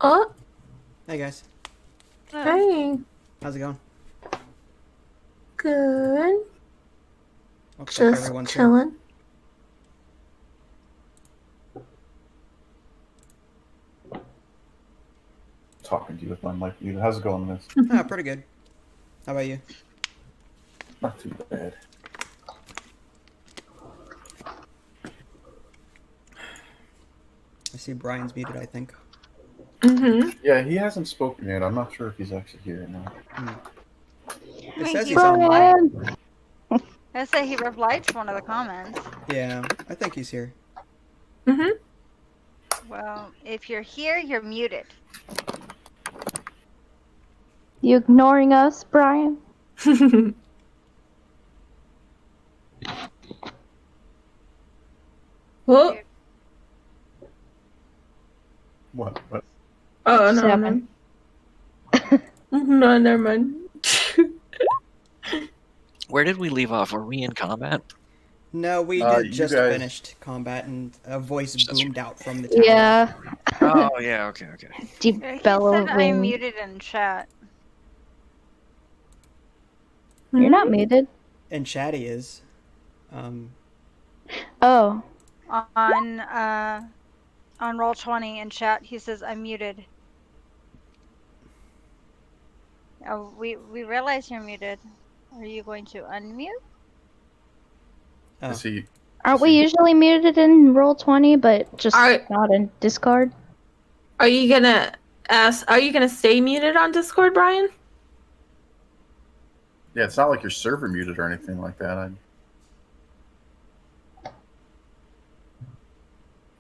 Oh, Hey guys, hey. how's it going? Good. Looks like Just everyone's here. chilling. Talking to you with my mic muted. How's it going, Miss? Ah, pretty good. How about you? Not too bad. I see Brian's muted, I think. Mm-hmm. Yeah, he hasn't spoken yet. I'm not sure if he's actually here or not. It says he's online. I say he replied to one of the comments. Yeah, I think he's here. Mm-hmm. Well, if you're here, you're muted. You ignoring us, Brian? Oh. What? Oh, no, Seven. no, never mind. Where did we leave off? Were we in combat? No, we You just guys- finished combat and a voice boomed out from the tower. Yeah. Oh, yeah, okay. Deep He said bellowing. I'm muted in chat. You're not muted. And Chatty is. Oh. On Roll20 in chat, he says I'm muted. Oh, we realize you're muted. Are you going to unmute? Oh. Is he? Aren't we usually muted in Roll20, but just Are- not in Discord? Are you gonna stay muted on Discord, Brian? Yeah, it's not like your server muted or anything like that.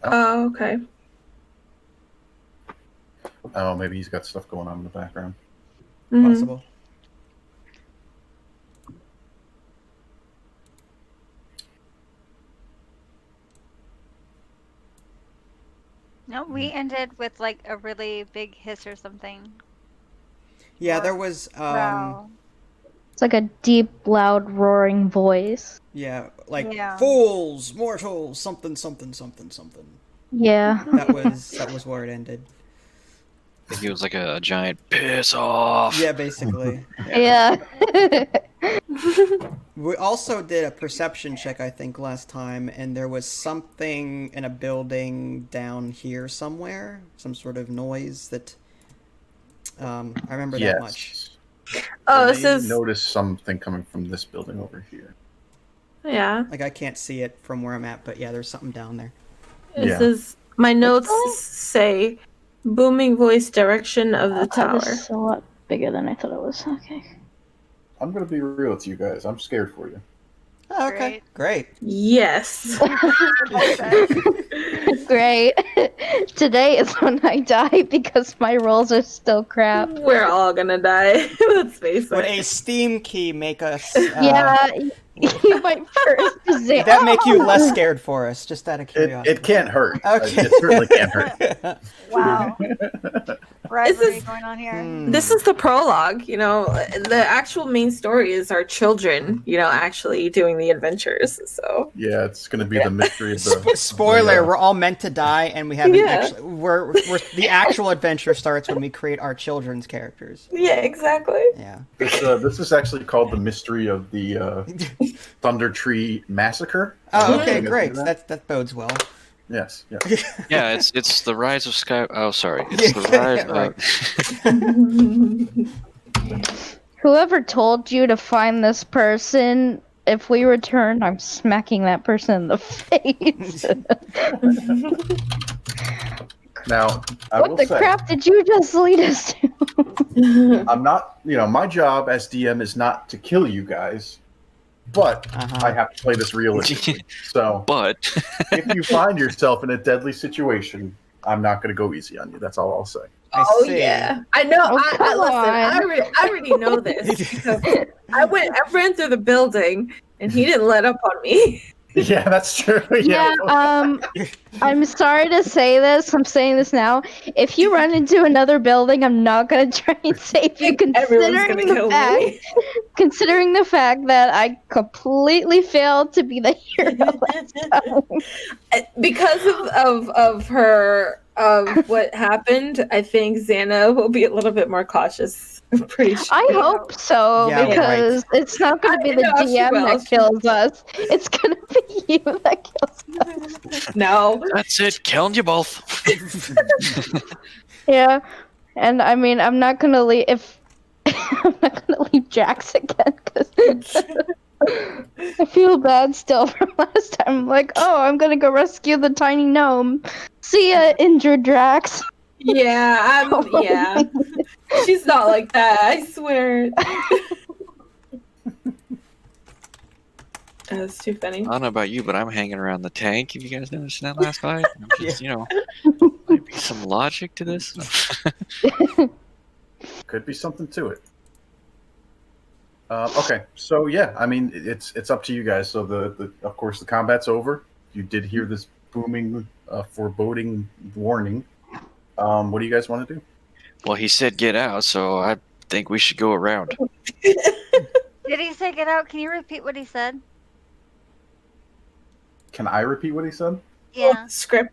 Oh, okay. Oh, maybe he's got stuff going on in the background. Mhm. Possible. No, we ended with like a really big hiss or something. Yeah, there was Wow. It's like a deep, loud, roaring voice. yeah, like Yeah. fools, mortals, something. Yeah. That was where it ended. I think it was like a giant piss off. Yeah, basically. Yeah. We also did a perception check, I think, last time, and there was something in a building down here somewhere, some sort of noise that I remember that much. Oh, I this is noticed something coming from this building over here. yeah. Like I can't see it from where I'm at, but yeah, there's something down there. This Yeah. is my notes say booming voice direction of the tower. This is a lot bigger than I thought it was. Okay. I'm gonna be real with you guys. I'm scared for you. Oh, okay, great. Yes. Great. Today is when I die because my rolls are still crap. We're all gonna die. Let's face Would it. a Steam key make us? Yeah, you might first Did that make you less scared for us? Just out of curiosity. It can't hurt. Okay. It certainly can't hurt. Wow. Rivalry going on here. This is the prologue, you know. The actual main story is our children, you know, actually doing the adventures. So Yeah, it's gonna be the mystery of the Spoiler: we're all meant to die, and we haven't Yeah. actually. We're the actual adventure starts when we create our children's characters. yeah, exactly. Yeah. This is actually called the mystery of the Thunder Tree Massacre. Oh, okay, Can I great. do that? That bodes well. Yes. Yeah. Yeah, it's the rise of Sky. Oh, sorry. It's the rise. Whoever told you to find this person, if we return, I'm smacking that person in the face. Now, I will What the say, crap did you just lead us to? I'm not. My job as DM is not to kill you guys, but I have to play this realistically. So, But if you find yourself in a deadly situation, I'm not going to go easy on you. That's all I'll say. Oh see. yeah, I know. Oh, I come listen. on. I already know this because I ran through the building and he didn't let up on me. Yeah, that's true. Yeah, I'm sorry to say this. I'm saying this now. If you run into another building, I'm not gonna try and save you, Everyone's gonna kill me. considering the fact that I completely failed to be the hero last time. Because of her of what happened, I think Xana will be a little bit more cautious. I'm pretty sure. I hope so, Yeah, because it's not going to be the No, she DM will. that kills us. It's going to be you that kills us. No. That's it. Killing you both. Yeah, and I mean, I'm not going to leave if I'm not going to leave Jax again because I feel bad still from last time. I'm like, oh, I'm going to go rescue the tiny gnome. See ya, injured Drax. Yeah, yeah. She's not like that, I swear. That's too funny. I don't know about you, but I'm hanging around the tank. Have you guys noticed that last fight? I'm just, might be some logic to this. Could be something to it. Okay, so yeah, I mean, it's up to you guys. So of course the combat's over. You did hear this booming, foreboding warning. What do you guys want to do? Well, he said get out, so I think we should go around. Did he say get out? Can you repeat what he said? Can I repeat what he said? Yeah. Script.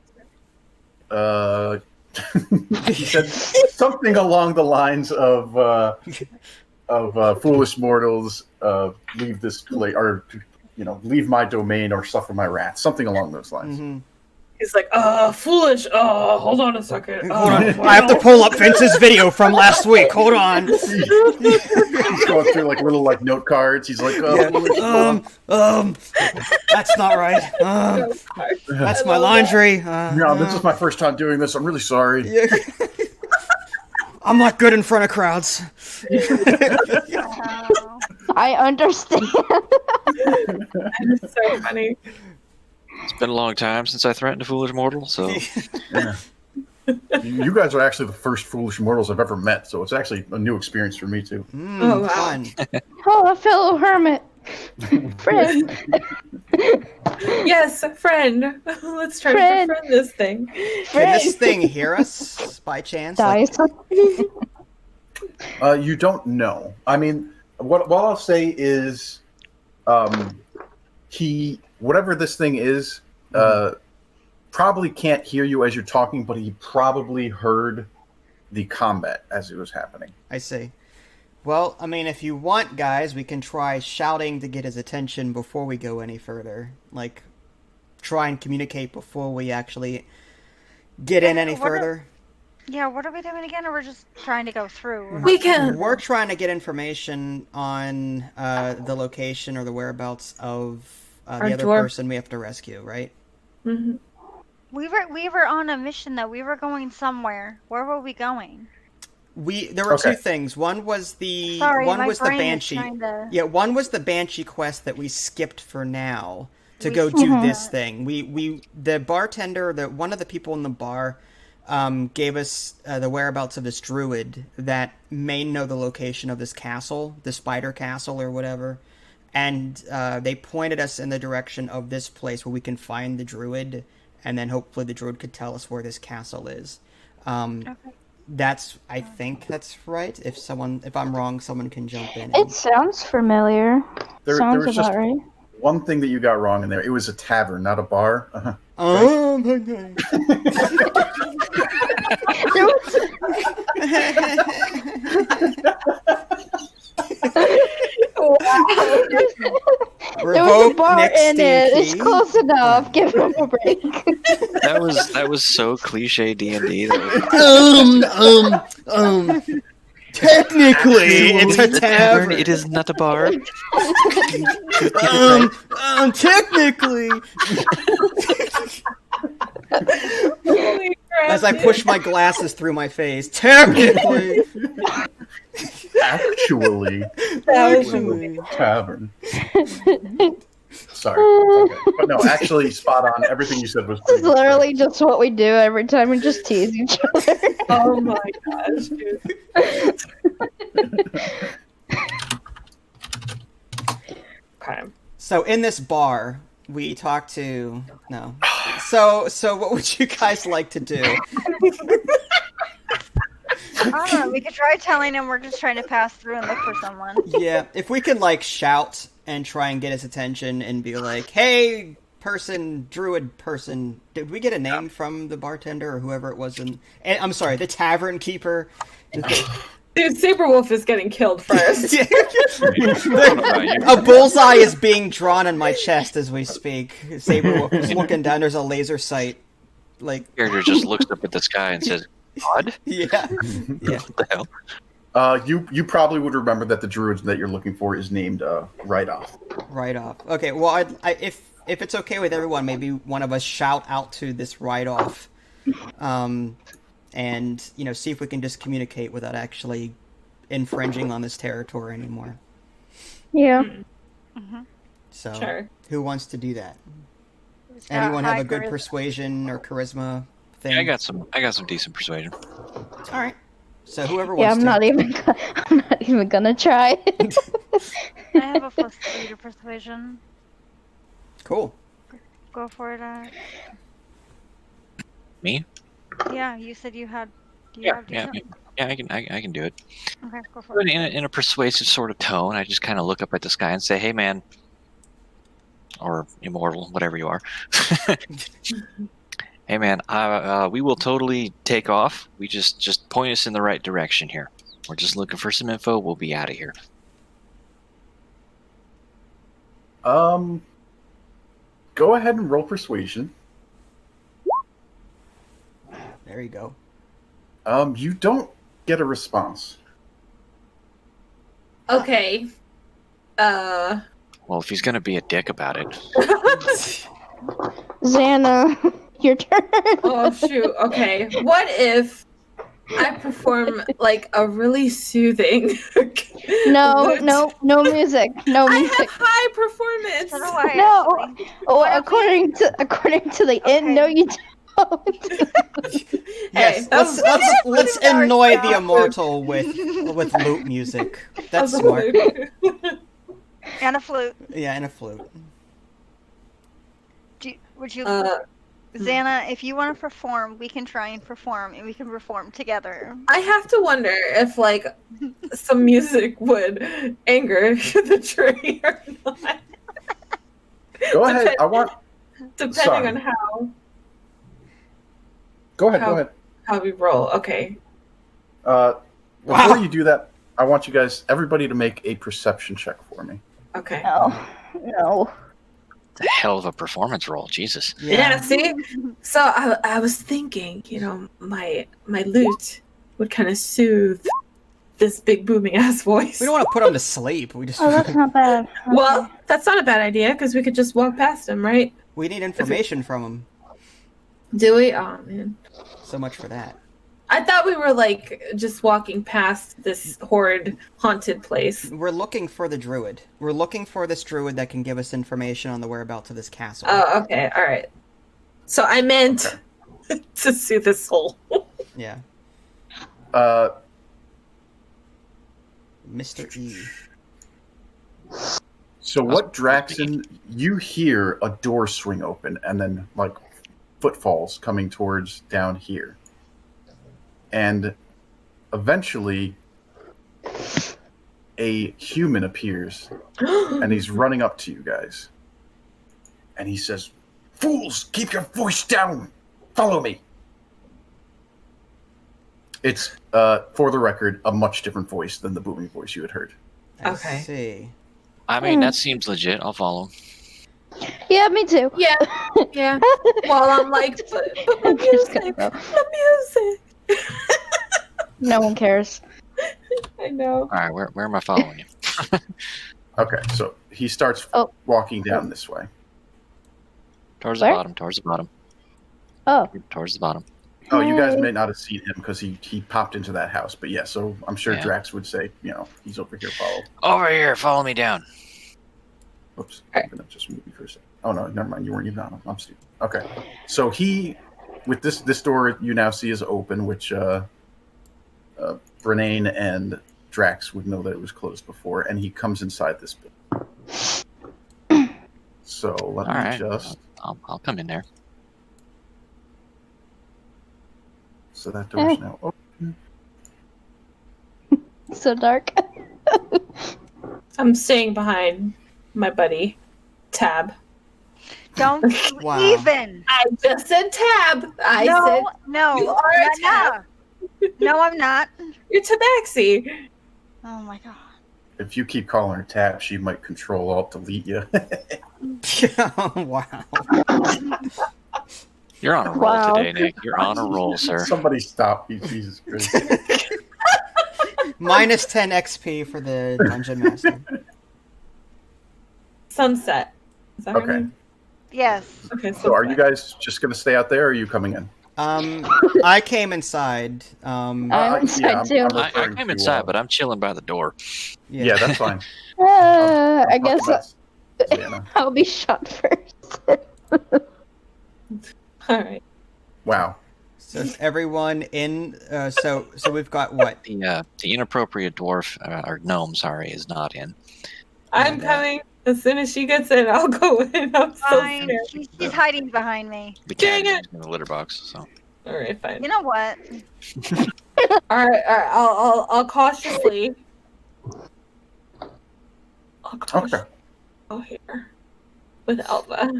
He said something along the lines of foolish mortals, leave this place, or leave my domain or suffer my wrath. Something along those lines. Mm-hmm. He's like, foolish. Hold on a second. Hold on. I have to pull up Vince's video from last week. Hold on. He's going through little note cards. He's like, that's not right. That's my laundry. No, this is my first time doing this. I'm really sorry. Yeah. I'm not good in front of crowds. I understand. It's so funny. It's been a long time since I threatened a foolish mortal, so... Yeah. You guys are actually the first foolish mortals I've ever met, so it's actually a new experience for me, too. Oh, wow. Fun. Oh, a fellow hermit. Friend. Yes, friend. Let's try Friend. to befriend this thing. Can this thing hear us by chance? Dice. You don't know. I mean, what I'll say is, whatever this thing is, probably can't hear you as you're talking, but he probably heard the combat as it was happening. I see. Well, I mean, if you want, guys, we can try shouting to get his attention before we go any further. Try and communicate before we actually get in any further. Yeah, what are we doing again? Or we're just trying to go through? We're trying to get information on the location or the whereabouts of the other person we have to rescue, right? Mm-hmm. We were on a mission though. We were going somewhere. Where were we going? There were two things. One was the Banshee. One was the Banshee quest that we skipped for now to go do this thing. The bartender, one of the people in the bar, gave us the whereabouts of this druid that may know the location of this castle, the spider castle or whatever. And they pointed us in the direction of this place where we can find the druid, and then hopefully the druid could tell us where this castle is. I think that's right. If I'm wrong, someone can jump in. It sounds familiar. There Sounds was about just right. one thing that you got wrong in there. It was a tavern, not a bar. Uh-huh. Oh, okay. There was a bar in it. It's close enough. Give him a break. That was so cliche D&D. Technically, it's a tavern. It is not a bar. Technically. As I push my glasses through my face. Technically. Actually, tavern. Sorry. Okay. But no, actually, spot on. Everything you said was This pretty is literally just what we do every time. We just tease each other. Oh my gosh, dude. Okay. So in this bar, we talk to So what would you guys like to do? I don't know. We could try telling him we're just trying to pass through and look for someone. Yeah, if we could shout and try and get his attention and be like, "Hey, person, druid person, did we get a name from the bartender or whoever it was I'm sorry, the tavern keeper? Dude, Saberwolf is getting killed first. A bullseye is being drawn on my chest as we speak. Saberwolf is looking down, there's a laser sight. Like, Character just looks up at the sky and says, "God." yeah. Yeah. What the hell? You probably would remember that the druid that you're looking for is named Right Off. Right off. Okay, well, if it's okay with everyone, maybe one of us shout out to this right off, and see if we can just communicate without actually infringing on this territory anymore. Yeah. Mm-hmm. So, Sure. who wants to do that? Anyone have a good persuasion or charisma thing? Yeah, I got some decent persuasion. All right. So whoever Yeah, wants I'm to. not even gonna try. I have a +3 to persuasion. Cool. Go for it. Me? Yeah, you said you had. Yeah, decent? I can do it. Okay, go for But it. in a persuasive sort of tone, I just kind of look up at the sky and say, "Hey, man," or immortal, whatever you are. Hey, man, we will totally take off. We just point us in the right direction here. We're just looking for some info. We'll be out of here. Go ahead and roll persuasion. There you go. You don't get a response. Okay. Well, if he's gonna be a dick about it, Xana, your turn. Oh shoot. Okay. What if I perform like a really soothing? No music. No I music. have high performance. So do I, No. actually. Oh, What if according to the Okay. no, you don't. Yes, let's annoy the immortal with loop music. That's smart. And a flute. Yeah, and a flute. Would you, Uh, Xana? If you want to perform, we can try and perform, and we can perform together. I have to wonder if like some music would anger the tree or not. Go ahead. Depending Sorry. on how Go ahead. we roll. Okay. Before you do that, I want you guys, everybody, to make a perception check for me. Okay. No. it's a hell of a performance roll. Jesus. Yeah. See. So I was thinking, my lute would kind of soothe this big booming ass voice. We don't want to put him to sleep. We just Oh, that's not bad. Well, that's not a bad idea because we could just walk past him, right? we need information from him. Do we? Oh man. So much for that. I thought we were like just walking past this horrid haunted place. We're looking for the druid. We're looking for this druid that can give us information on the whereabouts of this castle. Oh, okay, all right. So I meant to soothe his soul. Yeah. Mr. E. So what, Draxon? You hear a door swing open and then like footfalls coming towards down here. And eventually a human appears and he's running up to you guys. And he says, "Fools, keep your voice down. Follow me." It's, for the record, a much different voice than the booming voice you had heard. I Okay. see. I mean, that seems legit. I'll follow him. Yeah, me too. Yeah, yeah. Well, I'm like, but the Just gonna music, go. the music. No one cares. I know. All right, where am I following you? Okay, so he starts Oh. walking down this way. Towards the Where? bottom. Towards the bottom. Oh, Towards the bottom. Oh, you guys Hi. may not have seen him because he popped into that house. But yeah, so I'm sure Yeah. Drax would say, he's over here, follow. Over here. Follow me down. Oops, I'm going to just move you for a second. Oh, no, never mind. You weren't even on him. I'm stupid. Okay, so with this door you now see is open, which Renane and Drax would know that it was closed before, and he comes inside this building. So let All me right. just... I'll come in there. So that door's now open. so dark. I'm staying behind my buddy, Tab. Don't Wow. even. I just said tab. I no, said no, you are a tab. No, I'm not. You're tabaxi. Oh my god. If you keep calling her Tab, she might Control Alt Delete you. Wow. You're on a roll Wow. today, Nick. You're on a roll, sir. Somebody stop me, Jesus Christ. Minus 10 XP for the Dungeon Master. Sunset. Is that her Okay. name? Yes. Okay. So are you Sunset. guys just going to stay out there, or are you coming in? I came inside. I'm yeah, inside too. I'm I referring came to, inside, but I'm chilling by the door. Yeah, that's fine. I I'm guess talking about Xana. I'll be shot first. All right. Wow. So is everyone in? So we've got what? The inappropriate dwarf or gnome, sorry, is not in. I'm And, coming. As soon as she gets in, I'll go in. I'm so Fine. scared. She's hiding behind me. The cat Dang is in the litter box. So All right, fine. You know what? All right. I'll cautiously. Okay. Go here with Elva.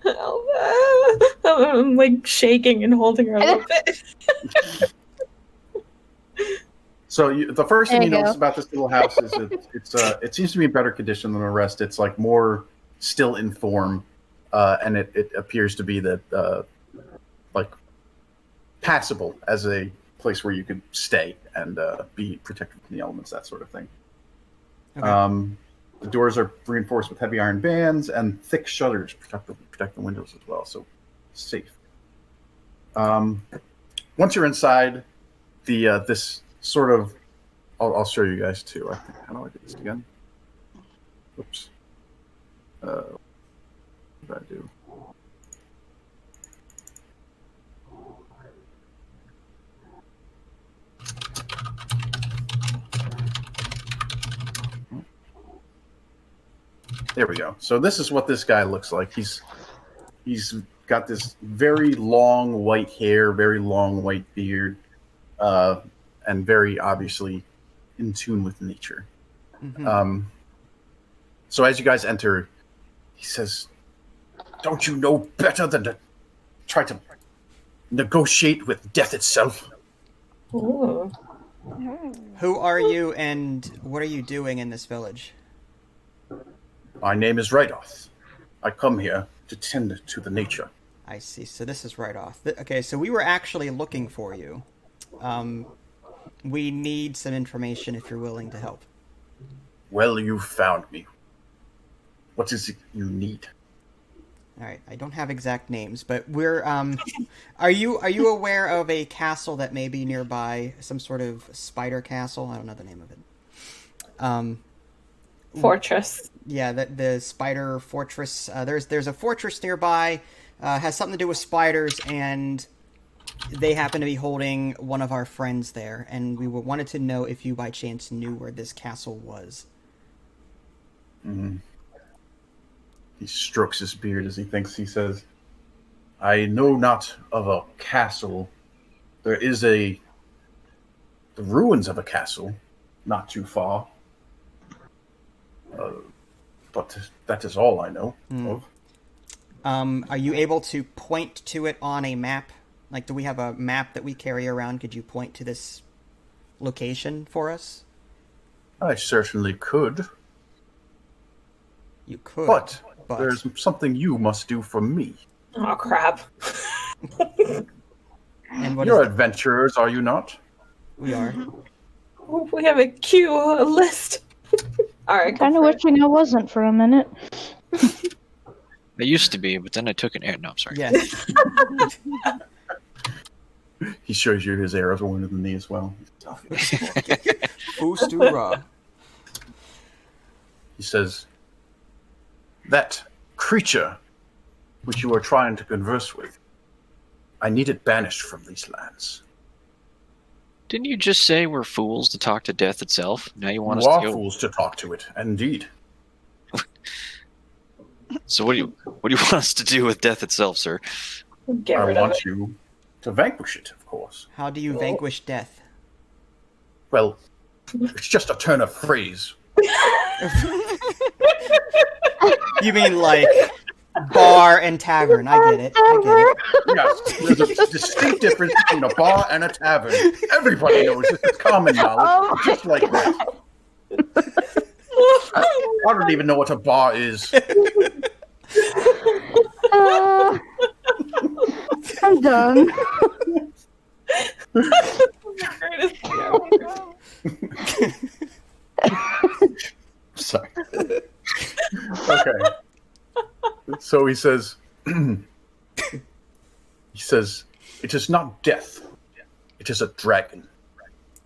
Elva. I'm like shaking and holding her a little bit. So the first thing There you you notice go. about this little house is it seems to be in better condition than the rest. It's like more still in form, and it appears to be that like passable as a place where you could stay and be protected from the elements, that sort of thing. Okay. The doors are reinforced with heavy iron bands and thick shutters protect the windows as well, so safe. Once you're inside, this sort of I'll show you guys too. I think, how do I do this again? Oops. What did I do? There we go. So this is what this guy looks like. He's got this very long white hair, very long white beard, and very obviously in tune with nature. Mhm. So as you guys enter, he says, "Don't you know better than to try to negotiate with death itself?" Ooh. Who are you, and what are you doing in this village? My name is Rydoth. I come here to tend to the nature. I see. So this is right off. Okay, so we were actually looking for you. We need some information if you're willing to help. Well, you found me. What is it you need? All right, I don't have exact names, but we're. Are you aware of a castle that may be nearby? Some sort of spider castle? I don't know the name of it. Fortress. Yeah, the spider fortress. There's a fortress nearby. Has something to do with spiders, and they happen to be holding one of our friends there. And we wanted to know if you by chance knew where this castle was. Mm-hmm. He strokes his beard as he thinks. He says, "I know not of a castle. There is the ruins of a castle, not too far. But that is all I know of." Are you able to point to it on a map? Like, do we have a map that we carry around? Could you point to this location for us? I certainly could, You could, but there's something you must do for me. Oh crap. And what You're is adventurers, are you not? we are? We have a list. All right. Kind of wishing I wasn't for a minute. It used to be, but then I took an air. No, I'm sorry. Yes. He shows you his arrows wounded in the knee as well. Ustura. He says, "That creature which you are trying to converse with, I need it banished from these lands." Didn't you just say we're fools to talk to death itself? Now you want You us are to go. fools to talk to it, indeed. So what do you want us to do with death itself, sir? Get I rid of want it. you to vanquish it, of course. How do you vanquish death? Well, it's just a turn of phrase. You mean like Bar and tavern. I get it. Yes, there's a distinct difference between a bar and a tavern. Everybody knows this is common knowledge, Oh just like that. I don't even know what a bar is. I'm done. Sorry. Okay. So he says, it is not death. It is a dragon.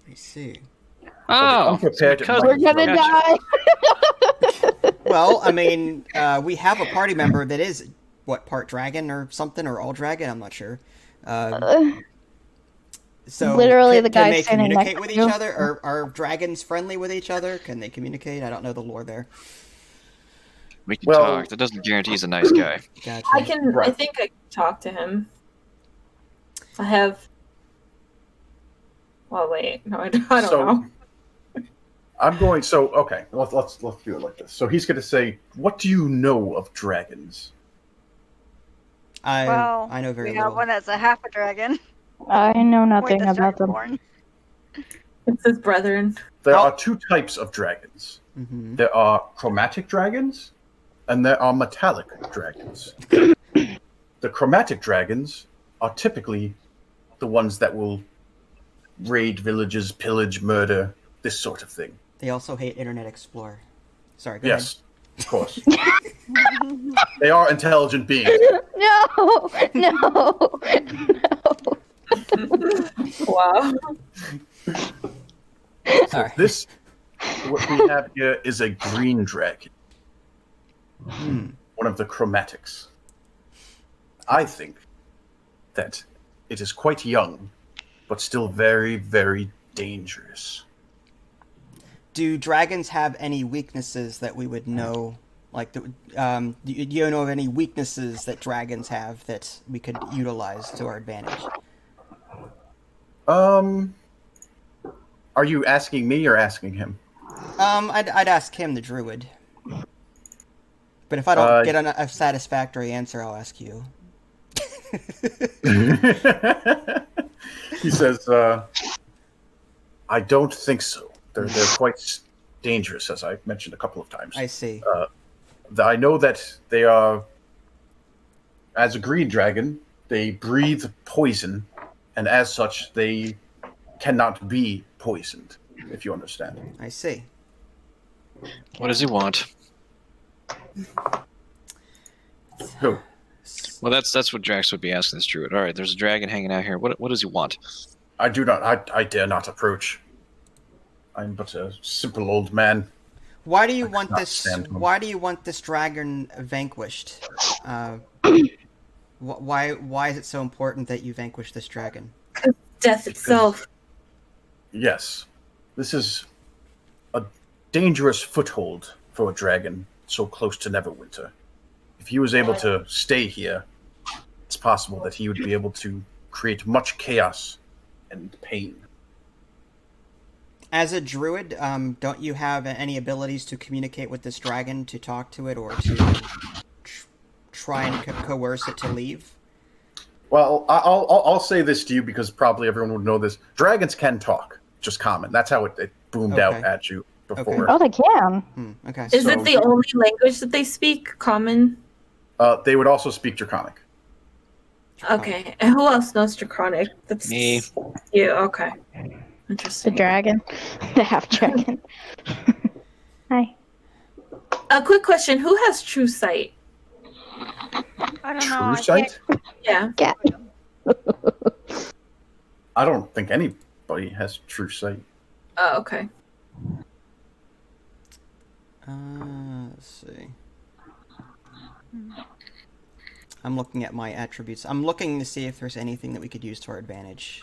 I see. Oh, Unprepared, because We're gonna die. Well, I mean, we have a party member that is, part dragon or something, or all dragon? I'm not sure. So Literally the can guy they standing communicate next with to each you. other? Are dragons friendly with each other? Can they communicate? I don't know the lore there. we can Well- talk. That doesn't guarantee he's a nice guy. Gotcha. I Right. think I can talk to him. I have. Well, wait. No, I don't know. I'm going. So okay, let's do it like this. So he's going to say, "What do you know of dragons?" Well, I know very we little. have one that's a half a dragon. I know Or nothing that's about them. Dragonborn. It's his brethren. There How- are two types of dragons. Mhm. There are chromatic dragons, and there are metallic dragons. The chromatic dragons are typically the ones that will raid villages, pillage, murder, this sort of thing. They also hate Internet Explorer. Sorry, go Yes, of course. They are intelligent beings. No, no, no. Wow. ahead. Sorry. This, what we have here, is a green dragon. One of the chromatics. I think that it is quite young, but still very, very dangerous. Do dragons have any weaknesses that we would know? Like, do you know of any weaknesses that dragons have that we could utilize to our advantage? Are you asking me or asking him? I'd ask him, the druid. But if I don't get a satisfactory answer, I'll ask you. He says, I don't think so. They're quite dangerous, as I mentioned a couple of times. I see. I know that they are, as a green dragon, they breathe poison, and as such, they cannot be poisoned, if you understand. I see. What does he want? Who? Well, that's what Drax would be asking this druid. All right, there's a dragon hanging out here. What does he want? I do not. I dare not approach. I'm but a simple old man. Why do you want not this? stand him. Why do you want this dragon vanquished? Why is it so important that you vanquish this dragon? Death itself. Yes, this is a dangerous foothold for a dragon so close to Neverwinter. If he was able to stay here, it's possible that he would be able to create much chaos and pain. As a druid, don't you have any abilities to communicate with this dragon, to talk to it, or to try and coerce it to leave? Well, I'll say this to you because probably everyone would know this. Dragons can talk, just common. That's how it boomed out Okay. at you before. Oh, they can. Okay. Is So- it the only language that they speak? Common? They would also speak Draconic. Okay. And who else knows Draconic? That's Me. You. Okay. The Interesting. dragon. The half dragon. Hi. A quick question: who has true sight? I don't know. True I sight? Yeah. Cat. I don't think anybody has true sight. Oh, okay. Let's see. I'm looking at my attributes. I'm looking to see if there's anything that we could use to our advantage.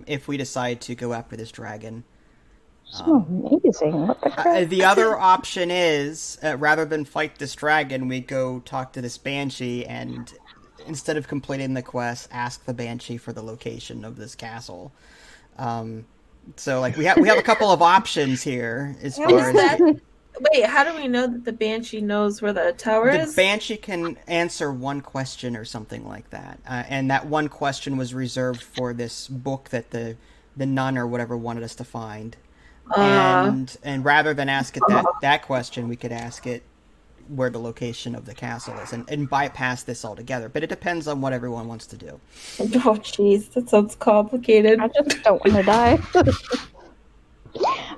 If we decide to go after this dragon. So amazing. What the crap? The other option is, rather than fight this dragon, we go talk to this banshee and, instead of completing the quest, ask the banshee for the location of this castle. So, like, we have a couple of options here as far Is as... that Wait, how do we know that the Banshee knows where the tower The is? Banshee can answer one question or something like that, and that one question was reserved for this book that the nun or whatever wanted us to find. And rather than ask it that question, we could ask it where the location of the castle is, and bypass this altogether. But it depends on what everyone wants to do. Oh, jeez, that sounds complicated. I just don't want to die.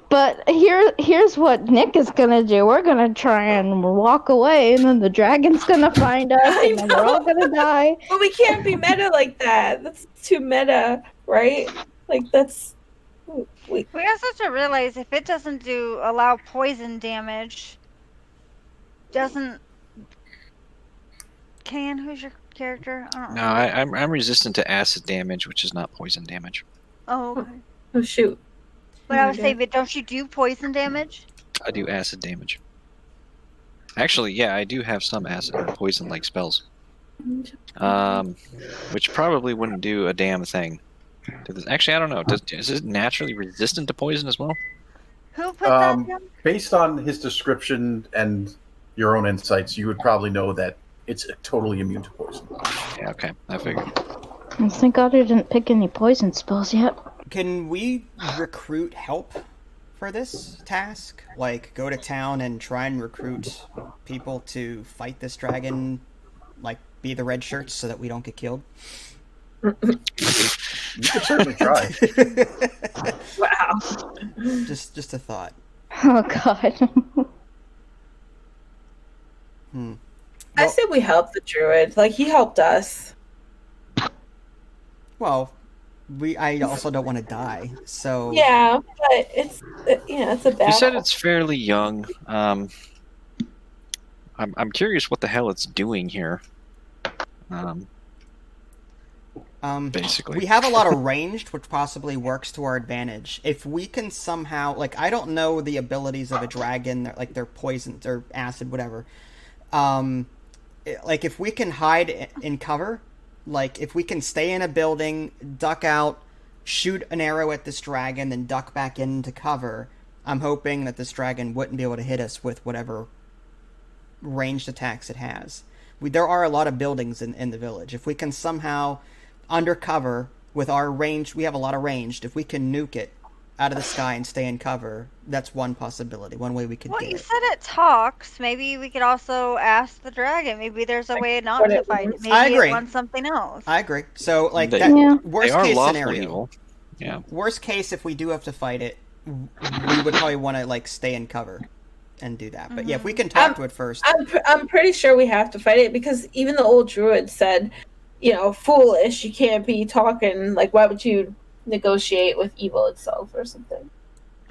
But here's what Nick is gonna do. We're gonna try and walk away, and then the dragon's gonna find us, and then we're all gonna die. But we can't be meta like that. That's too meta, right? Like, that's... We also have to realize if it doesn't allow poison damage, doesn't... who's your character? I don't No, know. I'm resistant to acid damage, which is not poison damage. Oh, okay. Oh, shoot. But I would say, but don't you do poison damage? I do acid damage. Actually, yeah, I do have some acid or poison-like spells. Which probably wouldn't do a damn thing. Actually, I don't know. Is it naturally resistant to poison as well? Who put that down? Based on his description and your own insights, you would probably know that it's totally immune to poison. Yeah, okay. I figured. Thank God I didn't pick any poison spells yet. Can we recruit help for this task? Like, go to town and try and recruit people to fight this dragon? Like, be the red shirts so that we don't get killed? You could certainly try. Wow. Just a thought. Oh God. I say we help the druid. Like, he helped us. Well, I also don't want to die, so... Yeah, but it's a battle. You said it's fairly young. I'm curious what the hell it's doing here. Basically. We have a lot of ranged, which possibly works to our advantage. If we can somehow... Like, I don't know the abilities of a dragon, like their poison, or acid, whatever. Like, if we can hide in cover... Like, if we can stay in a building, duck out, shoot an arrow at this dragon, then duck back into cover, I'm hoping that this dragon wouldn't be able to hit us with whatever ranged attacks it has. There are a lot of buildings in the village. If we can somehow, undercover, with our range, we have a lot of ranged, if we can nuke it out of the sky and stay in cover, that's one possibility, one way we could Well, do you it. said it talks. Maybe we could also ask the dragon. Maybe there's a way not to fight it. Maybe I agree. it wants something else. I agree. So, like, They- that Yeah. worst They are case lawfully scenario. evil. Yeah. Worst case, if we do have to fight it, we would probably want to, like, stay in cover and do that. But yeah, if we can talk to it first. I'm pretty sure we have to fight it because even the old druid said, foolish, you can't be talking. Like, why would you negotiate with evil itself or something?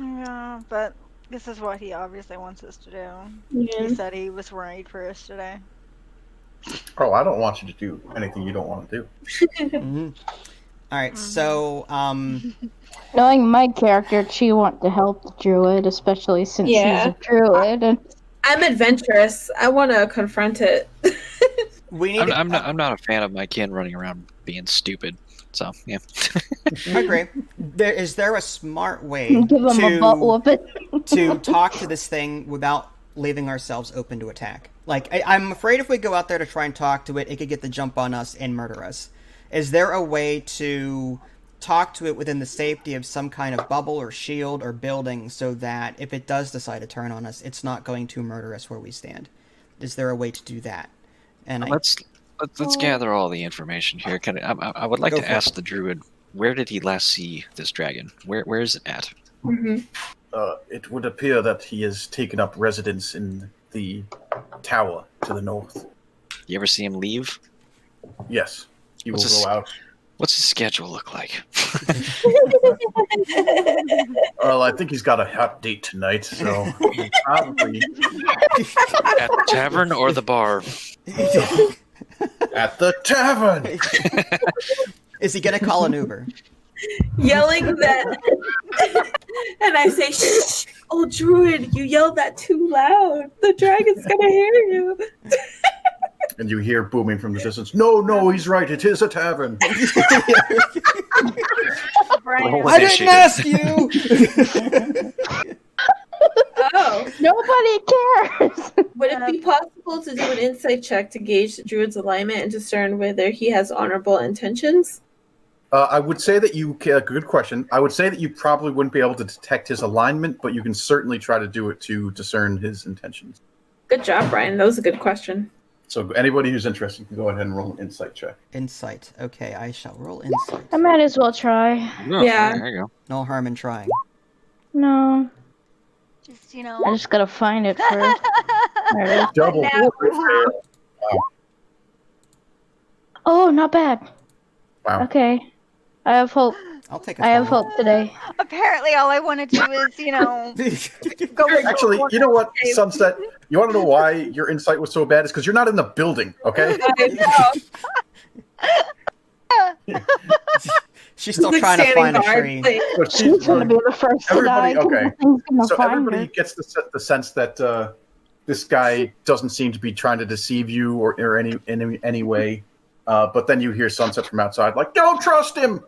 Yeah, but this is what he obviously wants us to do. Yeah. He said he was worried for us today. Oh, I don't want you to do anything you don't want to do. Mhm. All right, so Knowing my character, she want to help the druid, especially since he's a druid. And I'm adventurous. I want to confront it. we need. I'm not a fan of my kin running around being stupid. So yeah. I agree. Is there a smart way give him a butt whooping. to talk to this thing without leaving ourselves open to attack? Like, I'm afraid if we go out there to try and talk to it, it could get the jump on us and murder us. Is there a way to talk to it within the safety of some kind of bubble or shield or building so that if it does decide to turn on us, it's not going to murder us where we stand? Is there a way to do that? And Let's gather all the information here. I would like Go to for it. ask the druid, where did he last see this dragon? Where is it at? It would appear that he has taken up residence in the tower to the north. You ever see him leave? Yes, he will What's his- go out. What's his schedule look like? Well, I think he's got a hot date tonight, so he'll probably At the tavern or the bar? at the tavern. Is he going to call an Uber? Yelling that. And I say, shh, oh, druid, you yelled that too loud. The dragon's going to hear you. And you hear booming from the distance. No, he's right. It is a tavern. Brian, Roll I didn't initiative. ask you! Oh. So, Nobody cares. would it be possible to do an insight check to gauge the druid's alignment and discern whether he has honorable intentions? I would say that good question. I would say that you probably wouldn't be able to detect his alignment, but you can certainly try to do it to discern his intentions. Good job, Brian. That was a good question. So anybody who's interested can go ahead and roll an insight check. Insight. Okay, I shall roll insight. I might as well try. Yeah. There you go. No harm in trying. No, Just, you know. I just gotta find it first. There it is. Double. Oh, not bad. Wow. Okay, I have hope. I'll take a I have five. hope today. Apparently, all I want to do is, go. Actually, you know what, Sunset? You want to know why your insight was so bad? It's because you're not in the building, okay? She's still Like trying to standing find a guard, tree. like, So She's gonna be the first to die. Everybody, okay. Nothing's gonna So find everybody her. gets the sense that this guy doesn't seem to be trying to deceive you or any way. But then you hear Sunset from outside, like, "Don't trust him."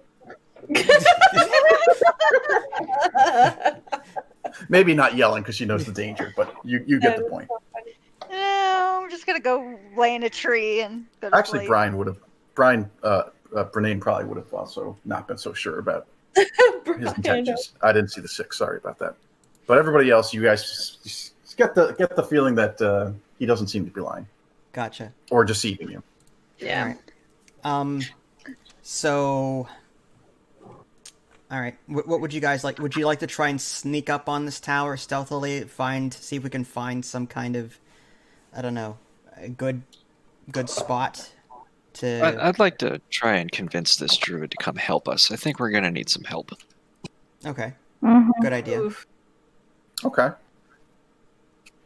Maybe not yelling because she knows the danger, but you get the point. No, I'm just gonna go lay in a tree and go to Actually, sleep. Branaine probably would have also not been so sure about his intentions. I didn't see the 6. Sorry about that. But everybody else, you guys just get the feeling that he doesn't seem to be lying Gotcha. or deceiving you. Yeah. So, all right. What would you guys like? Would you like to try and sneak up on this tower stealthily? See if we can find some kind of, I don't know, a good spot to. I'd like to try and convince this druid to come help us. I think we're gonna need some help. Okay. Mhm. Good idea. Oof. Okay.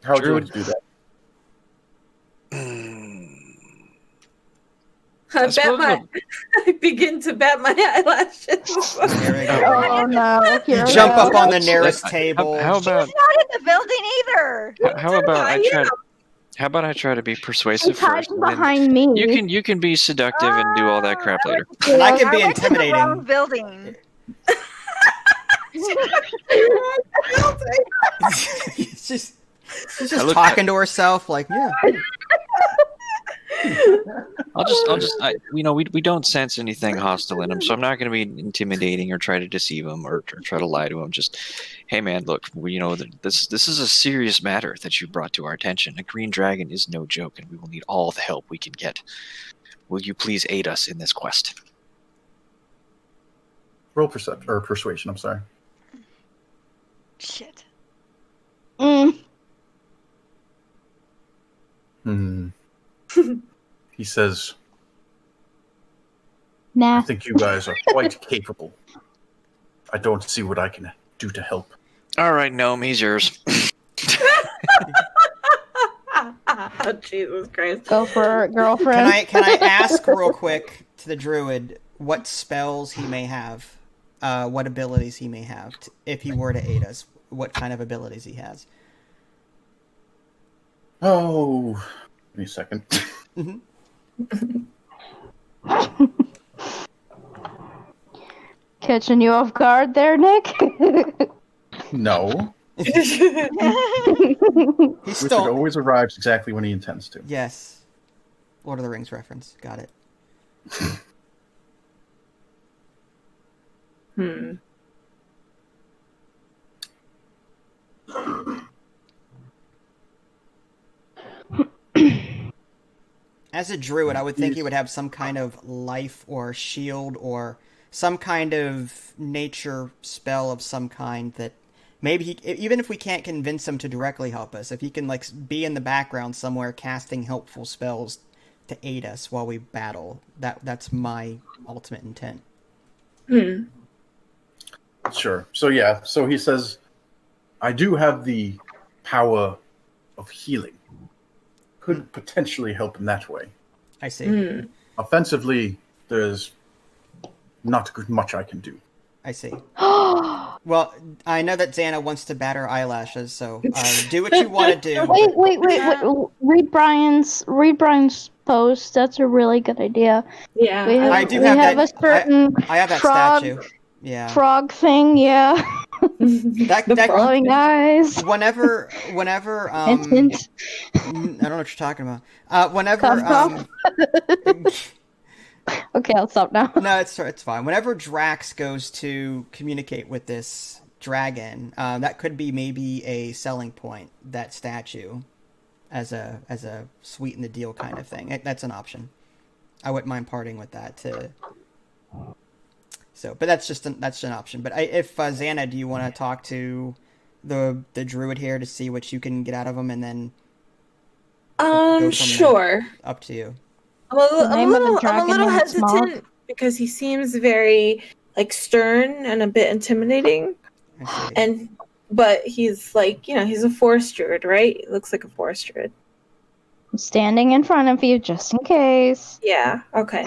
How would you like Druid- to do that? I begin to bat my eyelashes. There we go. Oh no! Here we Jump go. up on the nearest How table. about She's not in the building either. how about I I try? am. How about I try to be persuasive She's first? hiding and then behind me. you can be seductive and do all that crap later. And I can be I went to the wrong intimidating. building. she's just I look- talking to herself, like, yeah. we don't sense anything hostile in him, so I'm not going to be intimidating or try to deceive him or try to lie to him. Just, hey man, look, this is a serious matter that you brought to our attention. A green dragon is no joke, and we will need all the help we can get. Will you please aid us in this quest? Roll persuasion. I'm sorry. Shit. He says, "I Nah. think you guys are quite capable. I don't see what I can do to help." All right, gnome, he's yours. Oh, Jesus Christ. Go for it, girlfriend. Can I ask real quick to the druid what spells he may have, what abilities he may have, if he were to aid us? What kind of abilities he has? Oh, give me a second. Catching you off guard there, Nick? No, He's Richard still always arrives exactly when he intends to. yes. Lord of the Rings reference. Got it. As a druid, I would think he would have some kind of life or shield or some kind of nature spell of some kind that maybe he, even if we can't convince him to directly help us, if he can like be in the background somewhere casting helpful spells to aid us while we battle, that's my ultimate intent. Sure. So he says, "I do have the power of healing. Could potentially help in that way. I see. Offensively, there's not much I can do." I see. Well, I know that Xana wants to bat her eyelashes, so do what you want to do. Wait. Read Brian's post. That's a really good idea. Yeah. We have, I do we have have that- a certain I have that frog, statue. Yeah. frog thing, yeah. The Glowing eyes. Whenever Hint, hint. I don't know what you're talking about. Whenever Cough, Okay, I'll stop now. no, it's fine. Whenever Drax goes to communicate with this dragon, that could be maybe a selling point. That statue, as a sweeten the deal kind of thing. That's an option. I wouldn't mind parting with that too. So, but that's an option. But if Xana, do you want to talk to the druid here to see what you can get out of him, and then go from Sure. there? Up to you. I'm a little dragon is small. hesitant because he seems very like stern and a bit intimidating. I see. But he's like, he's a forest druid, right? He looks like a forest druid. I'm standing in front of you just in case. Yeah. Okay.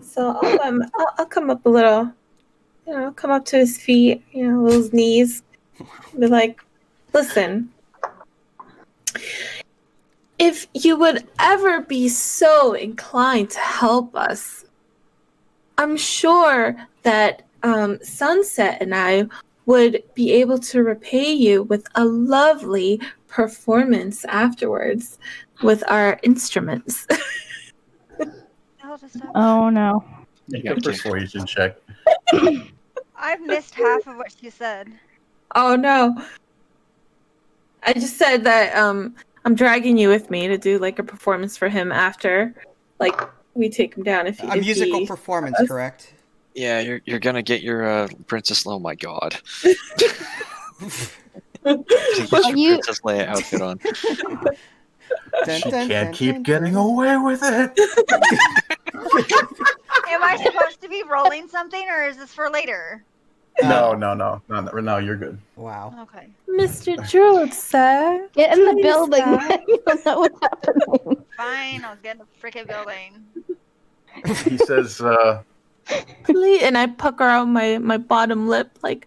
So I'll come up a little, come up to his feet, his knees, be like, listen, if you would ever be so inclined to help us, I'm sure that Sunset and I would be able to repay you with a lovely performance afterwards with our instruments. Oh no. Make a persuasion check. I've missed half of what she said. Oh no. I just said that I'm dragging you with me to do like a performance for him after like we take him down if A musical performance, correct? Yeah, you're gonna get your Princess. Oh my god. Get your Princess Leia outfit on. She can't keep getting away with it. Am I supposed to be rolling something, or is this for later? No, you're good. Wow. Okay. Mr. Druid, sir. Get in the Please, building. sir. You don't know what's happening. Fine, I'll get in the freaking building. He says, Please, and I pucker out my bottom lip like.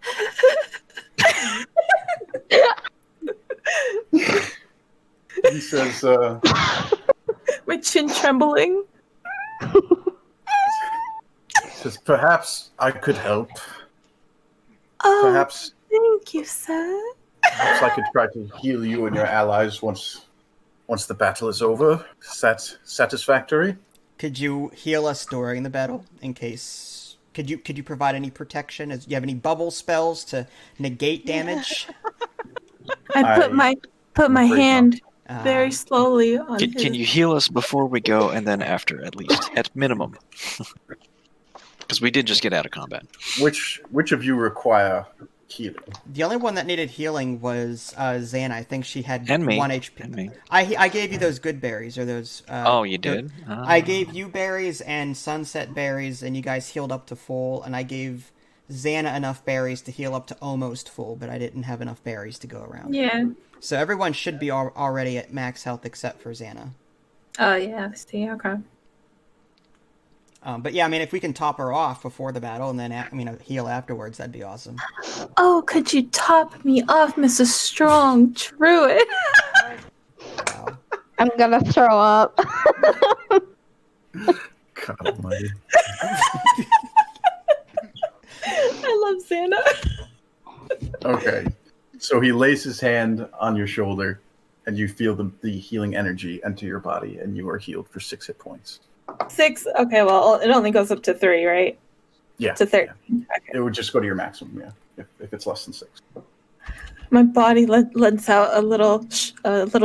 he says, My chin trembling. perhaps I could help. Oh, Perhaps thank you, sir. Perhaps I could try to heal you and your allies once the battle is over. Is that satisfactory? Could you heal us during the battle in case? Could you provide any protection? Do you have any bubble spells to negate damage? I put my hand not. very slowly on his... Can you heal us before we go and then after, at least, at minimum? Because we did just get out of combat. Which of you require healing? The only one that needed healing was Xana. I think she had And me. 1 HP. And me. I gave you those good berries, or those... Oh, you did? I gave you berries and sunset berries, and you guys healed up to full, and I gave Xana enough berries to heal up to almost full, but I didn't have enough berries to go around. Yeah. So everyone should be already at max health except for Xana. Oh, yeah. See, okay. But yeah, I mean, if we can top her off before the battle and then heal afterwards, that'd be awesome. Oh, could you top me off, Mrs. Strong Druid? Wow. I'm gonna throw up. God almighty. I love Xana. Okay. So he lays his hand on your shoulder, and you feel the healing energy enter your body, and you are healed for 6 hit points. 6? Okay, well, it only goes up to 3, right? Yeah. To 30. Yeah. Okay. It would just go to your maximum, yeah, if it's less than 6. My body lets out a little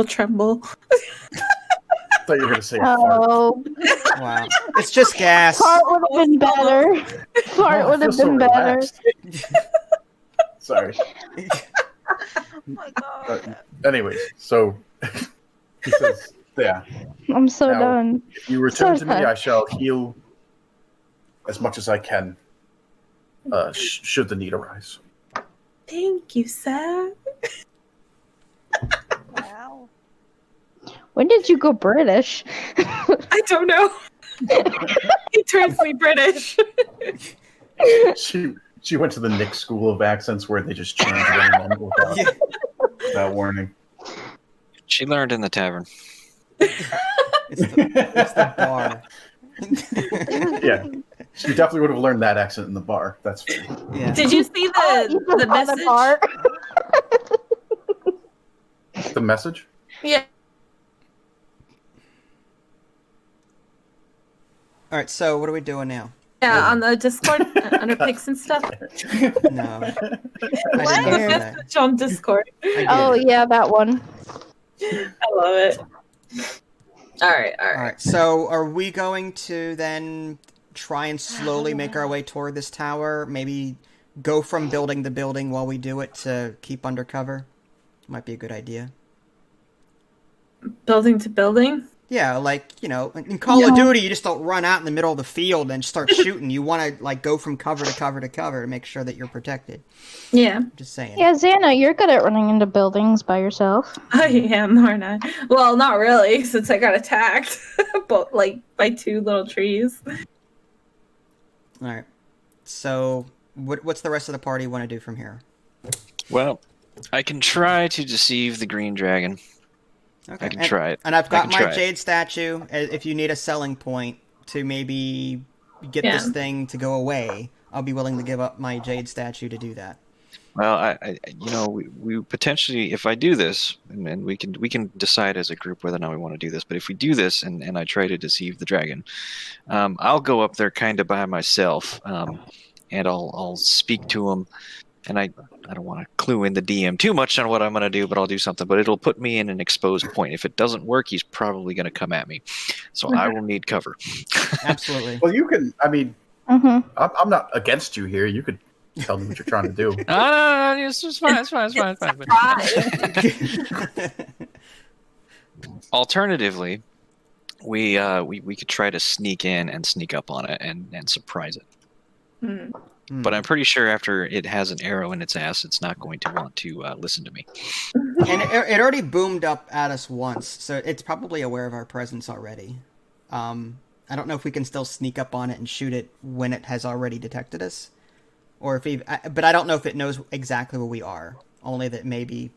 tremble. I thought you were going to say fart. Oh, Wow. It's just gas. fart would have been better. Fart Oh, I would feel have so been better. relaxed. Sorry. Oh my god. Anyways, so he says, yeah, I'm so Now- done. if you return to me, Sorry. I shall heal as much as I can, should the need arise. Thank you, sir. Wow. When did you go British? I don't know. He turns me British. She went to the Nick School of Accents where they just change their name Yeah. without warning. She learned in the tavern. It's the bar. Yeah, You definitely would have learned that accent in the bar. That's fair. Yeah. Did you see the message? The message? Yeah. All right. So what are we doing now? Yeah, on the Discord under pics and stuff. No. I The didn't see that. message on Discord. Oh yeah, that one. I love it. All right. All right. So are we going to then try and slowly make our way toward this tower? Maybe go from building to building while we do it to keep undercover? Might be a good idea. Building to building. Yeah, like, you know, in Call of Duty, you just don't run out in the middle of the field and start shooting. You want to, like, go from cover to cover to cover to make sure that you're protected. Yeah. Just saying. Yeah, Xana, you're good at running into buildings by yourself. I am, aren't I? Well, not really, since I got attacked, but like by 2 little trees. All right. So, what's the rest of the party want to do from here? Well, I can try to deceive the green dragon. Okay. I can try it. And I've got I can my try it. jade statue. If you need a selling point to maybe get this thing to go away, I'll be willing to give up my jade statue to do that. Well, I you know, we potentially, if I do this, and we can decide as a group whether or not we want to do this. But if we do this, and I try to deceive the dragon, I'll go up there kind of by myself, and I'll speak to him, and I don't want to clue in the DM too much on what I'm going to do, but I'll do something. But it'll put me in an exposed point. If it doesn't work, he's probably going to come at me, so I will need cover. Absolutely. Well, you can. I mean, Mm-hmm. I'm not against you here. You could tell me what you're trying to do. No, it's fine. It's fine. Alternatively, we could try to sneak in and sneak up on it and surprise it. But I'm pretty sure after it has an arrow in its ass, it's not going to want to listen to me. And it already boomed up at us once, so it's probably aware of our presence already. I don't know if we can still sneak up on it and shoot it when it has already detected us, or if but I don't know if it knows exactly where we are. Only that maybe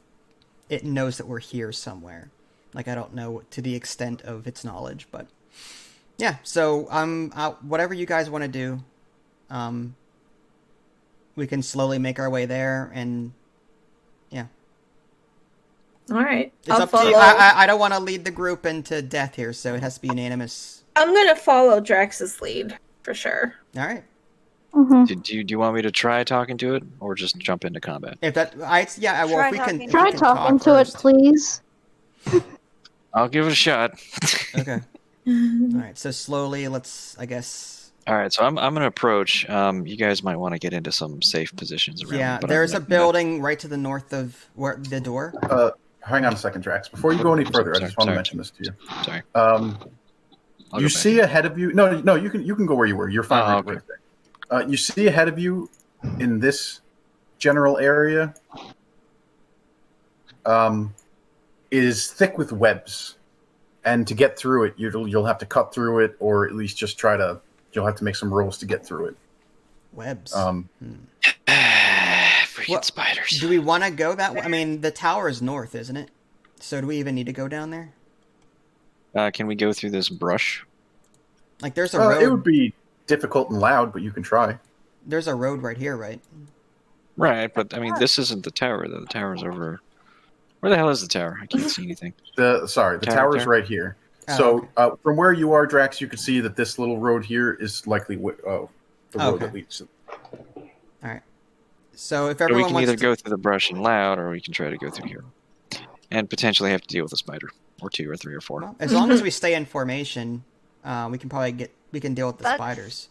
it knows that we're here somewhere. Like, I don't know to the extent of its knowledge, but yeah. So whatever you guys want to do, we can slowly make our way there, and yeah. All right. It's I'll up to you. follow. I don't want to lead the group into death here, so it has to be unanimous. I'm gonna follow Drax's lead for sure. All right. Mm-hmm. Do you want me to try talking to it, or just jump into combat? If that, well, Try if we can, talking. if we Try can talking talk to it, first. please. I'll give it a shot. Okay. All right. So slowly, let's. I guess. All right, so I'm gonna approach. You guys might want to get into some safe positions around. Yeah. me, but There's a I'm gonna- building right to the north of where the door. Hang on a second, Drax. Before you go any further, I just want to mention this to you. Sorry. I'll You go back. see ahead of you. No, you can go where you were. You're fine. Oh, right there. You see ahead of you in this general area is thick with webs, and to get through it, you'll have to cut through it, or at least just try to. You'll have to make some rolls to get through it. Webs. Freaking What- spiders. Do we want to go that way? I mean, the tower is north, isn't it? So do we even need to go down there? Can we go through this brush? Like, there's a road. It would be difficult and loud, but you can try. There's a road right here, right? Right, but I mean, this isn't the tower. Though the tower's over. Where the hell is the tower? I can't see anything. The tower's Tower. right here. Oh, So from where you are, Drax, you can see that this little road here is likely the road Okay. that leads. All right. So if So we everyone can wants either to, go through the brush and loud, or we can try to go through here, and potentially have to deal with a spider, or 2, or 3, or 4. well, as long as we stay in formation, we can probably deal with the That's- spiders.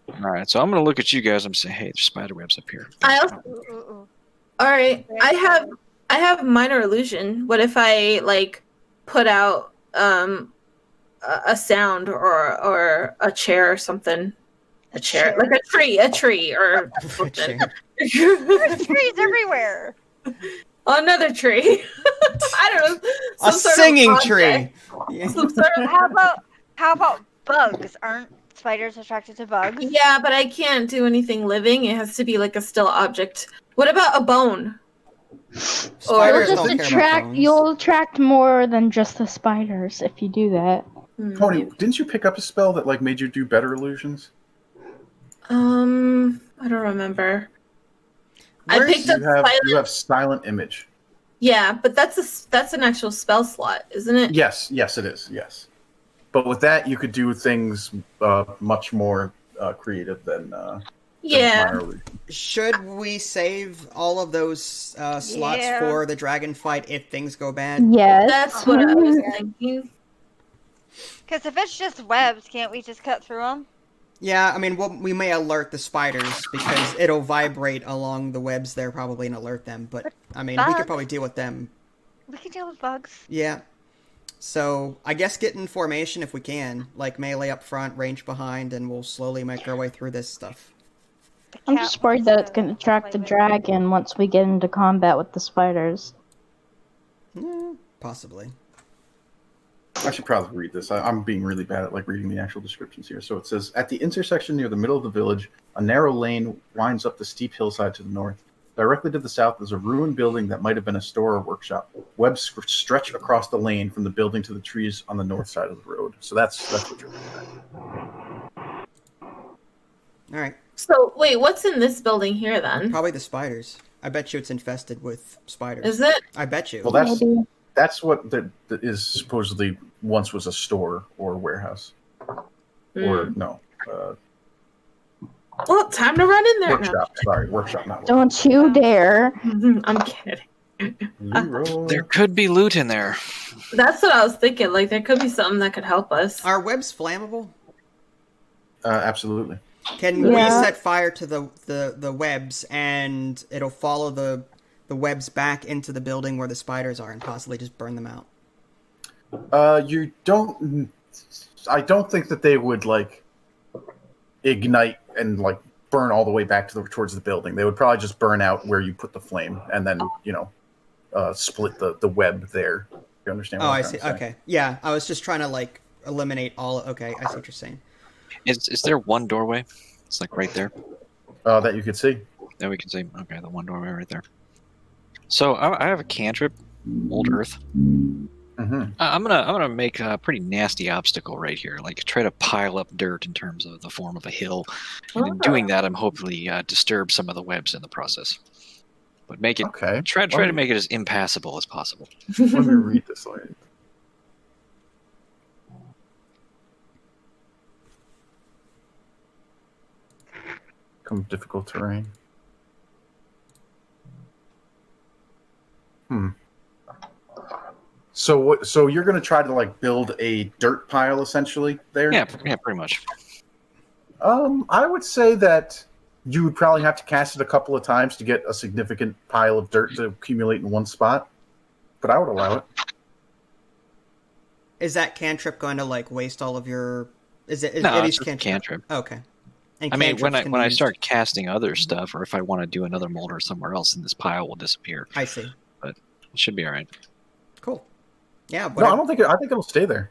All right, so I'm gonna look at you guys. I'm saying, hey, there's spider webs up here. I also, Ooh. all right. I have minor illusion. What if I like put out a sound or a chair or something? A chair, like a tree or something. There's trees everywhere. Another tree. I don't know. A some sort of singing object. tree. Yeah. Some sort of How about bugs? Aren't spiders attracted to bugs? Yeah, but I can't do anything living. It has to be like a still object. What about a bone? Spiders You'll don't just care about attract. bones. You'll attract more than just the spiders if you do that. Pony, didn't you pick up a spell that like made you do better illusions? I don't remember. I Where's- picked up You have silent image. Yeah, but that's an actual spell slot, isn't it? Yes, it is. Yes, but with that, you could do things much more creative than Yeah. minor illusion. Should we save all of those slots Yeah. for the dragon fight if things go bad? Yes. That's what I was thinking. Because if it's just webs, can't we just cut through them? Yeah, I mean, we may alert the spiders because it'll vibrate along the webs there probably and alert them. But, I mean, we could bugs. probably deal with them. We can deal with bugs. Yeah. So, I guess get in formation if we can. Like, melee up front, range behind, and we'll slowly make our way through this stuff. The I'm cat just worried wants that it's going to play attract the with it. dragon once we get into combat with the spiders. Possibly. I should probably read this. I'm being really bad at reading the actual descriptions here. So it says, at the intersection near the middle of the village, a narrow lane winds up the steep hillside to the north. Directly to the south is a ruined building that might have been a store or workshop. Webs stretch across the lane from the building to the trees on the north side of the road. So that's what you're looking at. All right. So wait, what's in this building here then? Probably the spiders. I bet you it's infested with spiders. Is it? I bet you. Well, Maybe. that's what that is supposedly once was a store or a warehouse. Or no, Well, time to run in there workshop. Sorry, workshop, not workshop. Don't you dare. now. I'm kidding. Leroy. There could be loot in there. That's what I was thinking. Like, there could be something that could help us. Are webs flammable? Absolutely. Can we Yeah. set fire to the webs and it'll follow the webs back into the building where the spiders are and possibly just burn them out? You don't. I don't think that they would ignite and burn all the way back towards the building. They would probably just burn out where you put the flame, and then split the web there. You understand? Oh, What I I'm see. trying to say? Okay. Yeah, I was just trying to eliminate all. Okay, I see what you're saying. Is there one doorway? It's right there. That you could see. There we can see. Okay, the one doorway right there. So I have a cantrip, Old Earth. Mm-hmm. I'm gonna make a pretty nasty obstacle right here. Try to pile up dirt in terms of the form of a hill, and in doing that, I'm hopefully disturb some of the webs in the process. But make it Okay. try to make it as impassable as possible. Let me read this later. Come difficult terrain. So what? So you're going to try to build a dirt pile essentially there? Yeah, pretty much. I would say that you would probably have to cast it a couple of times to get a significant pile of dirt to accumulate in one spot. But I would allow it. Is that cantrip going to waste all of your? Is it? No, it it's is just a cantrip. Okay. And I mean, when cantrips can I be used- start casting other stuff, or if I want to do another molder somewhere else, then this pile will disappear. I see. It should be all right. Cool. Yeah. No, I don't think. I think it'll stay there.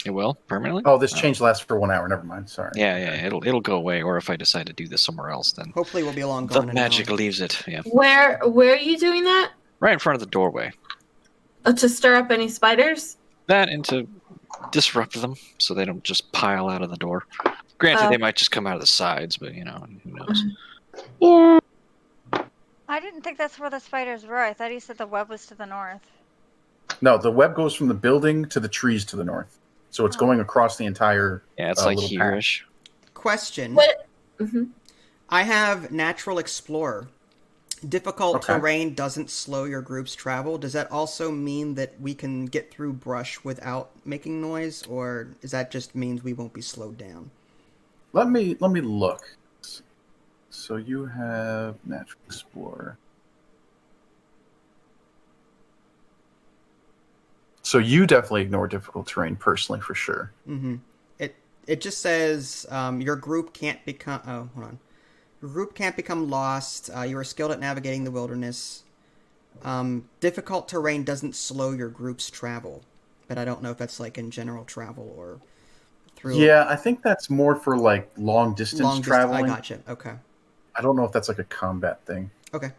It will permanently. Oh, this change lasts for 1 hour. Never mind. Sorry. Yeah, it'll go away. Or if I decide to do this somewhere else, then Hopefully, we'll be long the gone. in an magic hour. leaves it. Yeah, Where are you doing that? right in front of the doorway. To stir up any spiders? That and to disrupt them so they don't just pile out of the door. Granted, Oh. they might just come out of the sides, but who knows? Yeah. I didn't think that's where the spiders were. I thought he said the web was to the north. No, the web goes from the building to the trees to the north. So it's going across the entire. Yeah, it's little here-ish. Question. What? Mm-hmm. I have Natural Explorer. Difficult Okay. terrain doesn't slow your group's travel. Does that also mean that we can get through brush without making noise, or is that just means we won't be slowed down? Let me look. So you have Natural Explorer. So you definitely ignore difficult terrain personally, for sure. Mm-hmm. It just says your group can't become. Oh, hold on. Your group can't become lost. You are skilled at navigating the wilderness. Difficult terrain doesn't slow your group's travel, but I don't know if that's in general travel or through. Yeah, I think that's more for long distance traveling. I gotcha. Okay. I don't know if that's a combat thing. Okay.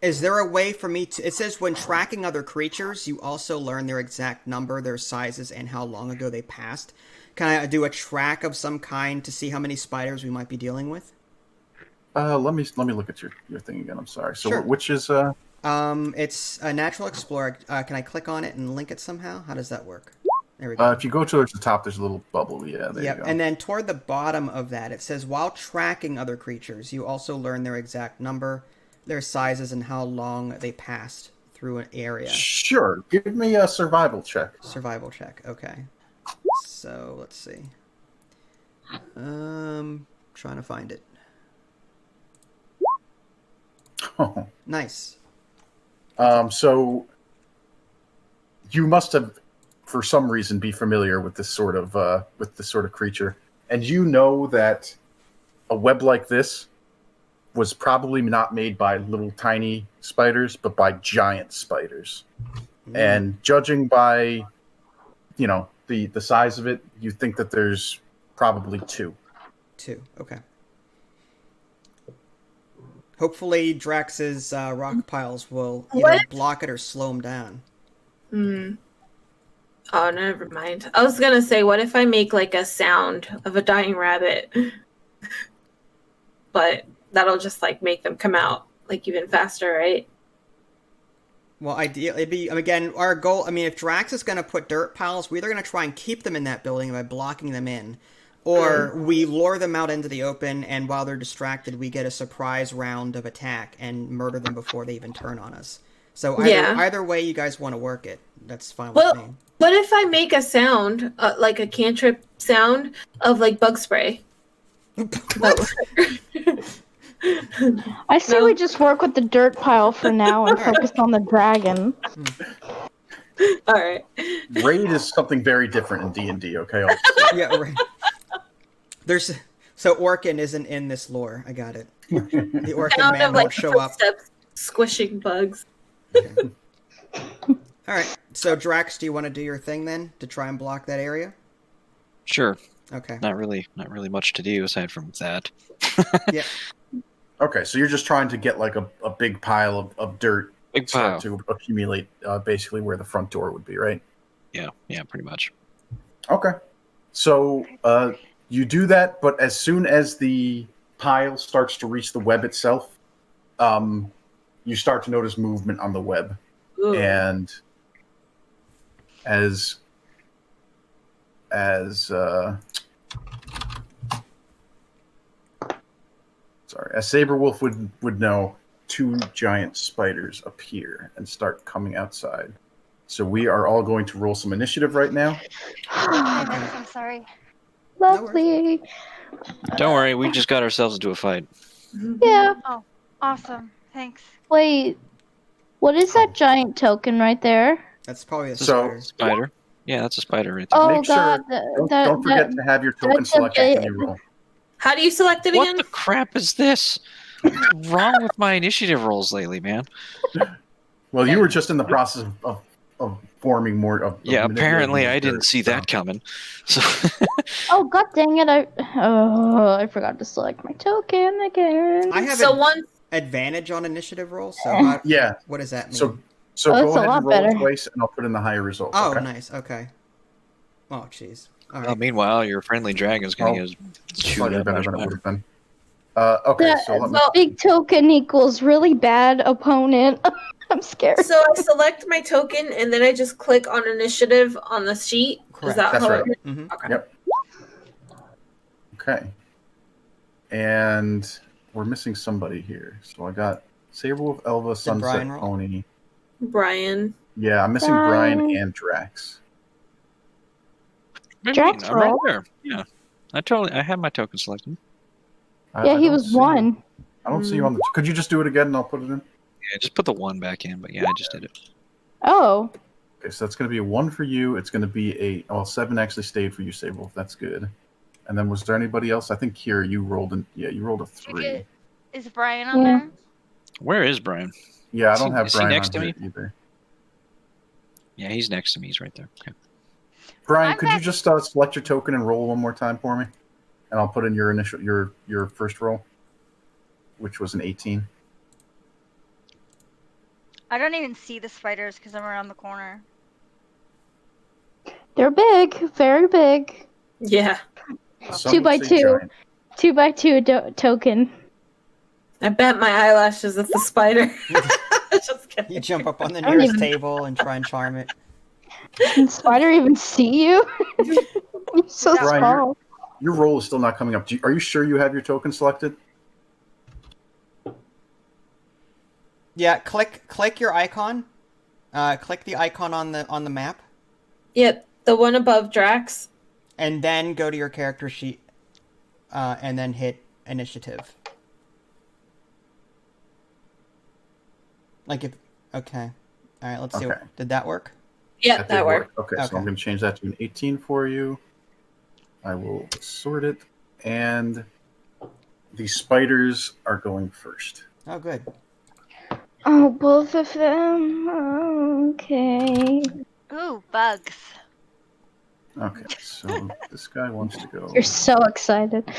Is there a way for me to... It says when tracking other creatures, you also learn their exact number, their sizes, and how long ago they passed. Can I do a track of some kind to see how many spiders we might be dealing with? Let me look at your thing again. I'm sorry. So Sure. which is It's a Natural Explorer. Can I click on it and link it somehow? How does that work? There we go. if you go towards the top, there's a little bubble. Yeah, there you go. And then toward the bottom of that, it says while tracking other creatures, you also learn their exact number, their sizes, and how long they passed through an area. Sure. Give me a survival check. Survival check. Okay. So let's see. Trying to find it. Oh. Nice. So you must have, for some reason, be familiar with this sort of creature, and you know that a web like this was probably not made by little tiny spiders, but by giant spiders. And judging by, the size of it, you think that there's probably two. Okay. Hopefully Drax's rock piles will either block it or slow him down. Oh, never mind. I was gonna say, what if I make like a sound of a dying rabbit? But that'll just like make them come out like even faster, right? Well, ideally, it'd be, again, our goal, if Drax is going to put dirt piles, we're either going to try and keep them in that building by blocking them in, or we lure them out into the open, and while they're distracted, we get a surprise round of attack and murder them before they even turn on us. So either way you guys want to work it, that's fine with me. What if I make a sound, like a cantrip sound of like bug spray? What? I say we just work with the dirt pile for now and focus on the dragon. All right. Raid is something very different in D&D, okay? Yeah, right. So Orkin isn't in this lore. I got it. The Orkin man won't show up. Squishing bugs. Okay. All right. So Drax, do you want to do your thing then to try and block that area? Sure. Okay. Not really much to do aside from that. Yeah. Okay, so you're just trying to get like a big pile of dirt to accumulate basically where the front door would be, right? Yeah, pretty much. Okay. So you do that, but as soon as the pile starts to reach the web itself, you start to notice movement on the web. Ooh. And as Saberwolf would know, two giant spiders appear and start coming outside. So we are all going to roll some initiative right now. I'm sorry. Lovely. Don't worry, we just got ourselves into a fight. Yeah. Oh, awesome. Thanks. Wait, what is that giant token right there? That's probably a spider. Yeah, that's a spider right there. Oh, Make God. Sure, don't forget to have your token selected when you roll. How do you select it again? What the crap is this? What's wrong with my initiative rolls lately, man? Well, you were just in the process of forming more of... Yeah, apparently I didn't see that coming. So. Oh, god dang it. I forgot to select my token again. I have advantage on initiative rolls, so what does that mean? So go ahead and roll twice, and I'll put in the higher result. Oh, okay? Nice. Okay. Oh, jeez. All right. Well, meanwhile, your friendly dragon's going to shoot it better than it would have been. Okay, so big token equals really bad opponent. I'm scared. So I select my token, and then I just click on initiative on the sheet. Correct. Is that That's how right. Mm-hmm. Okay. Yep. Okay. And we're missing somebody here. So I got Saberwolf, Elva, Sunset Pony. Brian. Yeah, I'm missing Brian and Drax. Drax I'm right there. Yeah. I had my token selected. Yeah, he was one. I don't see you on the... Could you just do it again and I'll put it in? Yeah, just put the 1 back in, but yeah, I just did it. Oh. Okay, so that's going to be a 1 for you. It's going to be 7 actually stayed for you, Saberwolf. That's good. And then was there anybody else? I think here you rolled you rolled a 3. Is Brian on there? Where is Brian? Yeah, I don't have Brian next on to here me? either. Yeah, he's next to me. He's right there. Okay. Brian, could you just select your token and roll one more time for me? And I'll put in your first roll, which was an 18. I don't even see the spiders because I'm around the corner. They're big, very big. Yeah. Some Two would by say two. giant. 2x2 token. I bet my eyelashes at the spider. Just kidding. You jump up on the I don't nearest even- table and try and charm it. Can the spider even see you? You're so Brian, small. Your roll is still not coming up. Are you sure you have your token selected? Yeah, click your icon. Click the icon on the map, Yep, the one above Drax. and then go to your character sheet, and then hit initiative. Like if okay, all right. Let's see. Okay. Did that work? Yep, did that worked. Okay, so Okay. I'm going to change that to an 18 for you. I will sort it, and the spiders are going first. Oh, good. Oh, both of them? Okay. Ooh, bugs. Okay, so this guy wants to go. You're so excited.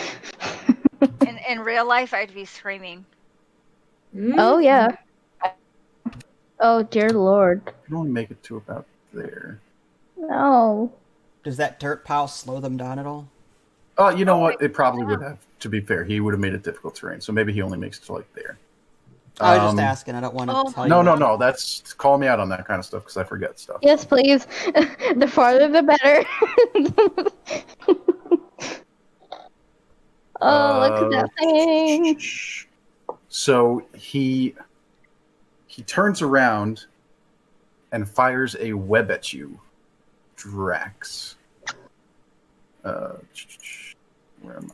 In real life, I'd be screaming. Oh, yeah. Oh, dear Lord. You can only make it to about there. No. Does that dirt pile slow them down at all? Oh, you know what? It probably would have. To be fair, he would have made it difficult terrain, so maybe he only makes it to like there. I was just asking. I don't want to Oh tell my you. No. That's call me out on that kind of stuff because I forget stuff. Yes, please. The farther the better. Oh, look at that thing. So he turns around and fires a web at you, Drax. Where am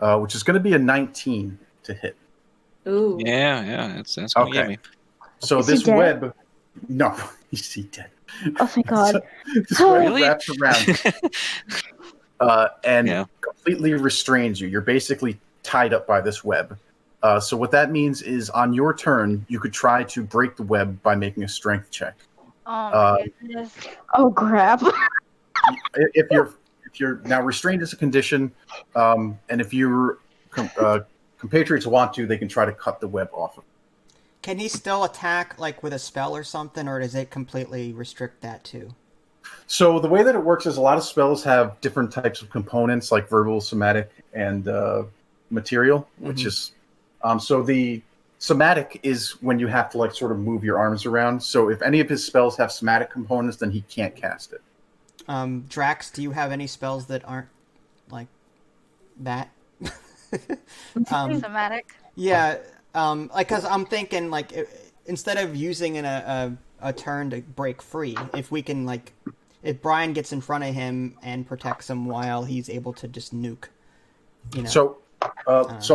I? Which is going to be a 19 to hit. Ooh. Yeah, that's gonna get Okay. me. So Is he this dead? web, no, he's dead. Oh, my God. So this Oh. web Really? wraps around and Yeah. completely restrains you. You're basically tied up by this web. So what that means is on your turn, you could try to break the web by making a strength check. Oh my goodness. Oh, crap. If you're now restrained as a condition, and if your compatriots want to, they can try to cut the web off. Can he still attack like with a spell or something, or does it completely restrict that too? So the way that it works is a lot of spells have different types of components, like verbal, somatic, and material, which is so the somatic is when you have to like sort of move your arms around. So if any of his spells have somatic components, then he can't cast it. Drax, do you have any spells that aren't like that? Somatic. Yeah, like because I'm thinking like instead of using a turn to break free, if we can like if Brian gets in front of him and protects him while he's able to just nuke, you know. So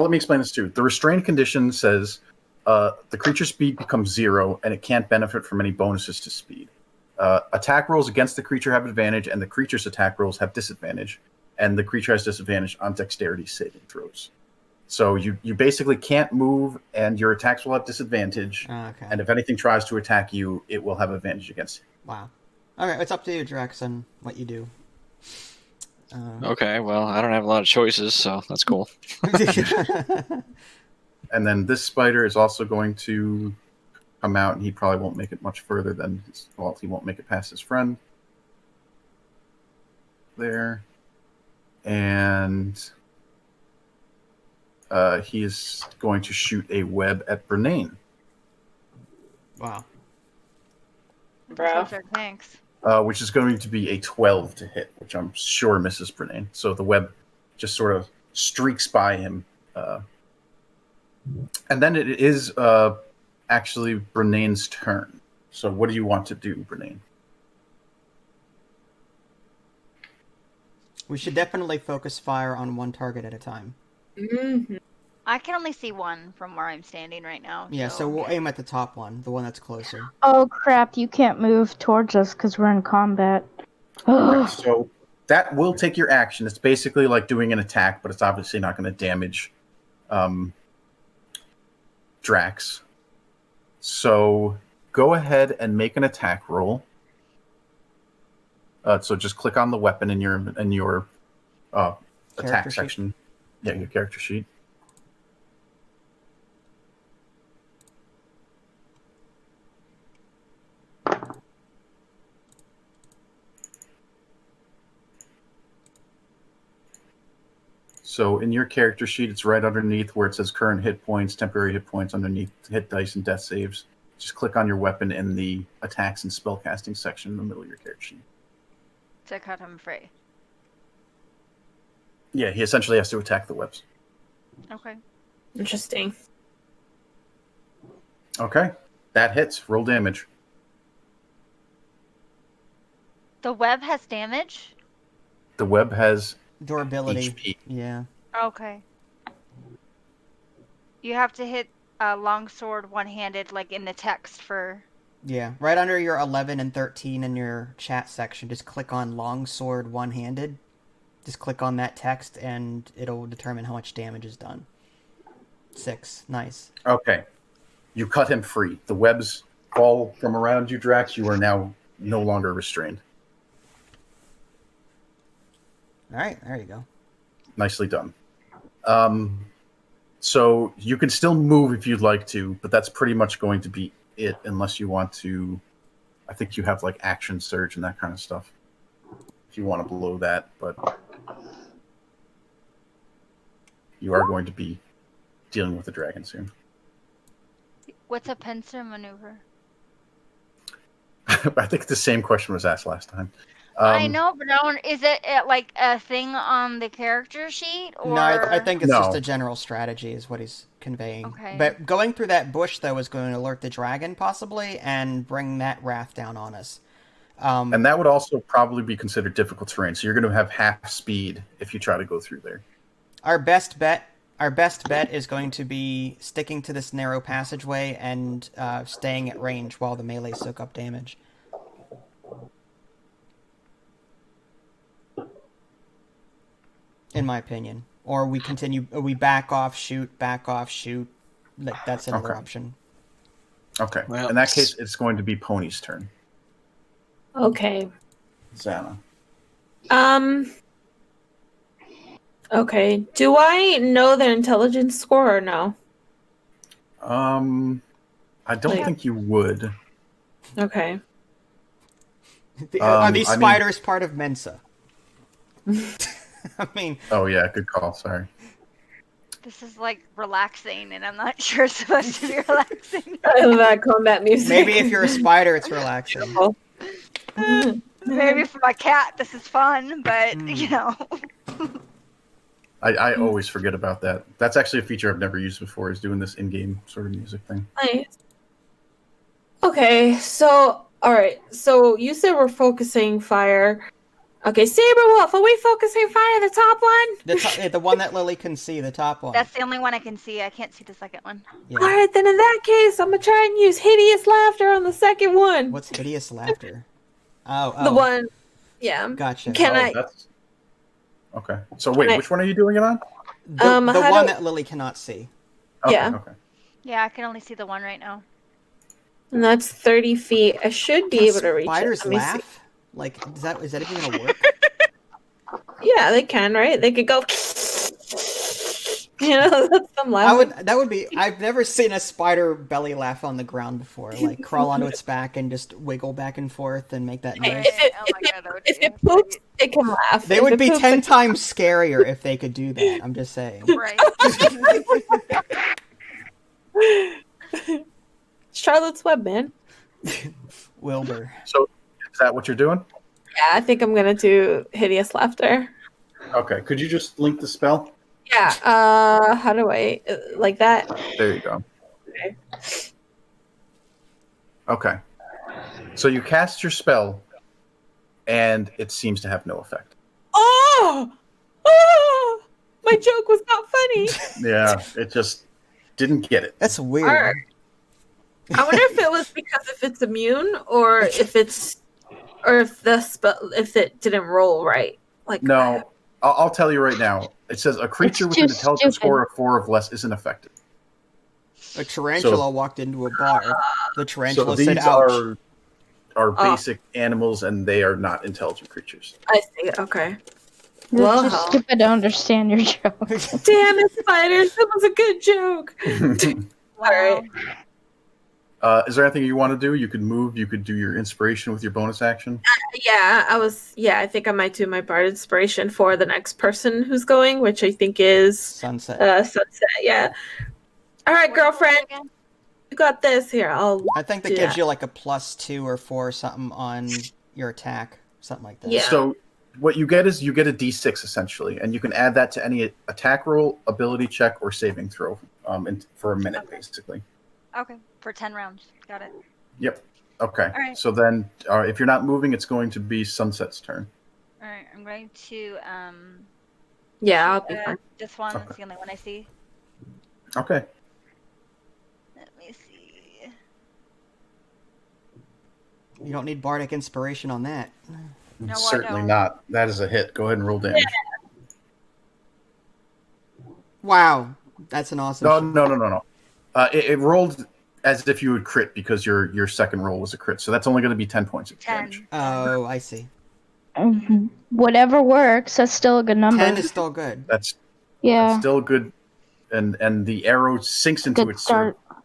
let me explain this too. The restrained condition says the creature's speed becomes 0 and it can't benefit from any bonuses to speed. Attack rolls against the creature have advantage, and the creature's attack rolls have disadvantage, and the creature has disadvantage on dexterity saving throws. So you basically can't move, and your attacks will have disadvantage. Okay. And if anything tries to attack you, it will have advantage against you. Wow. All right, it's up to you, Drax, on what you do. Okay, well, I don't have a lot of choices, so that's cool. And then this spider is also going to come out, and he probably won't make it much further than he won't make it past his friend. There. And he is going to shoot a web at Bernane, Wow. Bro. Thanks. which is going to be a 12 to hit, which I'm sure misses Bernane. So the web just sort of streaks by him. And then it is actually Bernane's turn. So what do you want to do, Bernane? We should definitely focus fire on one target at a time. Mm-hmm. I can only see one from where I'm standing right now. Yeah, so we'll aim at the top one, the one that's closer. Oh, crap. You can't move towards us because we're in combat. So that will take your action. It's basically like doing an attack, but it's obviously not going to damage Drax. So go ahead and make an attack roll. So just click on the weapon in your attack Character sheet. section. Yeah, your character sheet. So in your character sheet, it's right underneath where it says current hit points, temporary hit points, underneath hit dice and death saves. Just click on your weapon in the attacks and spellcasting section in the middle of your character sheet. To cut him free. Yeah, he essentially has to attack the webs. Okay. Interesting. Okay, that hits. Roll damage. The web has damage? The web has Durability. HP. Yeah. Okay. You have to hit a longsword one-handed, like in the text for... Yeah. Right under your 11 and 13 in your chat section, just click on longsword one-handed. Just click on that text and it'll determine how much damage is done. 6. Nice. Okay. You cut him free. The webs fall from around you, Drax. You are now no longer restrained. All right. There you go. Nicely done. So you can still move if you'd like to, but that's pretty much going to be it unless you want to... I think you have like action surge and that kind of stuff. If you want to blow that, but... You are going to be dealing with the dragon soon. What's a pincer maneuver? I think the same question was asked last time. I know, but is it like a thing on the character sheet? Or... No, I think it's No. just a general strategy is what he's conveying. Okay. But going through that bush, though, is going to alert the dragon, possibly, and bring that wrath down on us. And that would also probably be considered difficult terrain, so you're going to have half speed if you try to go through there. Our best bet is going to be sticking to this narrow passageway and staying at range while the melee soak up damage. In my opinion. Or we continue, we back off, shoot. That's another Okay. option. Okay. Well, in that case, it's going to be Pony's turn. Okay. Xana. Okay. Do I know their intelligence score or no? I don't Like- think you would. Okay. Are these I mean- spiders part of Mensa? I mean, Oh yeah, good call. Sorry. This is like relaxing, and I'm not sure it's supposed to be relaxing. I love that combat music. maybe if you're a spider, it's relaxing. Maybe for my cat, this is fun, but you know. I always forget about that. That's actually a feature I've never used before, is doing this in-game sort of music thing. Nice. Okay, so all right. So you said we're focusing fire. Okay, Saberwolf, are we focusing fire the top one? The one that Lily can see, the top one. That's the only one I can see. I can't see the second one. Yeah. All right, then in that case, I'm gonna try and use hideous laughter on the second one. What's hideous laughter? Oh. The one? Yeah. Gotcha. Can I? That's... Okay. So wait, Can I- which one are you doing it on? The how one do- that Lily cannot see. Okay, Yeah. Okay. Yeah, I can only see the one right now. And that's 30 feet. I should be able to reach Spiders it. Let me see. laugh? Like, is that even gonna work? Yeah, they can, right? They could go. You know, that's them laughing. I've never seen a spider belly laugh on the ground before. Like, crawl onto its back and just wiggle back and forth and make that noise. Oh my god, that would If be it poops, it can laugh. They If would it be poops, 10 times scarier if they could do that. I'm just saying. right. Charlotte's Web, man. Wilbur. So is that what you're doing? Yeah, I think I'm gonna do hideous laughter. Okay. Could you just link the spell? Yeah. How do I like that? There you go. Okay. Okay. So you cast your spell, and it seems to have no effect. Oh! Oh! My joke was not funny. Yeah, it just didn't get it. That's weird. Alright. I wonder if it was because if it's immune or if the spell if it didn't roll right. Like No, I'll tell you right now. It says a creature with too an intelligence stupid. score of 4 or less isn't affected. A tarantula walked into a bar. The So tarantula these said, ouch. are basic animals, and they are not intelligent creatures. I see. Okay. You're Well, too stupid to understand your joke. damn it, spiders! That was a good joke. Alright. Is there anything you want to do? You could move. You could do your inspiration with your bonus action. Yeah, I think I might do my Bard inspiration for the next person who's going, which I think is Sunset. Sunset. Yeah. All right, What do you girlfriend, roll again? you got this. Here, I'll. I think that do gives that. you like a +2 or 4 or something on your attack, something like that. Yeah. So what you get is you get a d6 essentially, and you can add that to any attack roll, ability check, or saving throw for a minute, basically. Okay, for 10 rounds. Got it. Yep. Okay. All right. So then, if you're not moving, it's going to be Sunset's turn. All right, I'm going to Yeah, I'll be fine. this one. Okay. It's the only one I see. Okay. Let me see. You don't need bardic inspiration on that. No, I Certainly don't. not. That is a hit. Go ahead and roll damage. Wow, that's an awesome. No. It rolled as if you would crit because your second roll was a crit. So that's only going to be 10 points of 10. damage. Oh, I see. Whatever works. That's still a good number. 10 is still good. That's yeah. still good. And the arrow sinks into Good its sort start.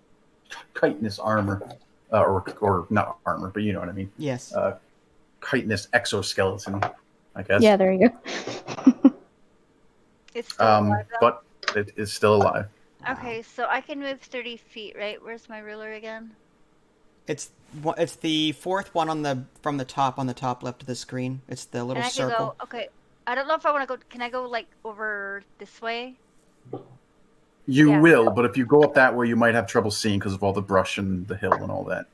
of chitinous armor. Or not armor, but you know what I mean. Yes. Chitinous exoskeleton, I guess. Yeah, there you go. It's still alive, though? But it is still alive. Okay, so I can move 30 feet, right? Where's my ruler again? It's the fourth one from the top on the top left of the screen. It's the little And I can circle. go. Okay, I don't know if I want to go. Can I go like over this way? You Yeah. will, but if you go up that way, you might have trouble seeing because of all the brush and the hill and all that.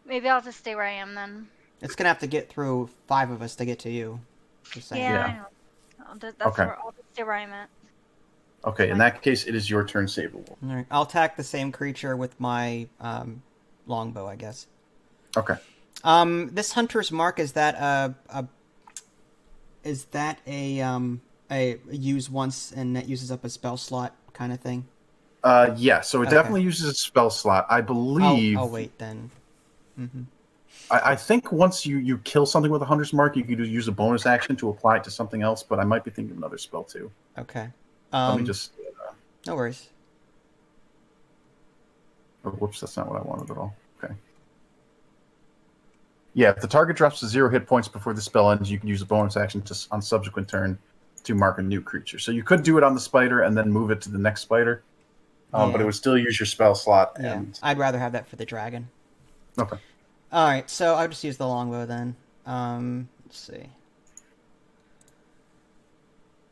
Maybe I'll just stay where I am then. It's gonna have to get through 5 of us to get to you. Just saying. Yeah, Yeah. I know. That's Okay. where I'll just stay where I'm at. Okay, in that case, it is your turn, Sablewolf. All right, I'll attack the same creature with my longbow, I guess. Okay. This hunter's mark, is that a use once and that uses up a spell slot kind of thing? Yeah, so it Okay. definitely uses a spell slot. I believe. I'll wait then. Mm-hmm. I think once you kill something with a hunter's mark, you could use a bonus action to apply it to something else, but I might be thinking of another spell too. Okay. Let me just. No worries. Oh, whoops, that's not what I wanted at all. Okay. Yeah, if the target drops to 0 hit points before the spell ends, you can use a bonus action on subsequent turn to mark a new creature. So you could do it on the spider and then move it to the next spider, but Yeah. it would still use your spell slot. Yeah, And... I'd rather have that for the dragon. Okay. All right, so I'll just use the longbow then. Let's see.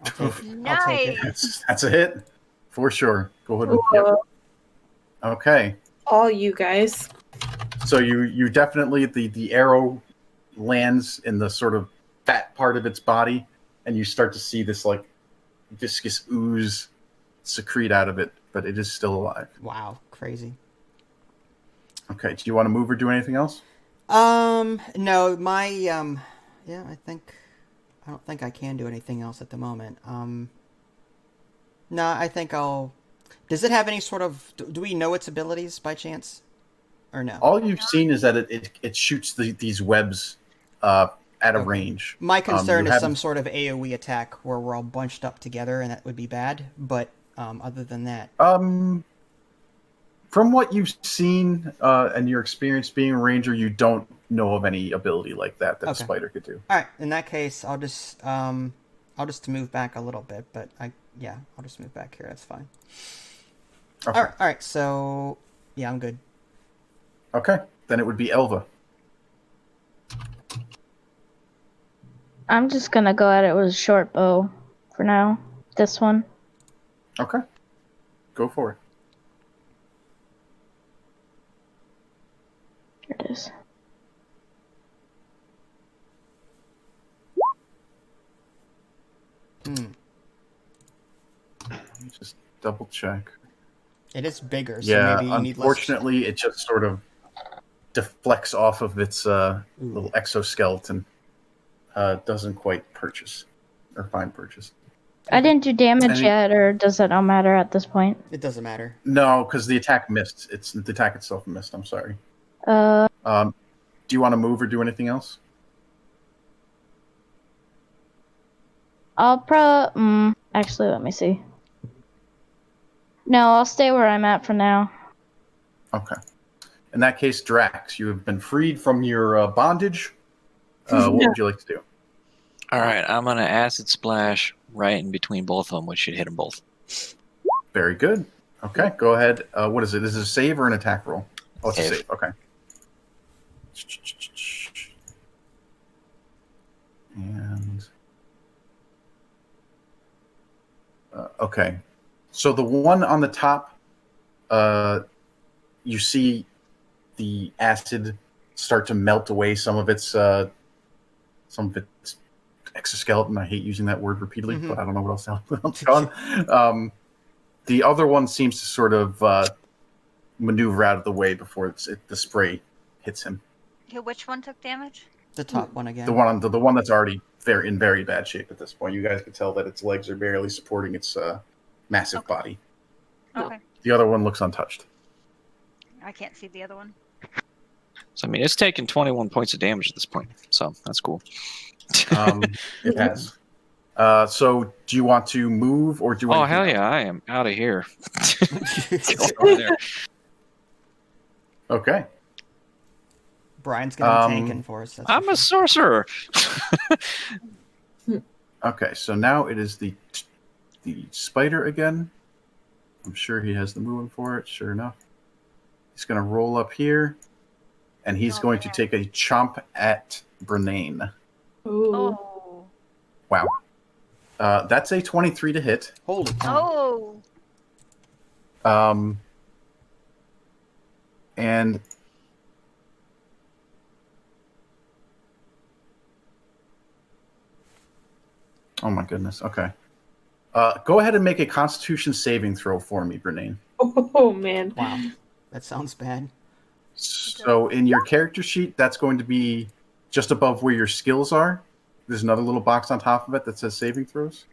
I'll take it. That's a hit for sure. Go ahead. Yep. Okay. All you guys. So you definitely the arrow lands in the sort of fat part of its body, and you start to see this like viscous ooze secrete out of it, but it is still alive. Wow, crazy. Okay. Do you want to move or do anything else? No, my yeah, I don't think I can do anything else at the moment. No, I think I'll. Does it have any sort of? Do we know its abilities by chance, or no? All you've seen is that it shoots these webs at a range. My concern is haven't- some sort of AOE attack where we're all bunched up together, and that would be bad. But other than that, From what you've seen and your experience being a ranger, you don't know of any ability like that a Okay. spider could do. all right. In that case, I'll just move back a little bit. But I'll just move back here. That's fine. Okay. All right. So yeah, I'm good. Okay. Then it would be Elva. I'm just gonna go at it with a short bow for now. This one. Okay. Go for it. Here it is. Let me just double check. It is bigger, so Yeah, maybe you need less. unfortunately, it just sort of deflects off of its little exoskeleton. Doesn't quite purchase or find purchase. I didn't do damage Any- yet, or does it not matter at this point? It doesn't matter. No, because the attack missed. The attack itself missed. I'm sorry. Uh, Do you want to move or do anything else? I'll actually, let me see. No, I'll stay where I'm at for now. Okay. In that case, Drax, you have been freed from your bondage. What would you like to do? All right, I'm gonna acid splash right in between both of them, which should hit them both. Very good. Okay, go ahead. What is it? Is it a save or an attack roll? Oh, it's a Save. save. Okay. And okay, so the one on the top, you see the acid start to melt away some of its exoskeleton. I hate using that word repeatedly, but I don't know what else it's gone. The other one seems to sort of maneuver out of the way before the spray hits him. Okay, which one took damage? The top one again. The one that's already in very bad shape at this point. You guys can tell that its legs are barely supporting its massive body. Okay. The other one looks untouched. I can't see the other one. So I mean, it's taken 21 points of damage at this point, so that's cool. It has. So, do you want to move, or do you want? Oh hell yeah, I am out of here. Over there. Brian's Okay. gonna be tanking for us. I'm a sorcerer. Okay, so now it is the spider again. I'm sure he has the movement for it. Sure enough, he's going to roll up here, and he's going to take a chomp at Brenane. Ooh. Oh. Wow. That's a 23 to hit. Holy cow. Oh. And oh my goodness. Okay. Go ahead and make a Constitution saving throw for me, Brenane. Oh man. Wow. That sounds bad. So in your character sheet, that's going to be just above where your skills are. There's another little box on top of it that says saving throws.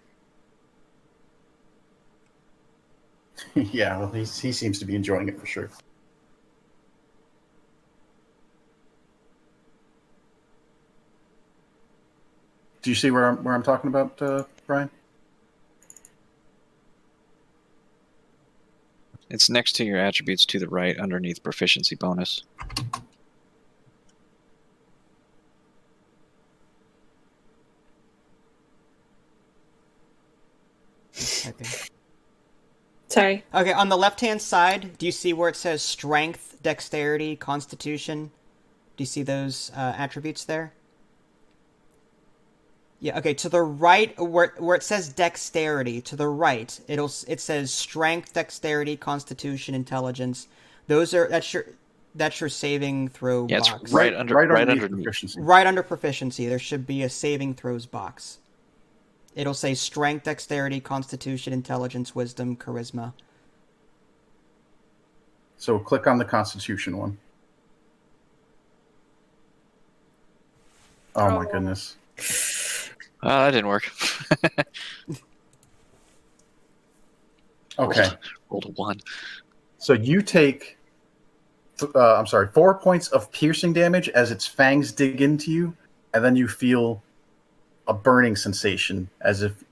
Yeah, well, he seems to be enjoying it for sure. Do you see where I'm talking about, Brian? It's next to your attributes to the right, underneath proficiency bonus. Sorry. Okay, on the left-hand side, do you see where it says Strength, Dexterity, Constitution? Do you see those attributes there? Yeah, okay, to the right, where it says Dexterity, to the right, it says Strength, Dexterity, Constitution, Intelligence. That's your saving throw Yeah, it's box. right underneath proficiency. Right under proficiency, there should be a saving throws box. It'll say Strength, Dexterity, Constitution, Intelligence, Wisdom, Charisma. So click on the Constitution one. Oh my goodness. That didn't work. Okay. Rolled a 1. So you take, 4 points of piercing damage as its fangs dig into you, and then you feel a burning sensation as if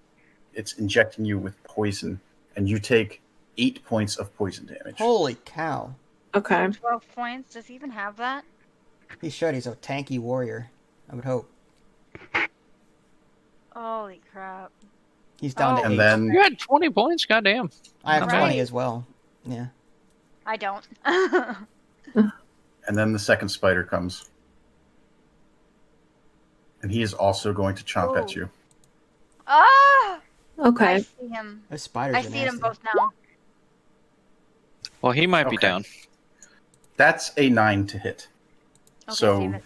it's injecting you with poison, and you take 8 points of poison damage. Holy cow. Okay. 12 points. Does he even have that? He should. He's a tanky warrior. I would hope. Holy crap. He's down to 8. And then You had 20 points, goddamn. I have Right. 20 as well. Yeah. I don't. and then the second spider comes. And he is also going to chomp at Ooh. you. Ah! I Okay. see him. Those spiders I are see them nasty. both now. Well, he might be Okay. down. That's a 9 to hit. Okay, So- see this.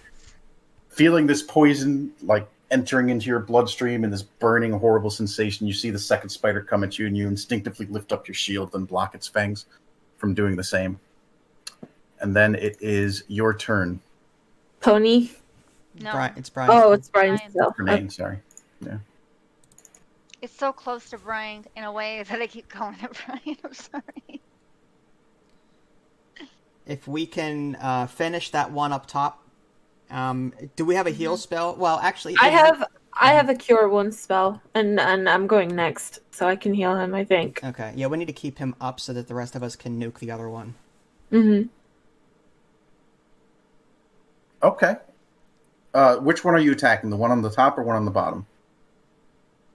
Feeling this poison like entering into your bloodstream and this burning horrible sensation, you see the second spider come at you, and you instinctively lift up your shield and block its fangs from doing the same. And then it is your turn. Pony. No. It's Brian. Oh, it's Brian Brian. still. Renee, sorry. It's so close to Brian in a way that I keep calling it Brian. I'm sorry. If we can finish that one up top. Do we have a heal spell? Well, actually, I have a cure wounds spell, and I'm going next, so I can heal him. I think. Okay, yeah, we need to keep him up so that the rest of us can nuke the other one. Mm-hmm. Okay. Which one are you attacking? The one on the top or one on the bottom?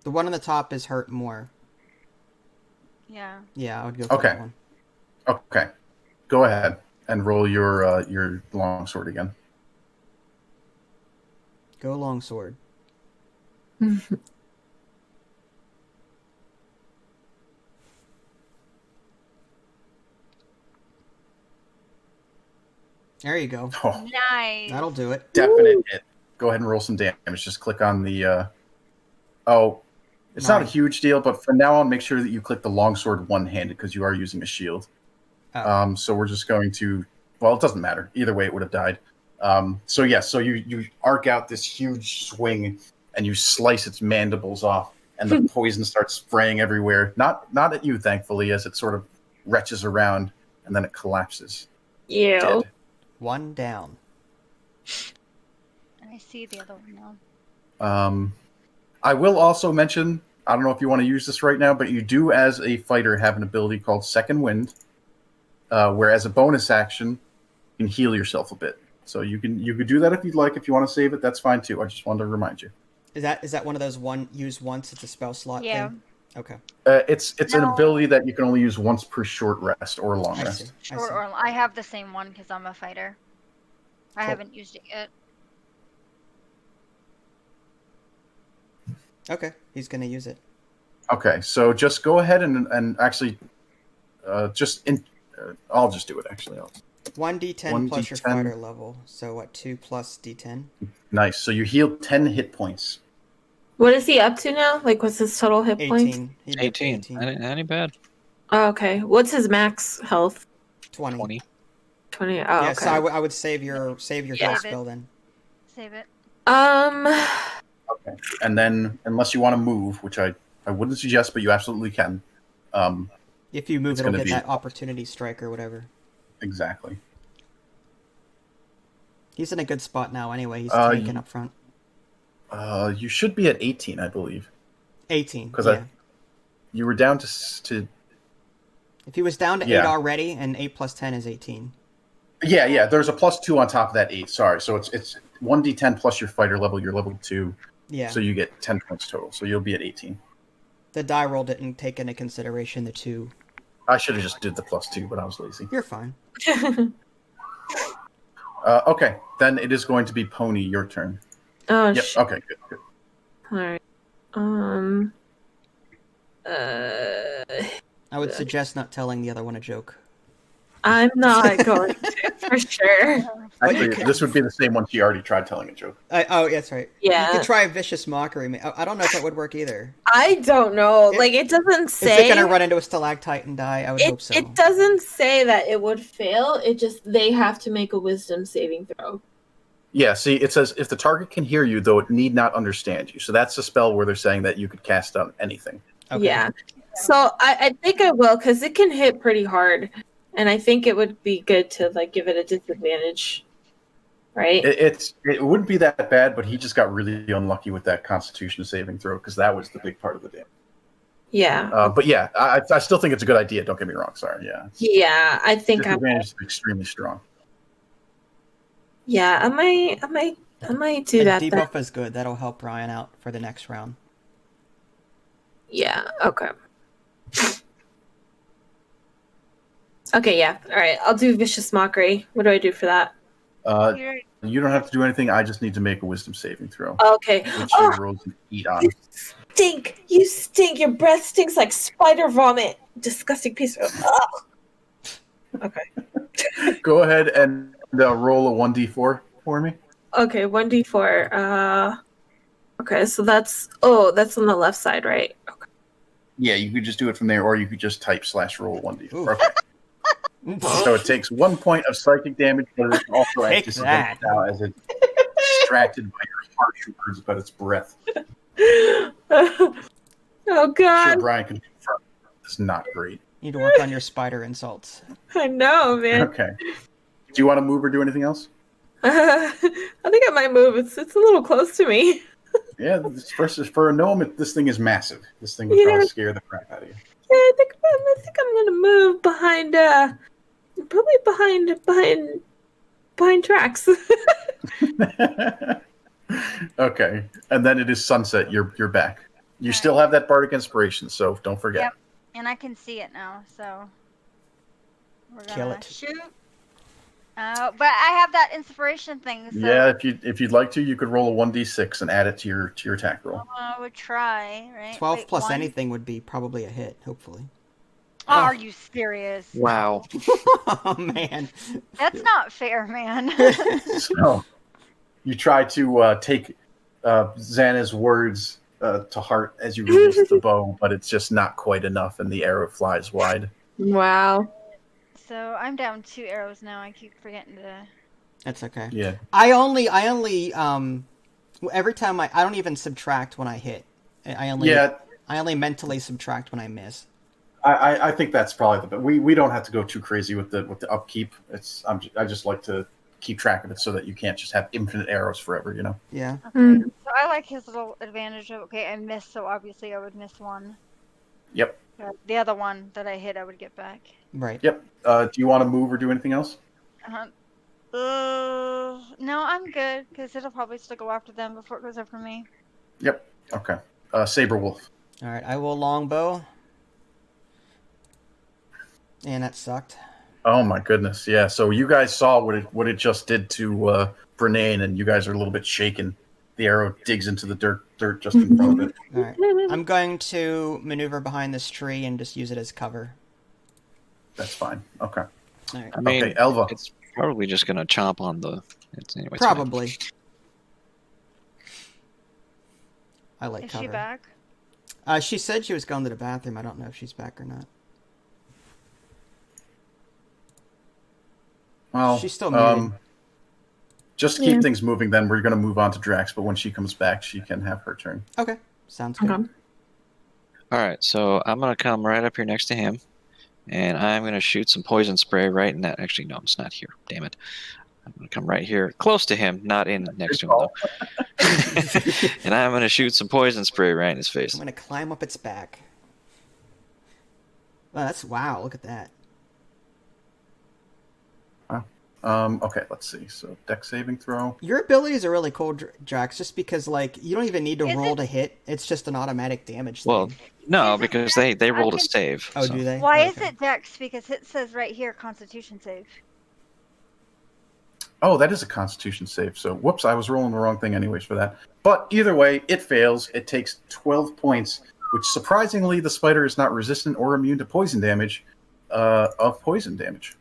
The one on the top is hurt more. Yeah. Yeah, I would go for Okay. that one. Okay. Go ahead and roll your longsword again. Go longsword. There you go. Oh, Nice. That'll do it. definite hit. Go ahead and roll some damage. Just click on the. It's not a 9. huge deal, but from now on, make sure that you click the longsword one-handed because you are using a shield. Oh. So we're just going to. Well, it doesn't matter. Either way, it would have died. So you arc out this huge swing and you slice its mandibles off, and the poison starts spraying everywhere. Not at you, thankfully, as it sort of retches around and then it collapses. Ew. Dead. 1 down. I see the other one now. I will also mention, I don't know if you want to use this right now, but you do, as a fighter, have an ability called Second Wind, where as a bonus action, you can heal yourself a bit. So you could do that if you'd like. If you want to save it, that's fine too. I just wanted to remind you. Is that one of those use once? It's a spell slot Yeah. thing? Okay. It's an No. ability that you can only use once per short rest or long I rest. see. Short or I have the same one because I'm a fighter. I Cool. haven't used it yet. Okay, he's gonna use it. Okay, so just go ahead and actually, I'll just do it actually. 1d10 plus your 1d10. fighter level. So what? 2 plus d10. Nice. So you heal 10 hit points. What is he up to now? Like, what's his total hit points? 18. He'd be up to 18. That ain't bad. Oh, okay. What's his max health? 20. 20. 20. Oh, Yeah, okay. so I would save your Yeah. heal spell then. Save it. Okay. And then, unless you want to move, which I wouldn't suggest, but you absolutely can. If you move, It's it'll gonna get be- that opportunity strike or whatever. Exactly. He's in a good spot now anyway. He's Uh, tanking up front. You should be at 18, I believe. 18. 'Cause Yeah. You were down to If he was down to 8 Yeah. already, and 8 plus 10 is 18. yeah. There's a +2 on top of that 8. Sorry, so it's 1d10 plus your fighter level. You're level 2, Yeah. so you get 10 points total. So you'll be at 18. The die roll didn't take into consideration the 2. I should have just did the +2, but I was lazy. You're fine. Okay, then it is going to be Pony. Your turn. Oh, Yep. Okay. Good. All right. I would suggest not telling the other one a joke. I'm not going to, for sure. But you Actually, this would be the same one she already tried telling a joke. Oh, that's right. Yeah. You could try vicious mockery. I don't know if that would work either. I don't know. It- Like, it doesn't Is it say. gonna run into a stalactite and die? I would hope so. It doesn't say that it would fail. It just they have to make a wisdom saving throw. Yeah, see, it says if the target can hear you, though it need not understand you. So that's a spell where they're saying that you could cast on anything. Okay. Yeah. So I think I will because it can hit pretty hard, and I think it would be good to like give it a disadvantage, right? It wouldn't be that bad, but he just got really unlucky with that Constitution saving throw because that was the big part of the damage. Yeah. But yeah, I still think it's a good idea. Don't get me wrong. Sorry. Yeah. Yeah. I think I. Disadvantage is extremely strong. Yeah. I might do A that. Then. debuff is good. That'll help Ryan out for the next round. Yeah. Okay. Okay. Yeah. All right. I'll do vicious mockery. What do I do for that? You're, You don't have to do anything. I just need to make a wisdom saving throw, Okay. which Oh, you rolls an 8 on. you stink! You stink! Your breath stinks like spider vomit. Disgusting piece of. Ugh. Okay. Go ahead and roll a 1d4 for me. Okay. 1d4. Okay. So that's on the left side, right? Okay. Yeah, you could just do it from there, or you could just type /roll 1d4. Ooh. Okay. So it takes 1 point of psychic damage, but it's also at Take disadvantage that. now as it's distracted by your harsh words about its breath. Oh Sure, God! Brian can confirm. It's not great. Need to work on your spider insults. I know, man. Okay. Do you want to move or do anything else? I think I might move. It's a little close to me. Yeah, for a gnome, this thing is massive. This thing would Yeah. probably scare the crap out of you. Yeah, I think I'm gonna move behind. Probably behind tracks. Okay, and then it is sunset. You're back. You All still have that bardic inspiration, so don't forget. Yep. And I can see it now, so we're gonna Kill it. shoot. But I have that inspiration thing, so Yeah, if you'd like to, you could roll a 1d6 and add it to your attack roll. I would try, right? 12 Wait, plus 1? anything would be probably a hit, hopefully. Oh, are you serious? Wow. Oh, man. That's not fair, man. So you try to take Xana's words to heart as you release the bow, but it's just not quite enough, and the arrow flies wide. Wow. So I'm down 2 arrows now. I keep forgetting to. That's okay. Yeah. I only, every time I don't even subtract when I hit. I only mentally subtract when I miss. I think that's probably the. We don't have to go too crazy with the upkeep. I just like to keep track of it so that you can't just have infinite arrows forever. You know. Yeah. Mm. So I like his little advantage of I missed, so obviously I would miss one. Yep. The other one that I hit, I would get back. Right. Yep. Do you want to move or do anything else? No, I'm good because it'll probably still go after them before it goes after me. Yep. Okay. Saber Wolf. All right. I will longbow. And that sucked. Oh my goodness. Yeah. So you guys saw what it just did to Brenane, and you guys are a little bit shaken. The arrow digs into the dirt just in front of it. All right. I'm going to maneuver behind this tree and just use it as cover. That's fine. Okay. All right. I mean, Okay, Elva. it's probably just gonna chomp on the. Anyway, it's fine. Probably. I like Is cover. she back? She said she was going to the bathroom. I don't know if she's back or not. Well, She's still muted. Just to keep things moving, then we're going to move on to Drax. But when she comes back, she can have her turn. Okay. Sounds good. Okay. All right, so I'm gonna come right up here next to him, and I'm gonna shoot some poison spray right in that. Actually, no, it's not here. Damn it! I'm gonna come right here, close to him, not in next to him though. And I'm gonna shoot some poison spray right in his face. I'm going to climb up its back. Oh, wow, look at that. Okay, let's see. So dex saving throw. Your abilities are really cool, Drax, just because, like, you don't even need to Is roll it- to hit. It's just an automatic damage Well, thing. no, because they rolled a save. Oh, so. do they? Why Oh, is it Dex? Because it says right here, Constitution save. Oh, that is a Constitution save. So, whoops, I was rolling the wrong thing anyways for that. But either way, it fails. It takes 12 points, which surprisingly, the spider is not resistant or immune to poison damage. Of poison damage.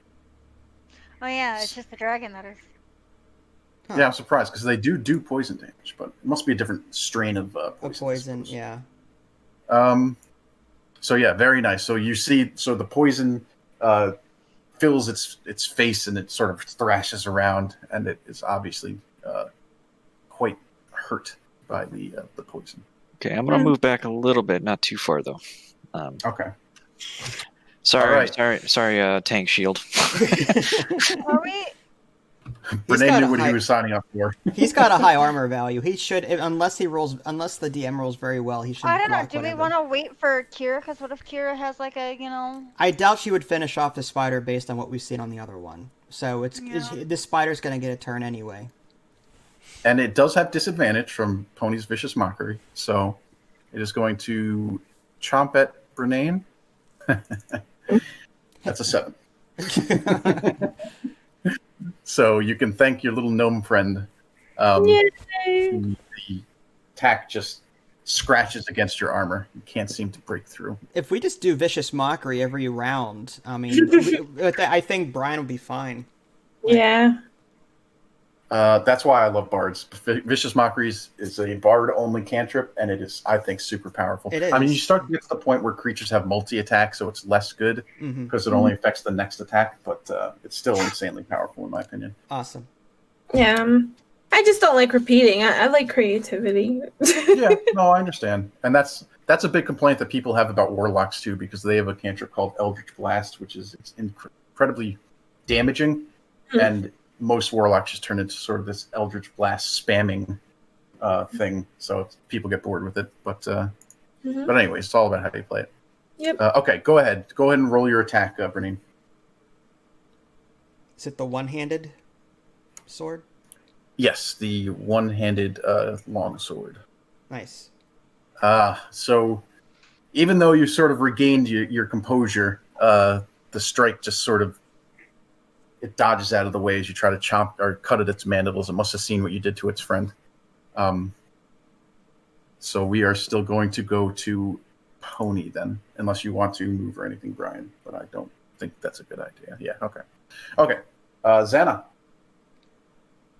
Oh yeah, it's just the dragon that is. Huh. Yeah, I'm surprised because they do poison damage, but it must be a different strain of poison. A I poison, suppose. yeah. So yeah, very nice. So you see, so the poison fills its face and it sort of thrashes around, and it is obviously quite hurt by the poison. Okay, I'm gonna move back a little bit, not too far though. Okay. Sorry, All sorry, tank shield. Are we? Renee knew what he was signing up for. He's got a high armor value. He should, unless the DM rolls very well, he should. I don't know. block Do we whatever. want to wait for Kira? Because what if Kira has like a, I doubt she would finish off the spider based on what we've seen on the other one. So Yeah. this spider's gonna get a turn anyway. And it does have disadvantage from Pony's Vicious Mockery, so it is going to chomp at Brenane. That's a 7. So you can thank your little gnome friend. Yay. The attack just scratches against your armor. You can't seem to break through. If we just do vicious mockery every round, I mean, I think Brian will be fine. Yeah. That's why I love bards. Vicious Mockeries is a bard-only cantrip, and it is, I think, super powerful. It is. I mean, you start to get to the point where creatures have multi-attack, so it's less good Mm-hmm. because it only affects the next attack, but it's still insanely powerful in my opinion. Awesome. Yeah. I just don't like repeating. I like creativity. Yeah, no, I understand. And that's a big complaint that people have about warlocks too, because they have a cantrip called Eldritch Blast, which is incredibly damaging, and most warlocks just turn into sort of this Eldritch Blast spamming thing, so people get bored with it. But anyways, it's all about how you play it. Yep. Okay, go ahead and roll your attack, Bernine. Is it the one-handed sword? Yes, the one-handed longsword. Nice. So even though you sort of regained your composure, the strike just sort of it dodges out of the way as you try to chomp or cut at its mandibles. It must have seen what you did to its friend. So we are still going to go to Pony then, unless you want to move or anything, Brian. But I don't think that's a good idea. Yeah. Okay. Xana.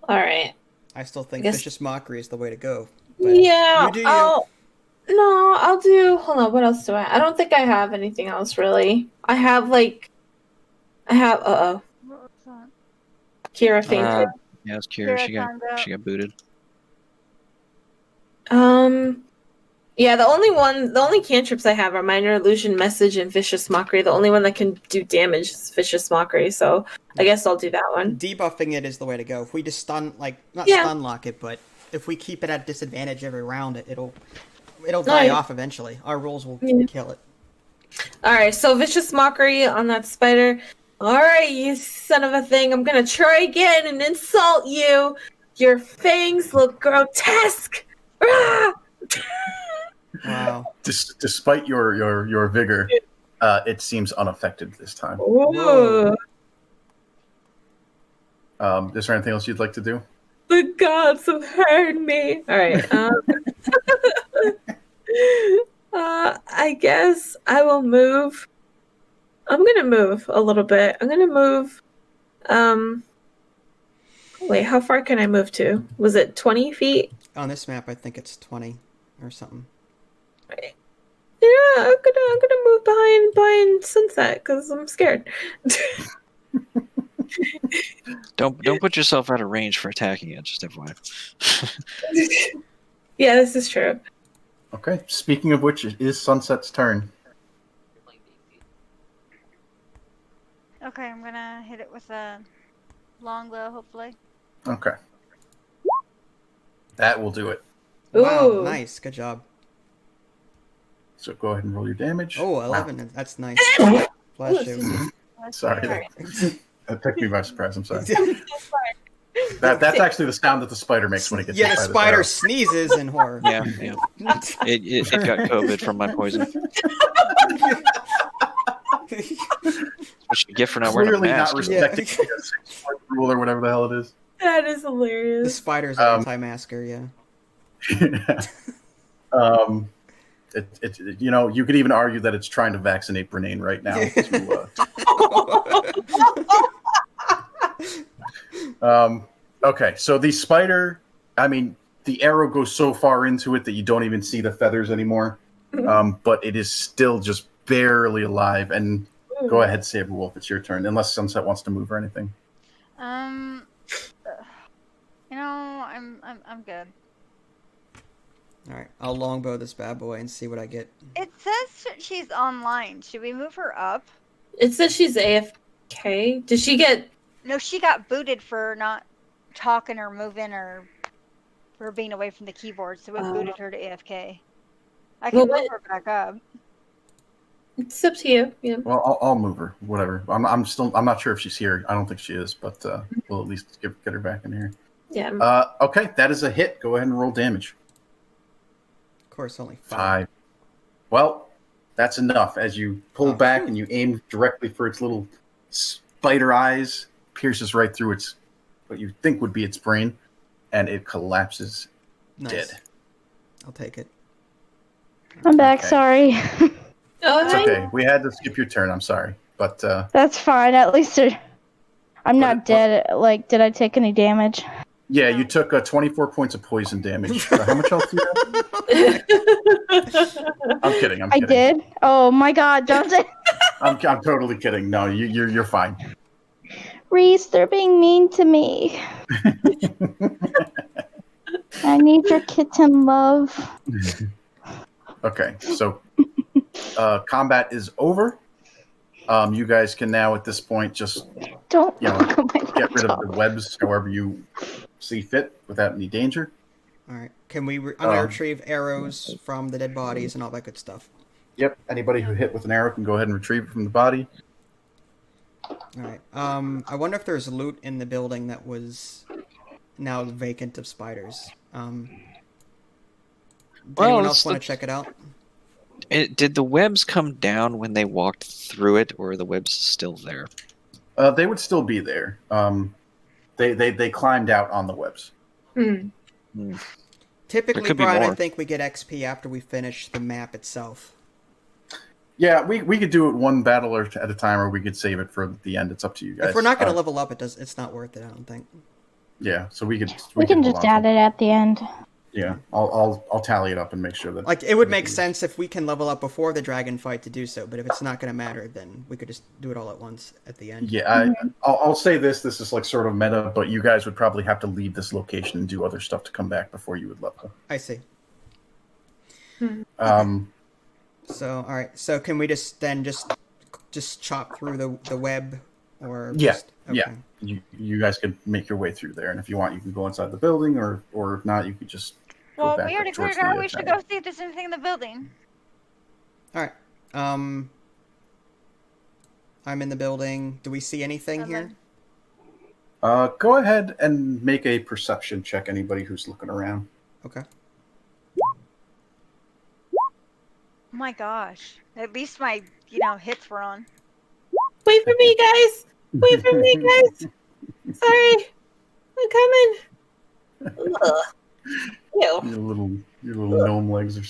All right. I still think Guess- vicious mockery is the way to go. But Yeah. you do you. I'll do. Hold on. What else do I? I don't think I have anything else really. I have. What was that? Kira fainted. Yeah, it's Kira. Kira She got booted. Yeah, the only cantrips I have are Minor Illusion, Message, and Vicious Mockery. The only one that can do damage is Vicious Mockery, so I guess I'll do that one. Debuffing it is the way to go. If we just stun lock it, but if we keep it at disadvantage every round, it'll die off eventually. Our rules will kill it. Alright, so Vicious Mockery on that spider. Alright, you son of a thing, I'm gonna try again and insult you. Your fangs look grotesque. Rah! Wow. Despite your vigor, it seems unaffected this time. Ooh. Is there anything else you'd like to do? The gods have heard me. Alright, I guess I will move. I'm gonna move a little bit. I'm gonna move. Wait, how far can I move to? Was it 20 feet? On this map, I think it's 20 or something. Right. Yeah, I'm gonna move behind Sunset because I'm scared. Don't put yourself out of range for attacking it. Just FYI. Yeah, this is true. Okay. Speaking of which, it is Sunset's turn. Okay, I'm gonna hit it with a longbow, hopefully. Okay. That will do it. Wow, Ooh. nice. Good job. So go ahead and roll your damage. Oh, Wow. 11. That's nice. Bless you. Sorry. Alright. That took me by surprise. I'm sorry. That's actually the sound that the spider makes when it gets Yeah, hit the by this spider arrow. sneezes in horror. Yeah. It got COVID from my poison. What you get for not wearing a Clearly mask? not is it? respecting the 6-point rule or whatever the hell it is. That is The hilarious. spider's an anti-masker, yeah. You could even argue that it's trying to vaccinate Brenane right now. Okay, so the spider, the arrow goes so far into it that you don't even see the feathers anymore. But it is still just barely alive. And go ahead, Saberwolf, it's your turn, unless Sunset wants to move or anything. I'm good. Alright, I'll longbow this bad boy and see what I get. It says that she's online. Should we move her up? It says she's AFK. Did she get? No, she got booted for not talking or moving or for being away from the keyboard, so we booted her to AFK. I can move her back up. It's up to you. Yeah. Well, I'll move her. Whatever. I'm not sure if she's here. I don't think she is, but we'll at least get her back in here. Yeah. Okay, that is a hit. Go ahead and roll damage. Of course, only 5. Well, that's enough. As you pull back and you aim directly for its little spider eyes, pierces right through its what you think would be its brain, and it collapses dead. I'll take it. I'm back. Okay. Sorry. It's okay. We had to skip your turn. I'm sorry, but That's fine. At least I'm not dead. Like, did I take any damage? yeah, you took 24 points of poison damage. How much else do you have? I'm kidding. I did. Oh my God! Don't say. I'm totally kidding. No, you're fine. Reese, they're being mean to me. I need your kitten love. Okay, so combat is over. You guys can now, at this point, just Don't get rid of the webs however you see fit without any danger. Alright, can we... I'm gonna retrieve arrows from the dead bodies and all that good stuff. Yep, anybody who hit with an arrow can go ahead and retrieve it from the body. Alright, I wonder if there's loot in the building that was now vacant of spiders. Does Well, anyone let's else want look- to check it out? Did the webs come down when they walked through it, or are the webs still there? They would still be there. They climbed out on the webs. Hmm. Typically, could be Brian, I more. think we get XP after we finish the map itself. Yeah, we could do it one battle at a time, or we could save it for the end. It's up to you guys. If we're not going to level up, it's not worth it, I don't think. Yeah, so we could. We can hold just on add to it at the end. Yeah, I'll tally it up and make sure that. Like, it would make sense if we can level up before the dragon fight to do so, but if it's not going to matter, then we could just do it all at once at the end. Yeah, I'll say this. This is like sort of meta, but you guys would probably have to leave this location and do other stuff to come back before you would level. I see. Um, So, all right. So, can we just chop through the web, or Yeah, just, yeah. You guys could make your way through there, and if you want, you can go inside the building, or if not, you could just go Well, back we already up towards figured out the we should tower. go see if there's anything in the building. All right. I'm in the building. Do we see anything And here? Go ahead and make a perception check. Anybody who's looking around. Okay. Oh my gosh. At least my, hits were on. Wait for me, guys. Wait for me, guys. Sorry, I'm coming. Ugh. Ew. Your little gnome legs are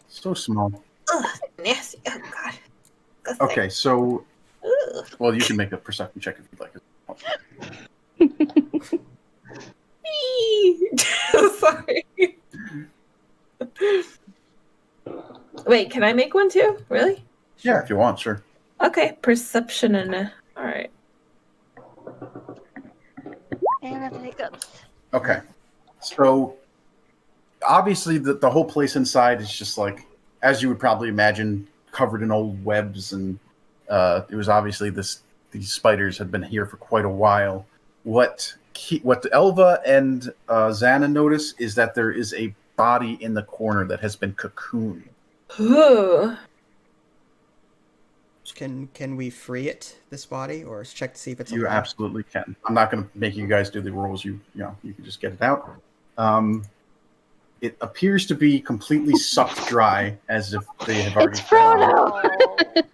so small. Ugh. Nasty. Oh God. Disgusting. Okay, so Ugh. well, you can make a perception check if you'd like. Eee. Sorry. Wait, can I make one too? Really? Yeah, if you want, sure. Okay, perception and all right. And I think that's Okay, so obviously the whole place inside is just like, as you would probably imagine, covered in old webs, and it was obviously these spiders had been here for quite a while. What Elva and Xana notice is that there is a body in the corner that has been cocooned. Ooh. Can we free it, this body, or check to see if it's You alive? absolutely can. I'm not going to make you guys do the rules. You can just get it out. It appears to be completely sucked dry, as if they have already. It's Frodo.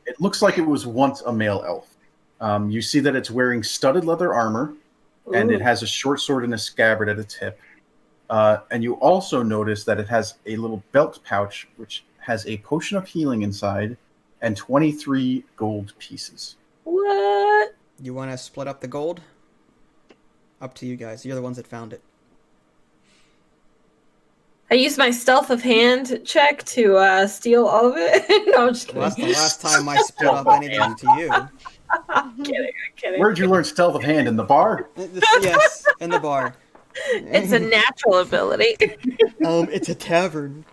It looks like it was once a male elf. You see that it's wearing studded leather armor, and it Ooh. has a short sword and a scabbard at its hip. And you also notice that it has a little belt pouch, which has a potion of healing inside, and 23 gold pieces. What? You want to split up the gold? Up to you guys. You're the ones that found it. I used my stealth of hand check to steal all of it. No, I'm just Well, that's kidding. the last time I split up anything to you. I'm kidding. I'm kidding. Where'd you learn stealth of hand? In the bar? Yes, in the bar. It's a natural ability. It's a tavern.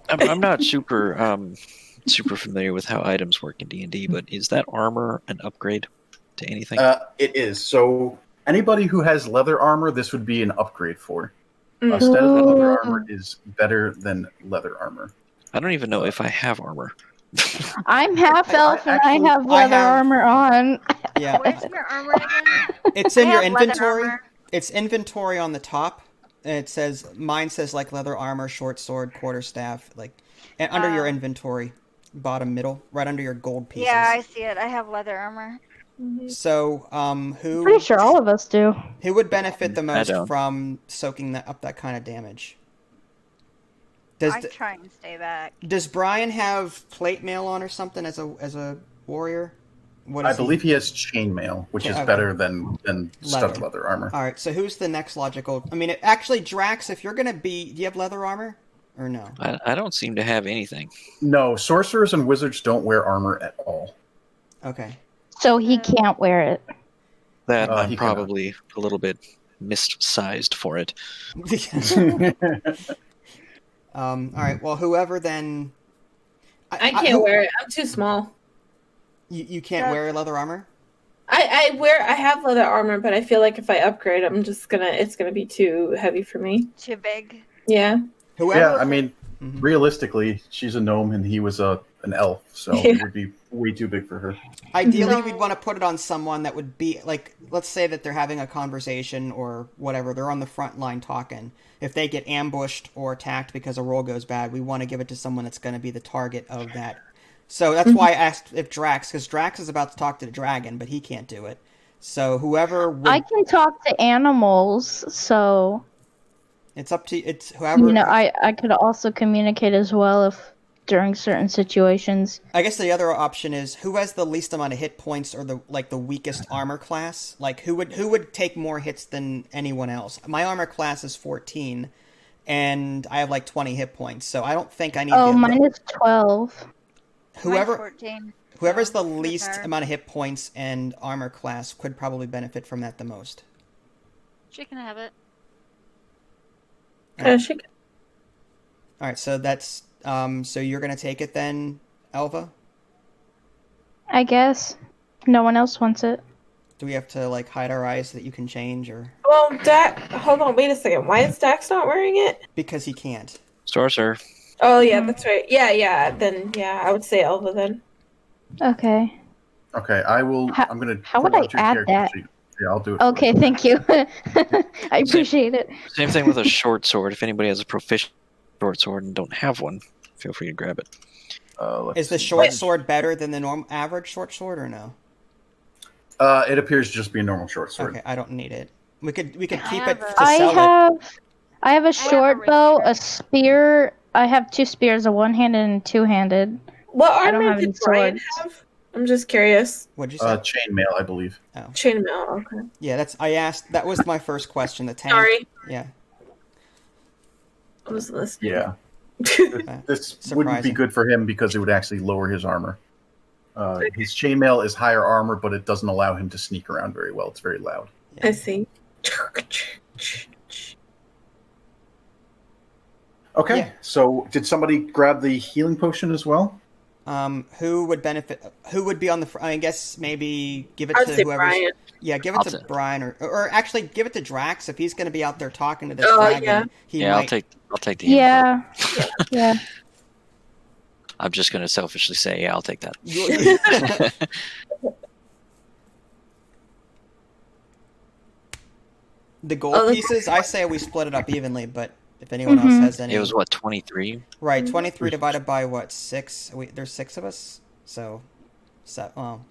I'm not super familiar with how items work in D&D, but is that armor an upgrade to anything? It is. So anybody who has leather armor, this would be an upgrade for. Mm. Studded leather Ooh. armor is better than leather armor. I don't even know if I have armor. I'm half elf and I actually- have leather armor on. Yeah, Where's your armor again? it's in I your have leather inventory. armor. It's inventory on the top. And it says, mine says like leather armor, short sword, quarterstaff, like and under your inventory, bottom middle, right under your gold pieces. Yeah, I see it. I have leather armor. So, Pretty sure all of us do. who would benefit the most don't. from soaking that kind of damage? I try and stay back. Does Brian have plate mail on or something as a warrior? What I is he? believe he has chainmail, which is Okay. better than studded Leather. leather armor. All right, so who's the next logical? I mean, actually, Drax, if you're gonna be, do you have leather armor or no? I don't seem to have anything. No, sorcerers and wizards don't wear armor at all. Okay. So he can't wear it. That I'm he cannot. probably a little bit missized for it. All right. Well, whoever then. I can't wear it. I'm too small. You can't wear leather armor. I have leather armor, but I feel like if I upgrade, it's gonna be too heavy for me. Too big. Yeah. Whoever. Yeah, I mean, Mhm. realistically, she's a gnome and he was an elf, so it would be way too big for her. Ideally, So- we'd want to put it on someone that would be like, let's say that they're having a conversation or whatever. They're on the front line talking. If they get ambushed or attacked because a roll goes bad, we want to give it to someone that's going to be the target of that. So that's why I asked if Drax, because Drax is about to talk to the dragon, but he can't do it. So whoever would, I can talk to animals, so it's up to it's whoever. you know, I could also communicate as well if during certain situations. I guess the other option is who has the least amount of hit points or the weakest armor class. Like who would take more hits than anyone else. My armor class is 14, and I have like 20 hit points, so I don't think I need. Oh, mine is 12. Whoever Mine's 14. whoever's the so least her. amount of hit points and armor class could probably benefit from that the most. She can have it. Yeah, she All right, so that's so you're gonna take it then, Elva? I guess. No one else wants it. Do we have to like hide our eyes so that you can change, or Well, hold on, wait a second. Why is Dax not wearing it? because he can't? Sorcerer. Oh, yeah, that's right. Yeah. Then, yeah, I would say Elva then. Okay. Okay, I will. How- I'm gonna. how would pull I out your add character that? sheet. Yeah, I'll do it. for Okay, you. thank you. I appreciate it. Same thing with a short sword. If anybody has a proficient short sword and don't have one, feel free to grab it. Let's Is the see. short sword better than the average short sword, or no? It appears to just be a normal short sword. Okay, I don't need it. We could keep have it a- to sell it. I have a short bow, rapier. a spear. I have 2 spears, a one-handed and 2-handed. What I don't armor have any did Brian swords. have? I'm just curious. What'd you say? Chainmail, I believe. Chainmail, okay. Yeah, I asked. That was my first question. The tank. Sorry, Yeah. I was listening. Yeah, this wouldn't be Surprising. good for him because it would actually lower his armor. His chainmail is higher armor, but it doesn't allow him to sneak around very well. It's very loud. I see. Okay, Yeah. so did somebody grab the healing potion as well? Who would benefit? Who would be on the? I guess maybe give it I'd to say whoever's. Brian. Yeah, give it I'll to take- Brian, or actually give it to Drax if he's going to be out there talking to this Oh, dragon. yeah. He Yeah, might. I'll take the. Yeah. Yeah. I'm just gonna selfishly say, yeah, I'll take that. The gold Oh, pieces, I say we split it up evenly, but if anyone else has any, It was what 23. right, 23 divided by what 6? There's 6 of us, so, well,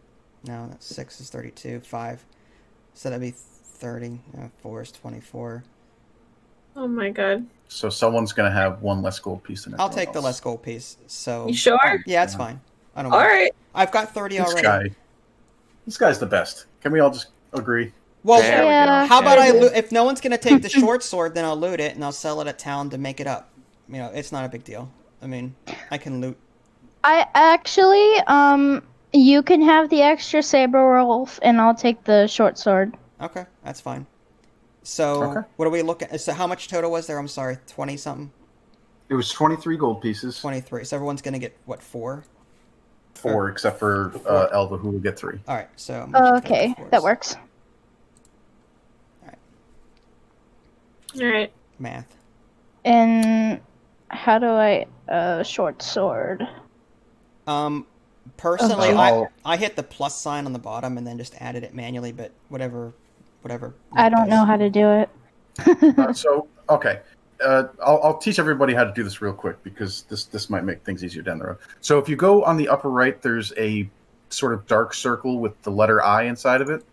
no, that's 6 is 32, 5, so that'd be 30. 4 is 24. Oh my god. So someone's gonna have one less gold piece than I'll everyone take the else. less gold piece. So You sure? yeah, it's fine. I don't. All mind. right. I've got 30 This already. guy, this guy's the best. Can we all just agree? Well, There we go. Yeah. how about There we go. if no one's gonna take the short sword, then I'll loot it and I'll sell it at town to make it up. You know, it's not a big deal. I mean, I can loot. I actually, you can have the extra saber wolf, and I'll take the short sword. Okay, that's fine. So Okay. what do we look at? So how much total was there? I'm sorry, 20 something, It was 23 gold pieces. 23. So everyone's gonna get what 4? 4, except for Elva, who will get 3. All right. So I'm gonna Okay, take the that fours. works. All right. Math. And how do I short sword? Personally, Okay. I hit the plus sign on the bottom and then just added it manually, but whatever. I don't know how to do it. So, okay. I'll teach everybody how to do this real quick because this might make things easier down the road. So if you go on the upper right, there's a sort of dark circle with the letter I inside of it.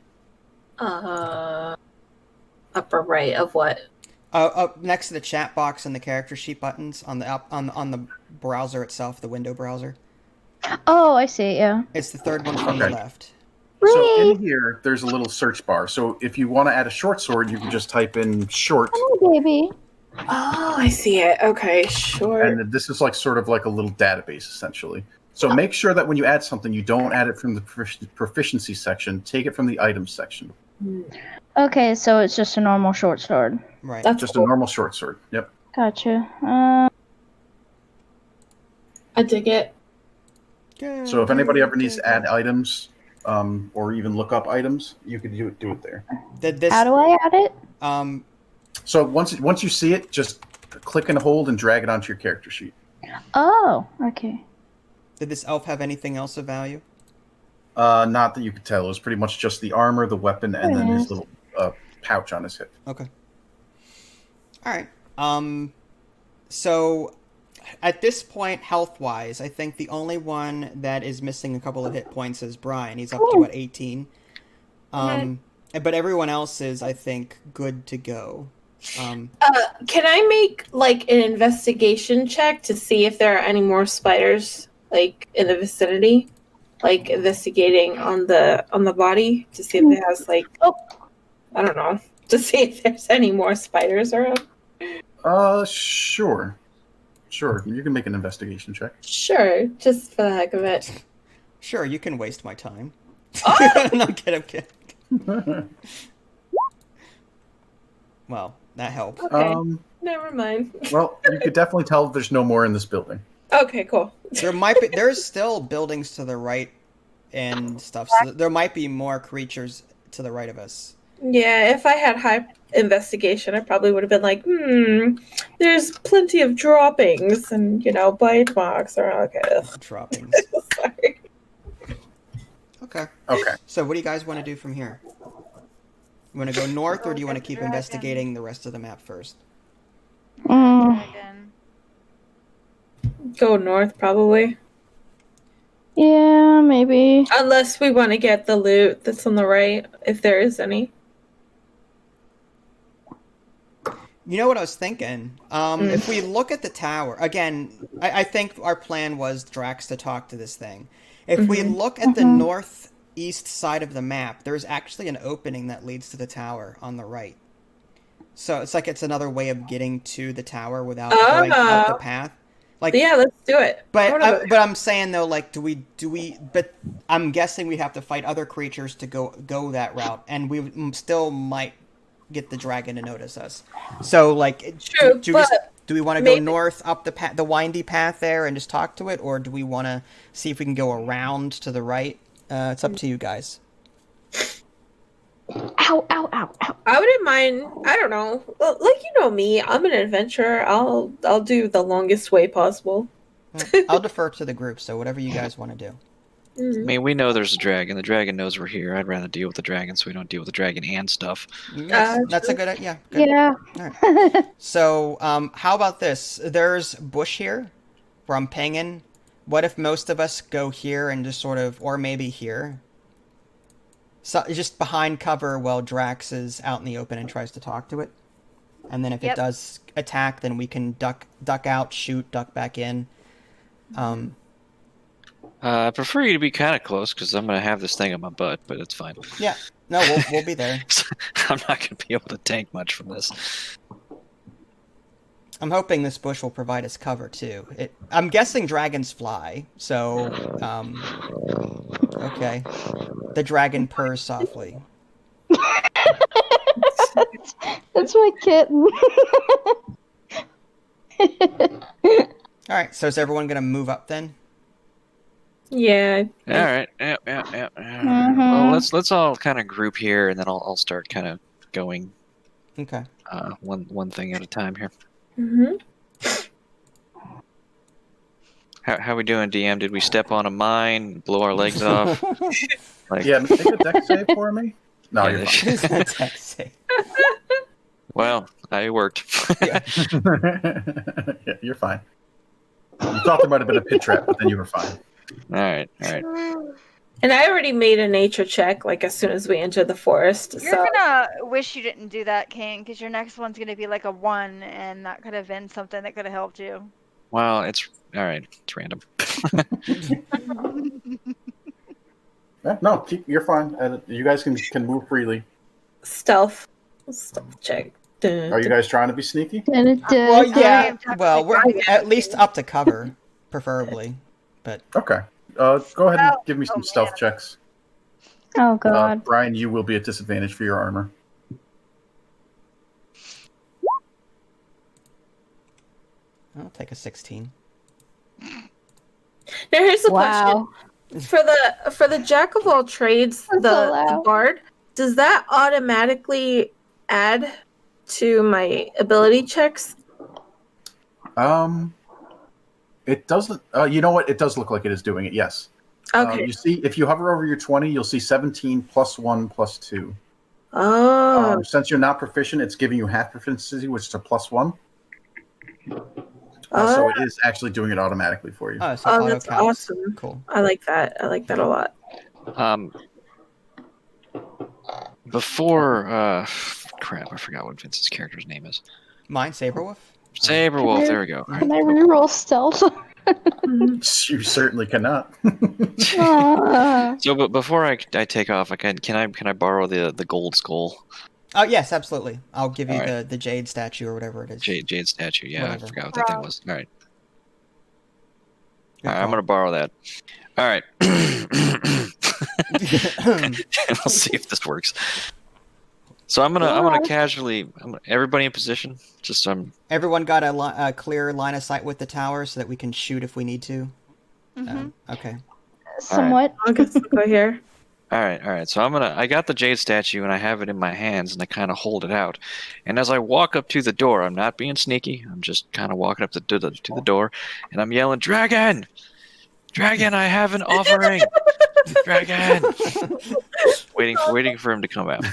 Upper right of what? Up next to the chat box and the character sheet buttons on the on the browser itself, the window browser. Oh, I see. Yeah. It's the third one from the Okay. left. So in here, there's a little search bar. So if you want to add a short sword, you can just type in short, Oh, baby. Oh, I see it. Okay, sure. and this is like sort of like a little database essentially. So make sure that when you add something, you don't add it from the proficiency section. Take it from the items section. Okay, so it's just a normal short sword. Right. That's Just cool. a normal short sword. Yep. Gotcha. I dig it. So if anybody ever needs to add items, or even look up items, you could do it there. Did this How do I add it? So once you see it, just click and hold and drag it onto your character sheet. Oh, okay. did this elf have anything else of value? Not that you could tell. It was pretty much just the armor, the weapon, and then his little pouch on his hip. Okay. All right. So at this point, health-wise, I think the only one that is missing a couple of hit points is Brian. He's up to, what, 18? But everyone else is, I think, good to go. Can I make, like, an investigation check to see if there are any more spiders, like, in the vicinity? Like, investigating on the body to see if it has, like, I don't know, to see if there's any more spiders around? Sure. Sure, you can make an investigation check. Sure, just for the heck of it. Sure, you can waste my time. Oh! No, I'm kidding. Well, that helped. Okay, never mind. Well, you could definitely tell there's no more in this building. Okay, cool. There's still buildings to the right and stuff, so there might be more creatures to the right of us. Yeah, if I had high investigation, I probably would have been like, there's plenty of droppings and, bite marks. Or okay. Droppings. Sorry. Okay. Okay. So what do you guys want to do from here? You want to go north, or do you want to keep investigating the rest of the map first? Dragon. Go north, probably. Yeah, maybe. Unless we want to get the loot that's on the right, if there is any. You know what I was thinking? If we look at the tower, again, I think our plan was Drax to talk to this thing. If we look at the northeast side of the map, there's actually an opening that leads to the tower on the right. So it's like it's another way of getting to the tower without going out the path. Like, yeah, let's do it. But I'm saying though, like, do we? But I'm guessing we have to fight other creatures to go that route, and we still might get the dragon to notice us. So, like, true, do we want to go north up the windy path there and just talk to it, or do we want to see if we can go around to the right? It's up to you guys. Ow, ow, ow, ow. I wouldn't mind. I don't know. Well, like, you know me, I'm an adventurer. I'll do the longest way possible. I'll defer to the group. So whatever you guys want to do. I mean, we know there's a dragon. The dragon knows we're here. I'd rather deal with the dragon so we don't deal with the dragon and stuff. That's a good idea. Good. Yeah. All right. So, how about this? There's bush here where I'm pinging. What if most of us go here and just sort of, or maybe here? So, just behind cover while Drax is out in the open and tries to talk to it. And then if it does attack, then we can duck out, shoot, duck back in. I prefer you to be kind of close because I'm going to have this thing on my butt, but it's fine. Yeah. No, we'll be there. I'm not going to be able to tank much from this. I'm hoping this bush will provide us cover, too. I'm guessing dragons fly, so, okay. The dragon purrs softly. That's my kitten. Alright, so is everyone going to move up then? Yeah. All right. Yeah. Well, let's all kind of group here, and then I'll start kind of going. Okay. One thing at a time here. How we doing, DM? Did we step on a mine, blow our legs off? Yeah, make a deck save for me. No, Yeah, you're fine. Deck save. Well, it worked. Yeah. Yeah, you're fine. You thought there might have been a pit trap, but then you were fine. All right. And I already made a nature check, like, as soon as we entered the forest. You're so gonna wish you didn't do that, King, because your next one's gonna be like a 1, and that could have been something that could have helped you. Well, it's all right. It's random. Yeah, no, you're fine. You guys can move freely. stealth check. Are you guys trying to be sneaky? Well, yeah. I am Well, we're technically at least up to cover, preferably. But Okay. Go ahead and give me some stealth man. checks. Oh god. Brian, you will be at disadvantage for your armor. I'll take a 16. Now here's the Wow. question: for the jack of all trades, That's the allowed. bard, does that automatically add to my ability checks? It doesn't. You know what? It does look like it is doing it. Yes. Okay. You see, if you hover over your 20, you'll see 17 plus 1 plus 2. Oh. Since you're not proficient, it's giving you half proficiency, which is a plus 1. So it is actually doing it automatically for you. Oh, so auto that's counts. awesome. Cool. I like that. I like that a lot. Before crap, I forgot what Vince's character's name is. Mine, Saberwolf. Saberwolf, there we go. Can I reroll stealth? You certainly cannot. So, but before I take off, can I borrow the gold skull? Oh yes, absolutely. I'll give you All the jade statue or whatever it is. Jade statue. Yeah, Whatever. I forgot what that thing was. All right. Good All right, I'm call. gonna borrow that. All right. We'll see if this works. So I'm gonna casually. Everybody in position. Just Everyone got a clear line of sight with the tower so that we can shoot if we need to. Okay. Somewhat. I'll get to go here. All right. So I got the jade statue and I have it in my hands and I kind of hold it out. And as I walk up to the door, I'm not being sneaky. I'm just kind of walking up to the door, and I'm yelling, "Dragon, dragon! I have an offering, dragon!" waiting for him to come out,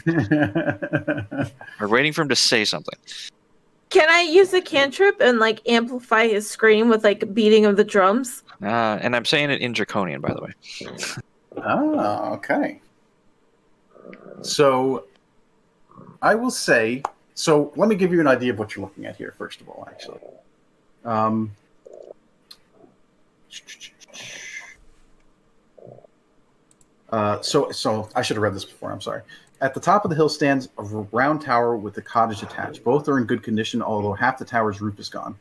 or waiting for him to say something. Can I use a cantrip and like amplify his scream with like beating of the drums? And I'm saying it in Draconian, by the way. Oh, okay. So, I will say. So, let me give you an idea of what you're looking at here. First of all, actually, so I should have read this before. I'm sorry. At the top of the hill stands a round tower with a cottage attached. Both are in good condition, although half the tower's roof is gone.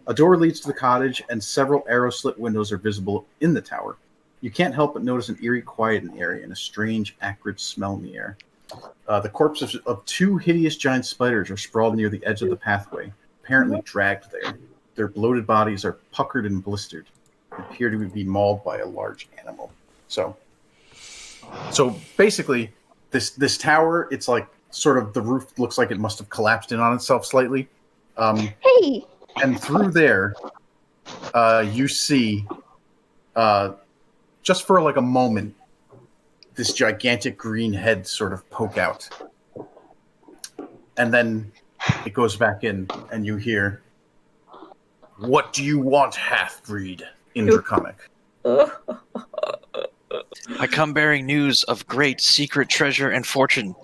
A door leads to the cottage, and several arrow-slit windows are visible in the tower. You can't help but notice an eerie quiet in the area and a strange, acrid smell in the air. The corpses of 2 hideous giant spiders are sprawled near the edge of the pathway, apparently dragged there. Their bloated bodies are puckered and blistered, and appear to be mauled by a large animal. So basically, this tower, it's like sort of the roof looks like it must have collapsed in on itself slightly. Hey! And through there, you see, just for like a moment, this gigantic green head sort of poke out. And then it goes back in, and you hear, "What do you want, half-breed?" in Draconic. I come bearing news of great secret treasure and fortune.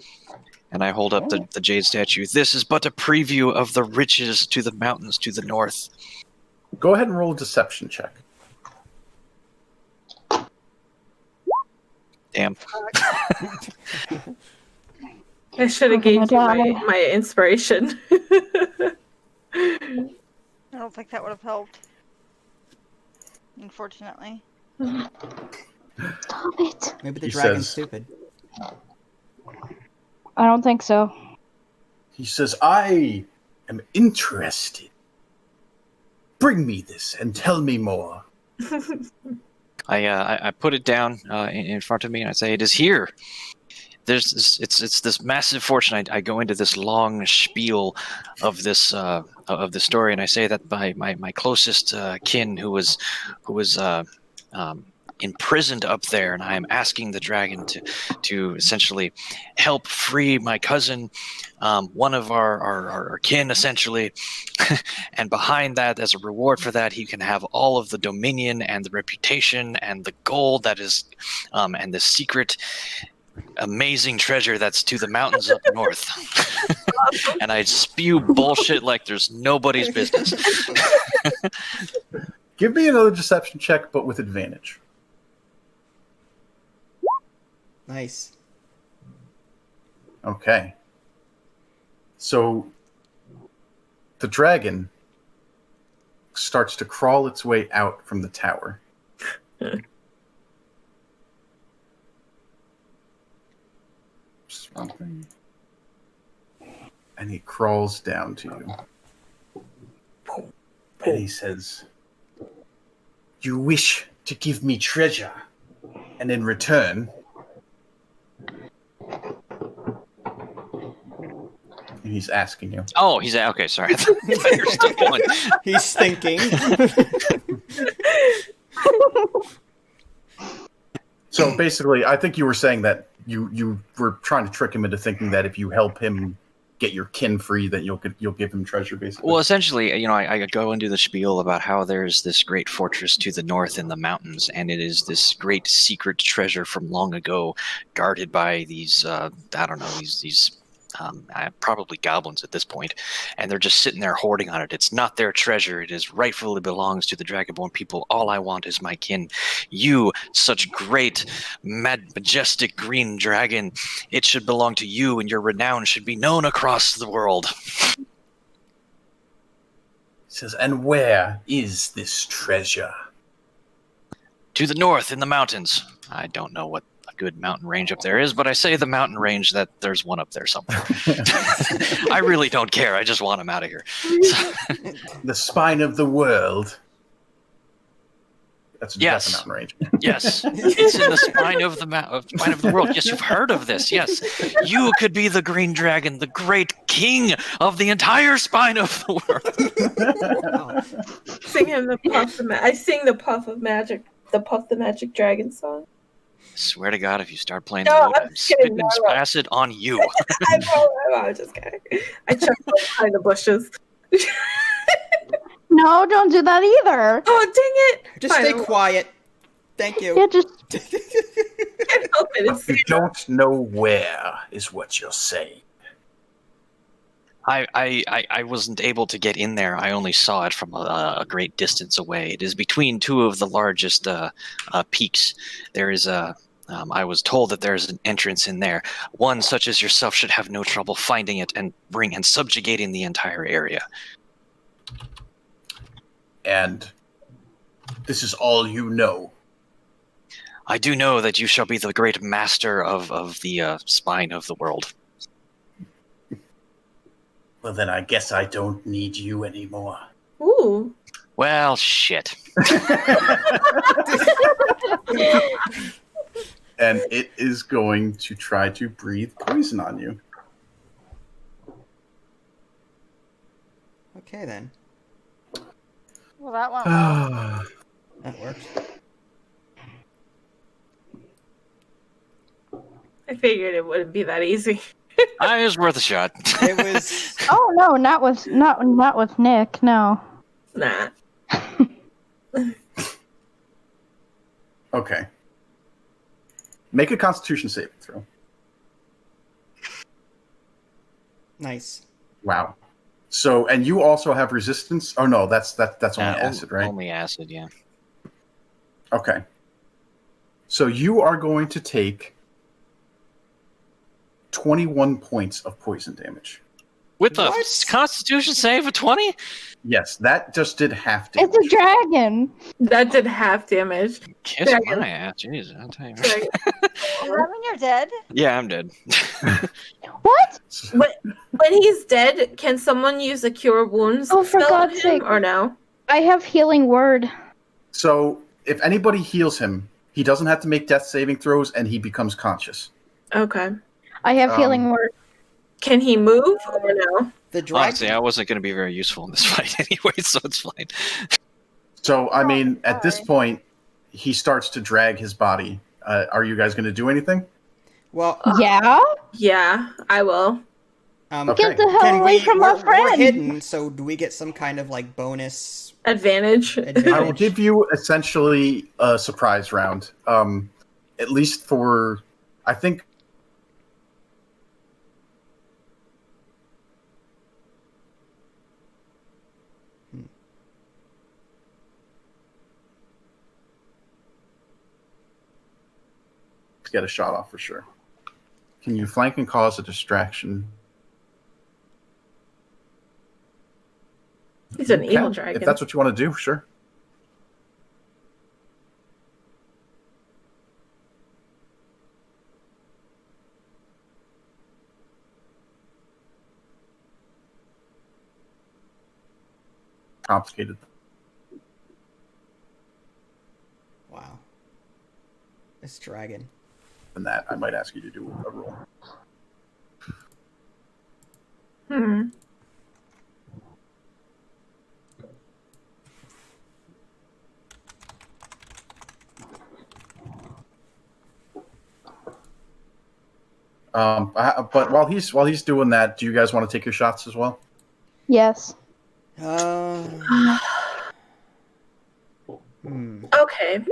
And I hold up the jade statue. This is but a preview of the riches to the mountains to the north. Go ahead and roll a deception check. Damn. I should have gave you my inspiration. I don't think that would have helped. Unfortunately. Stop it. Maybe the He dragon's says- stupid. I don't think so. He says, "I am interested. Bring me this and tell me more." I put it down in front of me and I say, "It is here. There's it's this massive fortune." I go into this long spiel of this of the story, and I say that my closest kin who was imprisoned up there, and I am asking the dragon to essentially help free my cousin, one of our kin, essentially. And behind that, as a reward for that, he can have all of the dominion and the reputation and the gold that is, and the secret amazing treasure that's to the mountains up north. And I spew bullshit like there's nobody's business. Give me another deception check, but with advantage. Nice. Okay. So the dragon starts to crawl its way out from the tower. Something. And he crawls down to you. And he says, "You wish to give me treasure, and in return..." And he's asking you. Oh, he's okay. Sorry, I thought you were still going. He's thinking. So basically, I think you were saying that you were trying to trick him into thinking that if you help him get your kin free, that you'll give him treasure, basically. Well, essentially, I go into the spiel about how there's this great fortress to the north in the mountains, and it is this great secret treasure from long ago, guarded by these probably goblins at this point, and they're just sitting there hoarding on it. It's not their treasure. It is rightfully belongs to the Dragonborn people. All I want is my kin. You, such great, majestic green dragon, it should belong to you, and your renown should be known across the world. He says, and where is this treasure? To the north in the mountains. I don't know what a good mountain range up there is, but I say the mountain range that there's one up there somewhere. I really don't care. I just want him out of here. The spine of the world. That's Yes. a mountain range. Yes, it's in the spine of the world. Yes, you've heard of this. Yes, you could be the green dragon, the great king of the entire spine of the world. Sing him the Puff the I sing the Puff of Magic, the Puff the Magic Dragon song. Swear to God, if you start playing No, the lute, I'm I'm just kidding. spitting No. acid on you. I know, I'm just kidding. I chucked behind the bushes. No, don't do that either. Oh, dang it! Just Fine, stay I quiet. Thank you. Yeah, just can't help it. It's You don't know where is what you're saying. I wasn't able to get in there. I only saw it from a great distance away. It is between two of the largest peaks. There is I was told that there's an entrance in there. One such as yourself should have no trouble finding it and subjugating the entire area. And this is all you know. I do know that you shall be the great master of the spine of the world. Well, then I guess I don't need you anymore. Ooh. Well, shit. And it is going to try to breathe poison on you. Okay, then. Well, that went well. That works. I figured it wouldn't be that easy. It was worth a shot. It was... Oh no, not with Nick. No. Nah. Okay. Make a Constitution saving throw. Nice. Wow. So, and you also have resistance? Oh no, that's only acid, right? Only acid, yeah. Okay. So you are going to take 21 points of poison damage. With a What? Constitution save of 20? Yes, that just did half damage. It's a dragon. That did half damage. Kiss Dragon. my ass. Jeez, I'll tell you. Dragon. Does that mean you're dead? Yeah, I'm dead. What? When he's dead, can someone use a cure wounds Oh, for spell on God's him, sake. or no? I have healing word. So, if anybody heals him, he doesn't have to make death saving throws, and he becomes conscious. Okay. I have healing word. Can he move or no? The dragon... Honestly, I wasn't going to be very useful in this fight anyway, so it's fine. So, I mean, Oh, at this sorry. point, he starts to drag his body. Are you guys going to do anything? Well, Yeah? Yeah, I will. Okay. Get the hell away from our we're friend. hidden, so do we get some kind of, like, bonus Advantage. I will advantage? give you essentially a surprise round. At least for, I think. Get a shot off for sure. Can you flank and cause a distraction? He's an evil Okay. dragon. If that's what you want to do, sure. Complicated. Wow. This dragon. Than that, I might ask you to do a roll. Hmm. But while he's doing that, do you guys want to take your shots as well? Yes. Okay.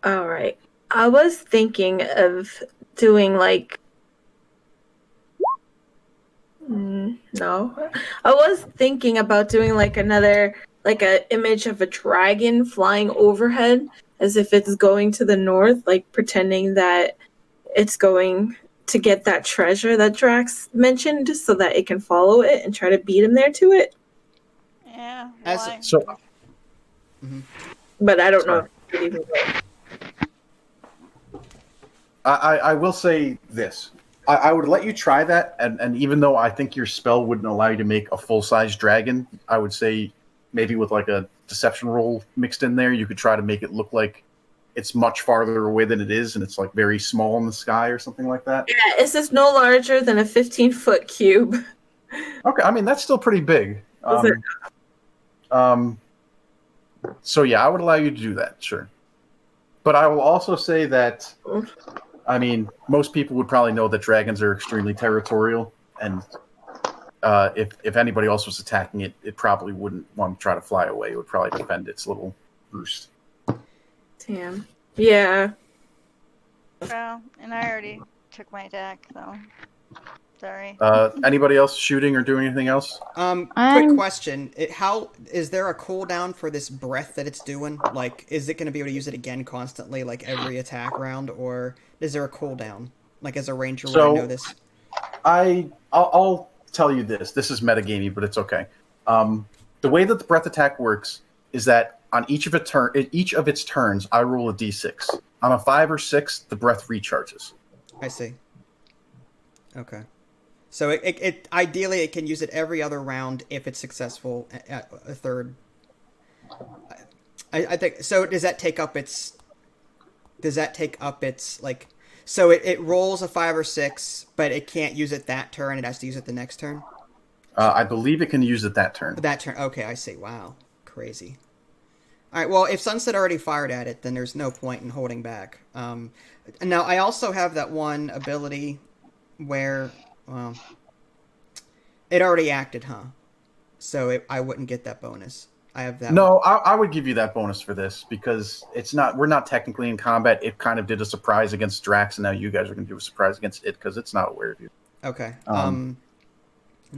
All right. I was thinking of doing like. No. I was thinking about doing like another, like a image of a dragon flying overhead as if it's going to the north, like pretending that it's going to get that treasure that Drax mentioned so that it can follow it and try to beat him there to it. Yeah. As- Why? So, But I don't know Sorry. if it even works. I will say this. I would let you try that, and even though I think your spell wouldn't allow you to make a full-size dragon, I would say maybe with like a deception roll mixed in there, you could try to make it look like it's much farther away than it is, and it's like very small in the sky or something like that. Yeah, it's just no larger than a 15-foot cube. Okay, I mean that's still pretty big. So yeah, I would allow you to do that, sure. But I will also say that, I mean, most people would probably know that dragons are extremely territorial, and if anybody else was attacking it, it probably wouldn't want to try to fly away. It would probably defend its little roost. Damn. Yeah. Well, and I already took my attack, so sorry. Anybody else shooting or doing anything else? Quick question: how is there a cooldown for this breath that it's doing? Like, is it going to be able to use it again constantly, like every attack round, or is there a cooldown? Like, as a ranger, would I know this? I'll tell you this. This is metagamey, but it's okay. The way that the breath attack works is that on each of its turns, I roll a d6. On a 5 or 6, the breath recharges. I see. Okay. So it ideally it can use it every other round if it's successful at a third. I think so. Does that take up its like? So it rolls a 5 or 6, but it can't use it that turn. It has to use it the next turn. I believe it can use it that turn. That turn. Okay, I see. Wow, crazy. All right. Well, if Sunset already fired at it, then there's no point in holding back. Now I also have that one ability where. Well, it already acted, huh? So I wouldn't get that bonus. I have that. No, I would give you that bonus for this because we're not technically in combat. It kind of did a surprise against Drax, and now you guys are going to do a surprise against it because it's not aware of you. Okay. In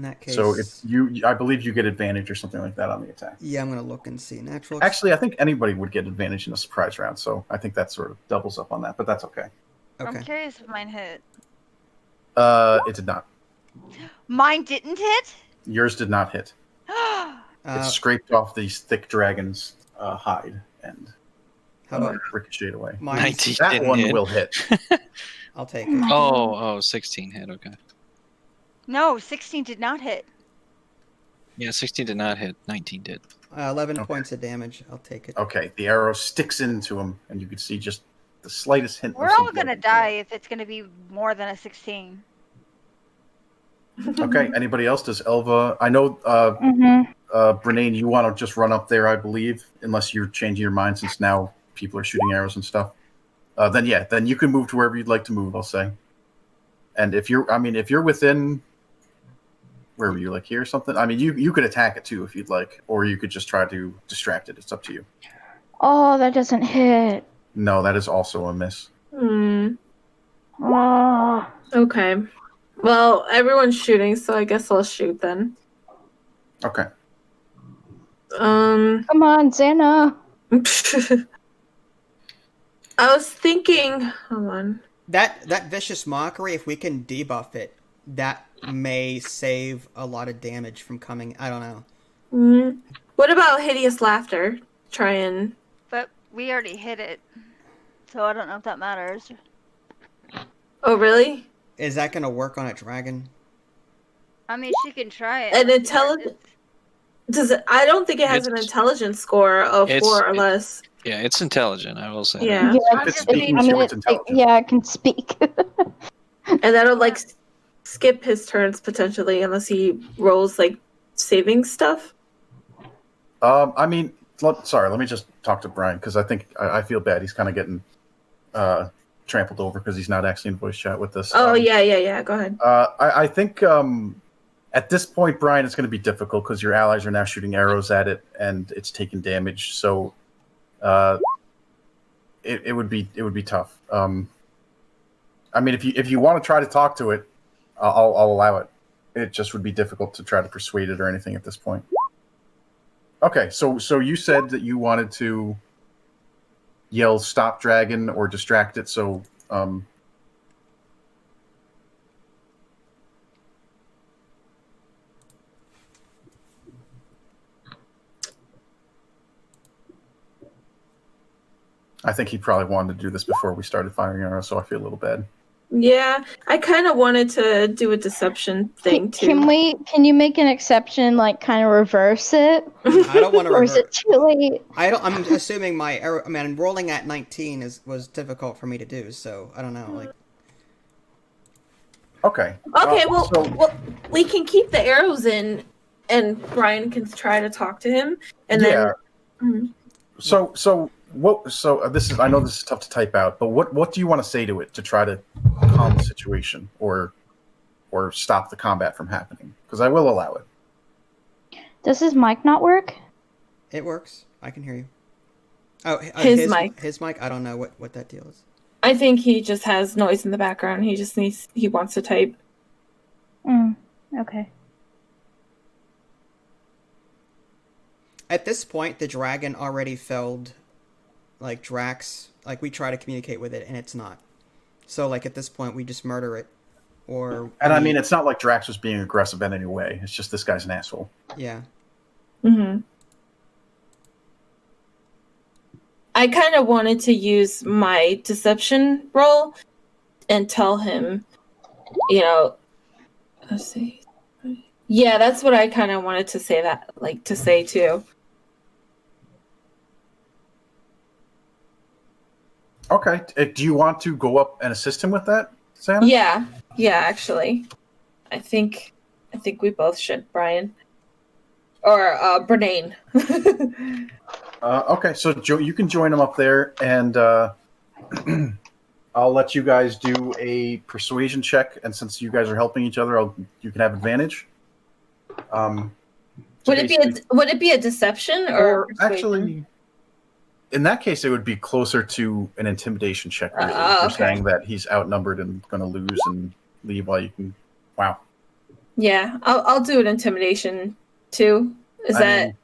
that case. So I believe you get advantage or something like that on the attack. Yeah, I'm going to look and see. Natural. Actually, I think anybody would get advantage in a surprise round, so I think that sort of doubles up on that, but that's okay. Okay. I'm curious if mine hit. It did not. Mine didn't hit? Yours did not hit. It scraped off these thick dragon's hide and How about ricocheted away. mine? 19 That didn't one hit. will hit. I'll take it. Oh, 16 hit. Okay. No, 16 did not hit. Yeah, 16 did not hit. 19 did. 11 Okay. points of damage. I'll take it. Okay, the arrow sticks into him, and you can see just the slightest hint. We're of some all gonna blood. die if it's gonna be more than a 16. Okay, anybody else? Does Elva? I know, Brenane, you want to just run up there, I believe, unless you're changing your mind since now people are shooting arrows and stuff. Then you can move to wherever you'd like to move. I'll say. And if you're within, where were you, like here or something? I mean, you could attack it too if you'd like, or you could just try to distract it. It's up to you. Oh, that doesn't hit. No, that is also a miss. Oh. Okay. Well, everyone's shooting, so I guess I'll shoot then. Okay. Come on, Xana. I was thinking. Hold on. That vicious mockery, if we can debuff it, that may save a lot of damage from coming. I don't know. What about hideous laughter? Try and. But we already hit it. So I don't know if that matters. Oh, really? Is that going to work on a dragon? I mean, she can try it. An intelligence. Does it? I don't think it has an It's- intelligence score of 4 or less. Yeah, it's intelligent. I will say. that. Yeah. I'm It's just speaking saying- to its intelligence. Yeah, I can speak. And that'll like skip his turns potentially unless he rolls like saving stuff. I mean, let me just talk to Brian because I think I feel bad. He's kind of getting trampled over because he's not actually in voice chat with us. Oh, yeah. Go ahead. I think at this point, Brian, it's going to be difficult because your allies are now shooting arrows at it and it's taking damage. So it would be tough. I mean, if you want to try to talk to it, I'll allow it. It just would be difficult to try to persuade it or anything at this point. Okay, so you said that you wanted to yell "Stop, dragon" or distract it. So I think he probably wanted to do this before we started firing arrows, so I feel a little bad. Yeah, I kind of wanted to do a deception thing too. Can you make an exception, like kind of reverse it? I don't want to Or reverse. is it too late? I'm assuming my error. I mean, rolling at 19 was difficult for me to do, so I don't know. Like, Okay. Okay, so- well, we can keep the arrows in, and Brian can try to talk to him, and yeah. then. So what? So this is. I know this is tough to type out, but what do you want to say to it to try to calm the situation or stop the combat from happening? Because I will allow it. Does his mic not work? it works. I can hear you. Oh, His mic. His mic. I don't know what that deal is. I think he just has noise in the background. He wants to type. Okay. At this point, the dragon already felled, like, Drax. Like, we try to communicate with it, and it's not. So, like, at this point, we just murder it. And I mean, it's not like Drax was being aggressive in any way. It's just this guy's an asshole. Yeah. Mm-hmm. I kind of wanted to use my deception roll and tell him, let's see. Yeah, that's what I kind of wanted to say too. Okay. Do you want to go up and assist him with that, Santa? Yeah, actually. I think we both should, Brian. Or Bernane. Okay, so you can join him up there, and I'll let you guys do a persuasion check. And since you guys are helping each other, you can have advantage. Would it be a deception or persuasion? Actually, in that case, it would be closer to an intimidation check. Really. You're Okay. saying that he's outnumbered and going to lose and leave while you can. Wow. Yeah, I'll do an intimidation too. Is that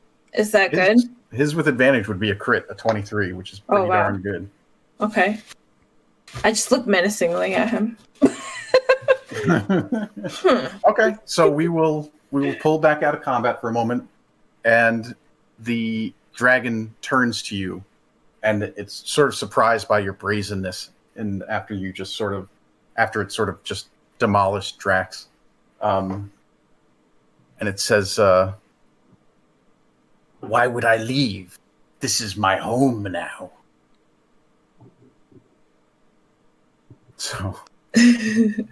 good? His with advantage would be a crit, a 23, which is pretty darn good. Okay. I just look menacingly at him. Okay, so we will pull back out of combat for a moment, and the dragon turns to you, and it's sort of surprised by your brazenness, and after it sort of just demolished Drax, and it says, "Why would I leave? This is my home now." So, I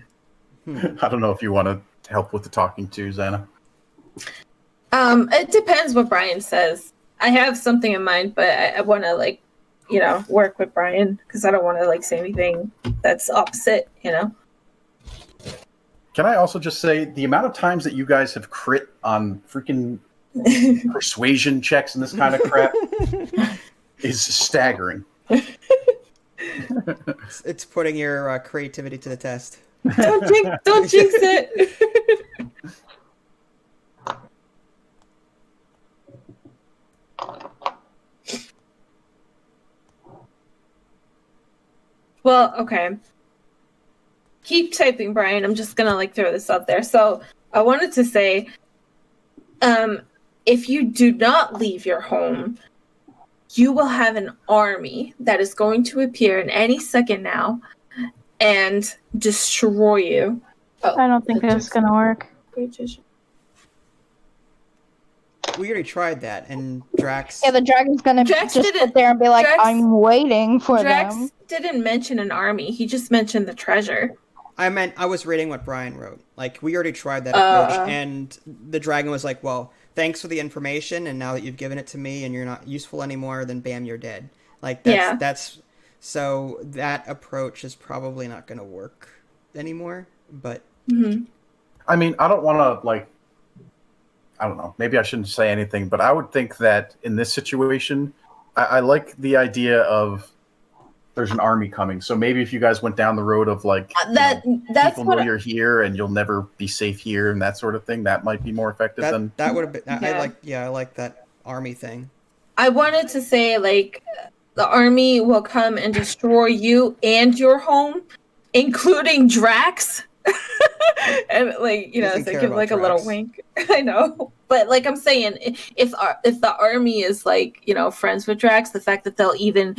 don't know if you want to help with the talking to, Xana. It depends what Brian says. I have something in mind, but I want to work with Brian because I don't want to say anything that's opposite. Can I also just say the amount of times that you guys have crit on freaking persuasion checks and this kind of crap is staggering. It's putting your creativity to the test. Don't jinx it. Well, okay. Keep typing, Brian. I'm just gonna throw this out there. So I wanted to say, if you do not leave your home, you will have an army that is going to appear in any second now and destroy you. I don't think that's gonna work. We already tried that, and Drax. Yeah, the dragon's gonna Drax just didn't- sit there and be like, Drax- I'm waiting for Drax them. didn't mention an army. He just mentioned the treasure. I was reading what Brian wrote. Like, we already tried that approach, and the dragon was like, well, thanks for the information, and now that you've given it to me and you're not useful anymore, then bam, you're dead. Like, that's So that approach is probably not going to work anymore. But Mhm. I mean, I don't want to I don't know. Maybe I shouldn't say anything, but I would think that in this situation, I like the idea of there's an army coming. So maybe if you guys went down the road of That's people know what you're here and you'll never be safe here and that sort of thing, that might be more effective than. that would have been. Yeah. I like that army thing. I wanted to say. Like, the army will come and destroy you and your home, including Drax. And Doesn't so care give about like a little Drax. wink. I know, but like I'm saying, if the army is friends with Drax, the fact that they'll even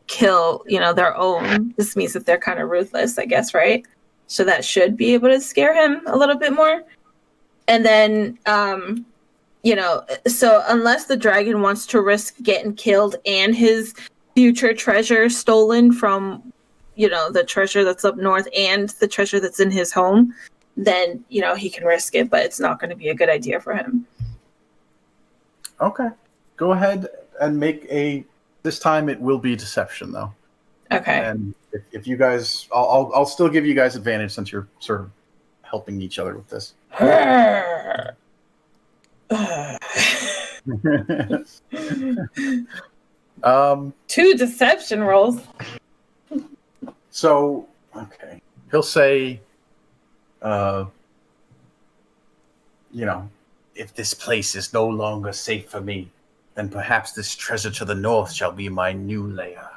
kill their own, this means that they're kind of ruthless, I guess, right? So that should be able to scare him a little bit more. And then so unless the dragon wants to risk getting killed and his future treasure stolen from the treasure that's up north and the treasure that's in his home, then he can risk it, but it's not going to be a good idea for him. Okay, go ahead and make this time it will be deception though. Okay. And if you guys, I'll still give you guys advantage since you're sort of helping each other with this. 2 deception rolls. So, okay. He'll say, if this place is no longer safe for me, then perhaps this treasure to the north shall be my new lair.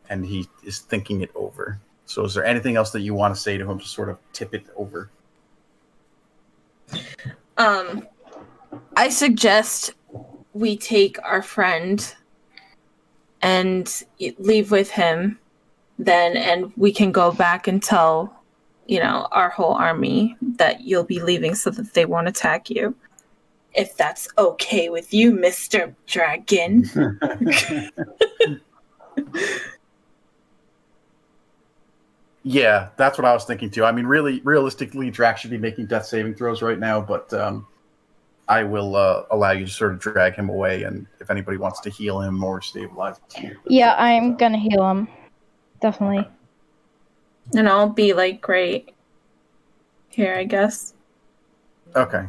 And he is thinking it over. So is there anything else that you want to say to him to sort of tip it over? I suggest we take our friend and leave with him then, and we can go back and tell our whole army that you'll be leaving so that they won't attack you, if that's okay with you, Mr. Dragon. Yeah, that's what I was thinking too. I mean, really, realistically, Drax should be making death saving throws right now, but I will allow you to sort of drag him away, and if anybody wants to heal him or stabilize him. Yeah, I'm gonna heal him. Definitely. Okay. And I'll be great here, I guess. Okay.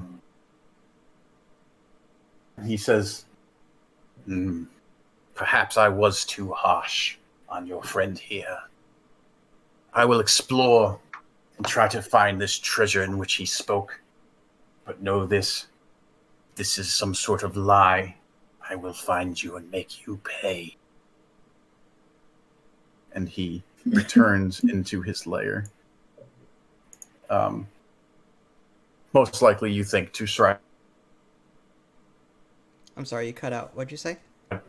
He says, perhaps I was too harsh on your friend here. I will explore and try to find this treasure in which he spoke. But know this is some sort of lie. I will find you and make you pay. And he returns into his lair. Most likely you think to try I'm sorry, you cut out. What'd you say?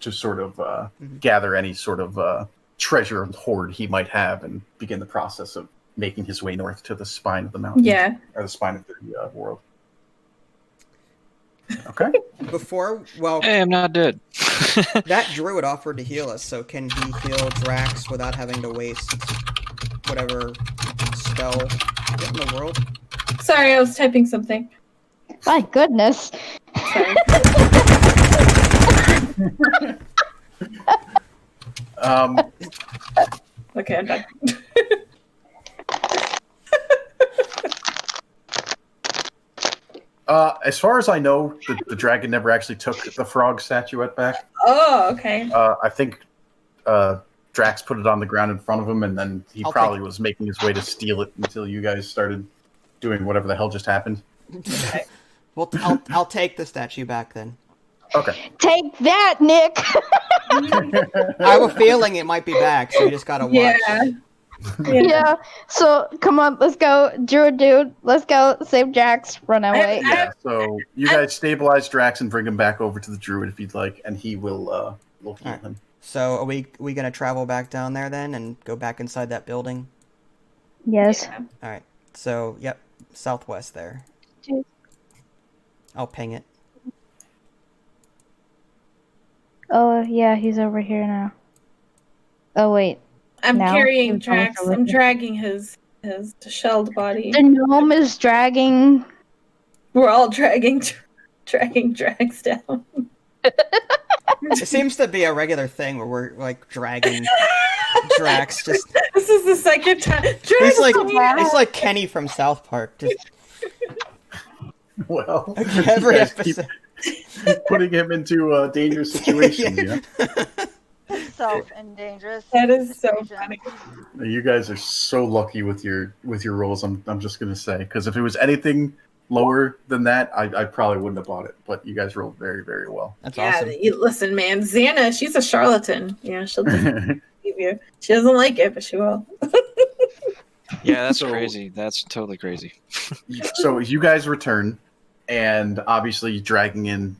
to sort of gather any sort of treasure hoard he might have and begin the process of making his way north to the spine of the mountain. Yeah. Or the spine of the world. Okay. Hey, I'm not dead. That druid offered to heal us, so can he heal Drax without having to waste whatever spell? What in the world? Sorry, I was typing something. My goodness. Sorry. Okay, I'm done. As far as I know, the dragon never actually took the frog statuette back. Oh, okay. I think Drax put it on the ground in front of him, and then he probably was making his way to steal it until you guys started doing whatever the hell just happened. Okay. Well, I'll take the statue back then. Okay. Take that, Nick! I have a feeling it might be back, so you just gotta watch. Yeah. Yeah. So come on, let's go, Druid dude. Let's go save Jax. Run away. Yeah. So you guys stabilize Drax and bring him back over to the Druid if you'd like, and he will heal him. So are we gonna travel back down there then and go back inside that building? Yes. Yeah. All right. So yep, southwest there. Dude. I'll ping it. Oh yeah, he's over here now. Oh wait. I'm Now carrying he's almost Drax. over I'm here. dragging his shelled body. The gnome is dragging. We're all dragging Drax down. It seems to be a regular thing where we're like dragging Drax. Just This is the second time. he's like Kenny from South Park. Just Well, every you guys keep episode. putting him into dangerous situations. Yeah. Self and dangerous. That is so situation. funny. You guys are so lucky with your rolls. I'm just gonna say, because if it was anything lower than that, I probably wouldn't have bought it. But you guys rolled very, very well. That's Yeah, awesome. listen, man. Xana, she's a charlatan. Yeah, she'll deceive you. She doesn't like it, but she will. Yeah, that's crazy. That's totally crazy. So you guys return, and obviously dragging in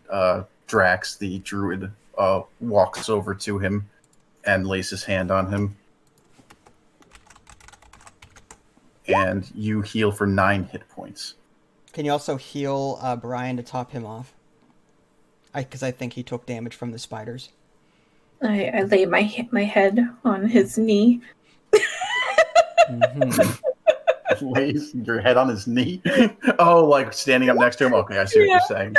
Drax, the druid, walks over to him and lays his hand on him. And you heal for 9 hit points. Can you also heal Brian to top him off? Because I think he took damage from the spiders. I lay my head on his knee. Mm-hmm. Lays your head on his knee. Oh, like standing up next to him? Okay, I see what you're saying.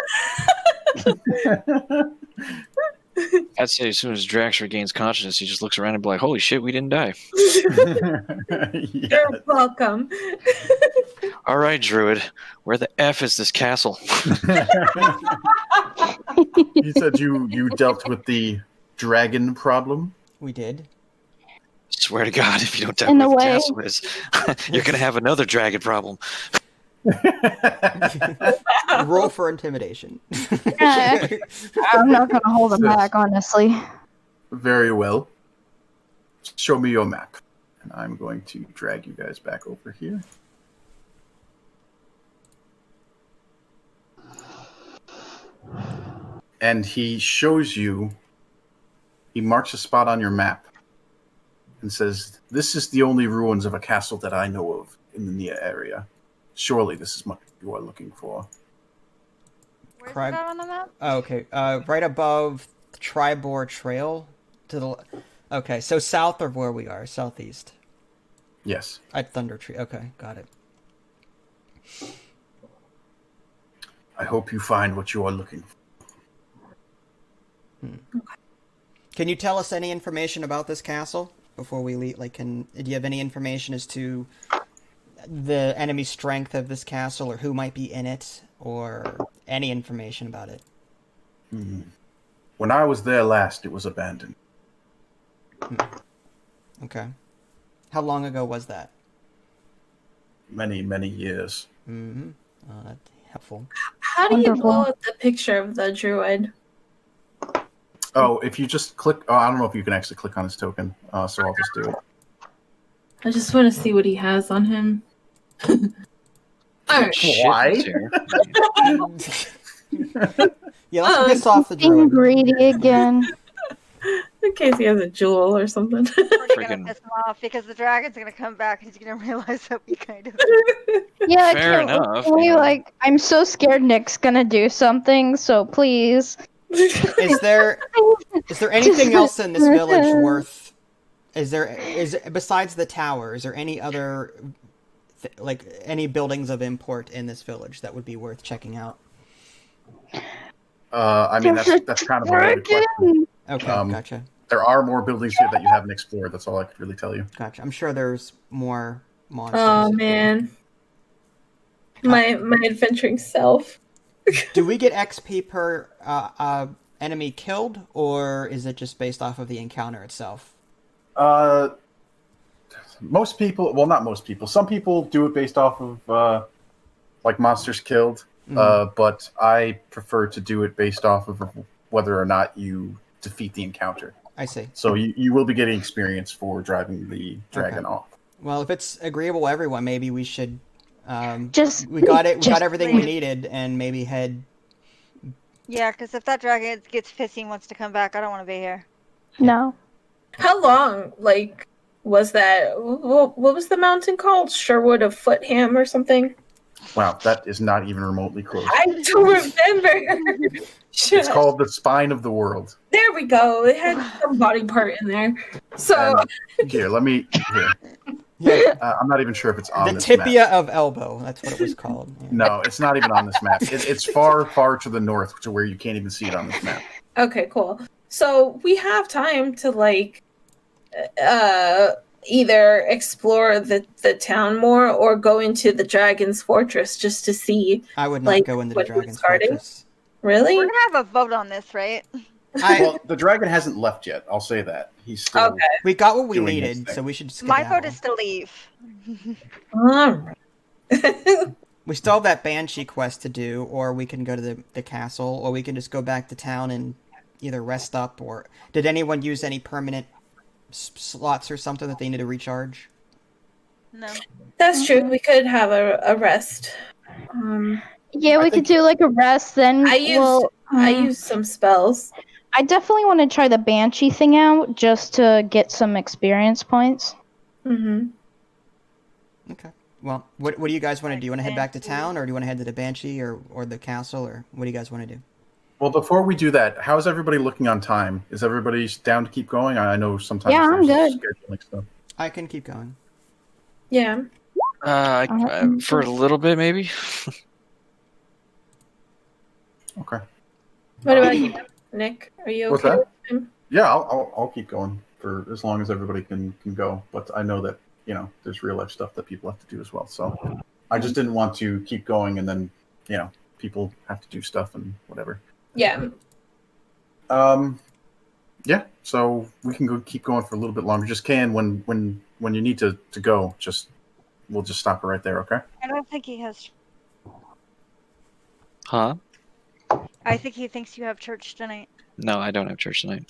I'd say as soon as Drax regains consciousness, he just looks around and be like, holy shit, we didn't die. Yeah. You're welcome. All right, Druid, where the F is this castle? You said you dealt with the dragon problem? We did. Swear to God, if you don't tell In me a what the way. castle is, you're going to have another dragon problem. Roll for intimidation. I'm not gonna hold him back, honestly. Very well. Show me your map. And I'm going to drag you guys back over here. And he shows you, he marks a spot on your map and says, "This is the only ruins of a castle that I know of in the near area. Surely this is what you are looking for." Where's Crab- that on the map? Oh, okay. Right above Tribor Trail to the. Okay, so south of where we are, southeast Yes. at Thunder Tree. Okay, got it. I hope you find what you are looking for. Can you tell us any information about this castle before we leave? Like, do you have any information as to the enemy strength of this castle, or who might be in it, or any information about it? When I was there last, it was abandoned. Okay. How long ago was that? Many, many years. Mm-hmm. Oh, that's helpful. How do you Wonderful. blow up the picture of the druid? Oh, if you just click... Oh, I don't know if you can actually click on his token, so I'll just do it. I just want to see what he has on him. Alright. Shit, Why? it's here. Yeah, let's piss off the Being druid. greedy again. In case he has a jewel or something. We're Friggin- gonna piss him off because the dragon's gonna come back and he's gonna realize that we kind of. Yeah, I Fair can't enough, wait. you know. Like, I'm so scared Nick's gonna do something, so please. Is there anything else in this village worth? Is besides the tower? Is there any other, like any buildings of import in this village that would be worth checking out? I mean, that's kind of a loaded question. Okay, gotcha. There are more buildings here that you haven't explored. That's all I could really tell you. Gotcha. I'm sure there's more monsters. Oh man. My adventuring self. Do we get XP per enemy killed, or is it just based off of the encounter itself? Most people, well, not most people. Some people do it based off of like monsters killed, but I prefer to do it based off of whether or not you defeat the encounter. I see. So you will be getting experience for driving the dragon off. Well, if it's agreeable to everyone, maybe we should. Just We got it. We just got everything we leave. needed, and maybe head. Yeah, because if that dragon gets pissy and wants to come back, I don't want to be here. No. How long, like, was that? What was the mountain called? Sherwood of Footham or something? Wow, that is not even remotely close. I don't remember. It's called the Spine of the World. There we go. It had some body part in there. So And here, let me. Here. Yeah, I'm not even sure if it's on the this tibia map. of elbow. That's what it was called. Yeah. No, it's not even on this map. It's far, far to the north, to where you can't even see it on this map. okay, cool. So we have time to like either explore the town more or go into the dragon's fortress just to see. I would not Like, go into the what was dragon's guarding? fortress. Really? We're gonna have a vote on this, right? Well, the dragon hasn't left yet. I'll say that. He's still. Okay. We got what we doing his needed, thing. so we should just My vote is to leave. Alright. We still have that Banshee quest to do, or we can go to the castle, or we can just go back to town and either rest up, or... Did anyone use any permanent slots or something that they need to recharge? No. That's true. We could have a rest. Yeah, I we could think- do like a rest. Then I used some spells. I definitely want to try the Banshee thing out just to get some experience points. Mm-hmm. Okay. Well, what do you guys want to do? You want to head back to town, or do you want to head to the Banshee or the castle, or what do you guys want to do? Well, before we do that, how's everybody looking on time? Is everybody down to keep going? I know sometimes Yeah, I'm there's good. scheduling stuff. I can keep going. Yeah. For a little bit, maybe. Okay. What about you, Nick? Are you What's okay? that? with him? Yeah, I'll keep going for as long as everybody can go. But I know that there's real life stuff that people have to do as well. So I just didn't want to keep going and then people have to do stuff and whatever. Yeah. Yeah. So we can keep going for a little bit longer. Just when you need to go, we'll just stop it right there. Okay. I don't think he has. Huh? I think he thinks you have church tonight. No, I don't have church tonight.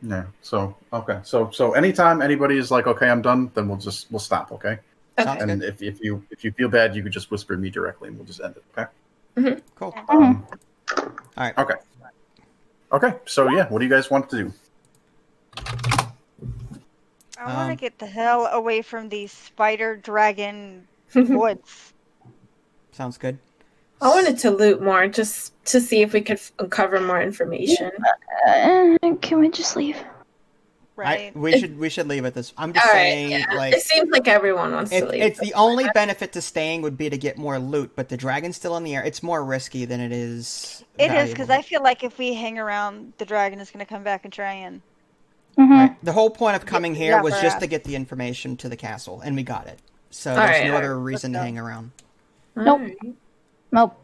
Yeah. So okay. So anytime anybody is like, okay, I'm done, then we'll stop. Okay. Sounds And good. if you feel bad, you could just whisper to me directly, and we'll just end it. Okay. Cool. Mhm. All right. Okay. Okay. So yeah, what do you guys want to do? I want to Um, get the hell away from these spider dragon woods. Sounds good. I wanted to loot more just to see if we could uncover more information. Can we just leave? Right. We should leave it this. I'm just All right. saying, Yeah. like, It seems like everyone wants to leave. it's the only benefit to staying would be to get more loot, but the dragon's still in the air. It's more risky than it is. It is because valuable. I feel like if we hang around, the dragon is going to come back and try and. Mm-hmm. Right. The whole point of coming here Yeah, was for just us. to get the information to the castle, and we got it. So All there's right, no all other right. reason to Let's hang around. Nope. Alright. Nope.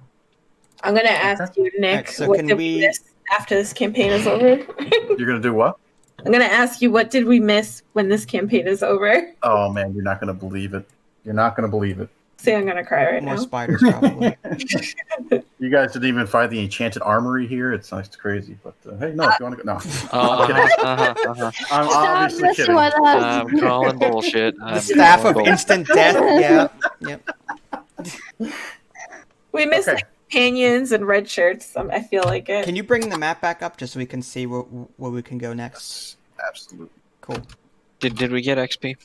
I'm gonna ask you, Nick, Alright, so what can did we miss after this campaign is over? You're gonna do what? I'm gonna ask you, what did we miss when this campaign is over? Oh man, you're not gonna believe it. You're not gonna believe it. See, I'm gonna cry right More now. spiders, probably. You guys didn't even find the enchanted armory here. It's crazy, but hey, no, if you want to go, no. Oh, I'm kidding. uh-huh. I'm Stop obviously messing kidding. with us. I'm calling bullshit. The staff of instant death. Yeah. Yep. We missed Okay. like companions and red shirts. I feel like it. Can you bring the map back up just so we can see where we can go next? Absolutely. Cool. Did we get XP?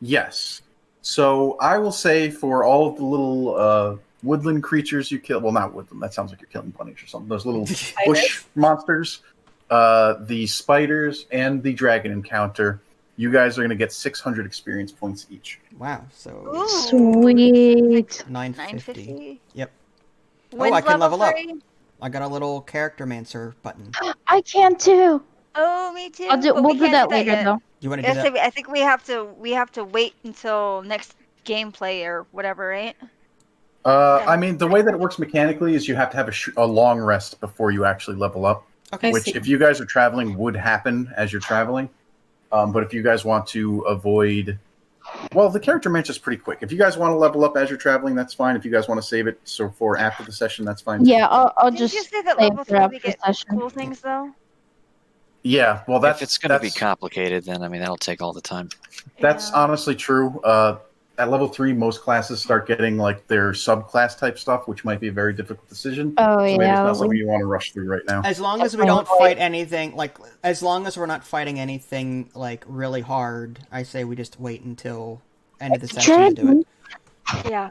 Yes. So I will say for all of the little woodland creatures you kill, well, not woodland. That sounds like you're killing bunnies or something. Those little bush monsters, the spiders, and the dragon encounter. You guys are going to get 600 experience points each. Wow. So Ooh. Sweet. 950. 950. Yep. When's I can level up. 3? I got a little character mancer button. I can too. Oh, me too. I'll do. but We'll we do can't that later yet. though. You want to do I that? think we have to wait until next gameplay or whatever, right? I mean, the way that it works mechanically is you have to have a long rest before you actually level up. Okay. I Which, see. if you guys are traveling, would happen as you're traveling. But if you guys want to avoid, well, the character match is pretty quick. If you guys want to level up as you're traveling, that's fine. If you guys want to save it so for after the session, that's fine. too. Yeah, I'll Did just you say that save level for 3 we after get session. cool things though? Yeah. Well, If it's going to be complicated, then I mean that'll take all the time. that's Yeah. honestly true. At level 3, most classes start getting like their subclass type stuff, which might be a very difficult decision. Oh So maybe it's yeah. not something you want to rush through right now. As long as we don't fight anything, as long as we're not fighting anything, really hard, I say we just wait until end of the session to do it. Yeah.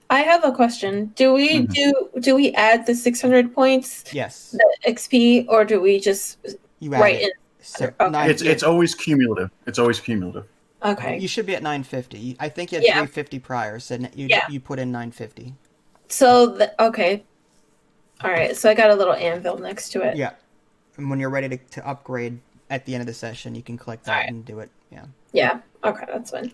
I have a question. Do we do we add the 600 points, Yes. the XP, or do we just You add write it. in? So, Okay. It's always cumulative. It's always cumulative. Okay. You should be at 950. I think you had Yeah. 350 prior, so you put in 950. So okay. All right. So I got a little anvil next to it. Yeah. And when you're ready to upgrade at the end of the session, you can click that Alright. and do it. Yeah. Yeah. Okay, that's fine.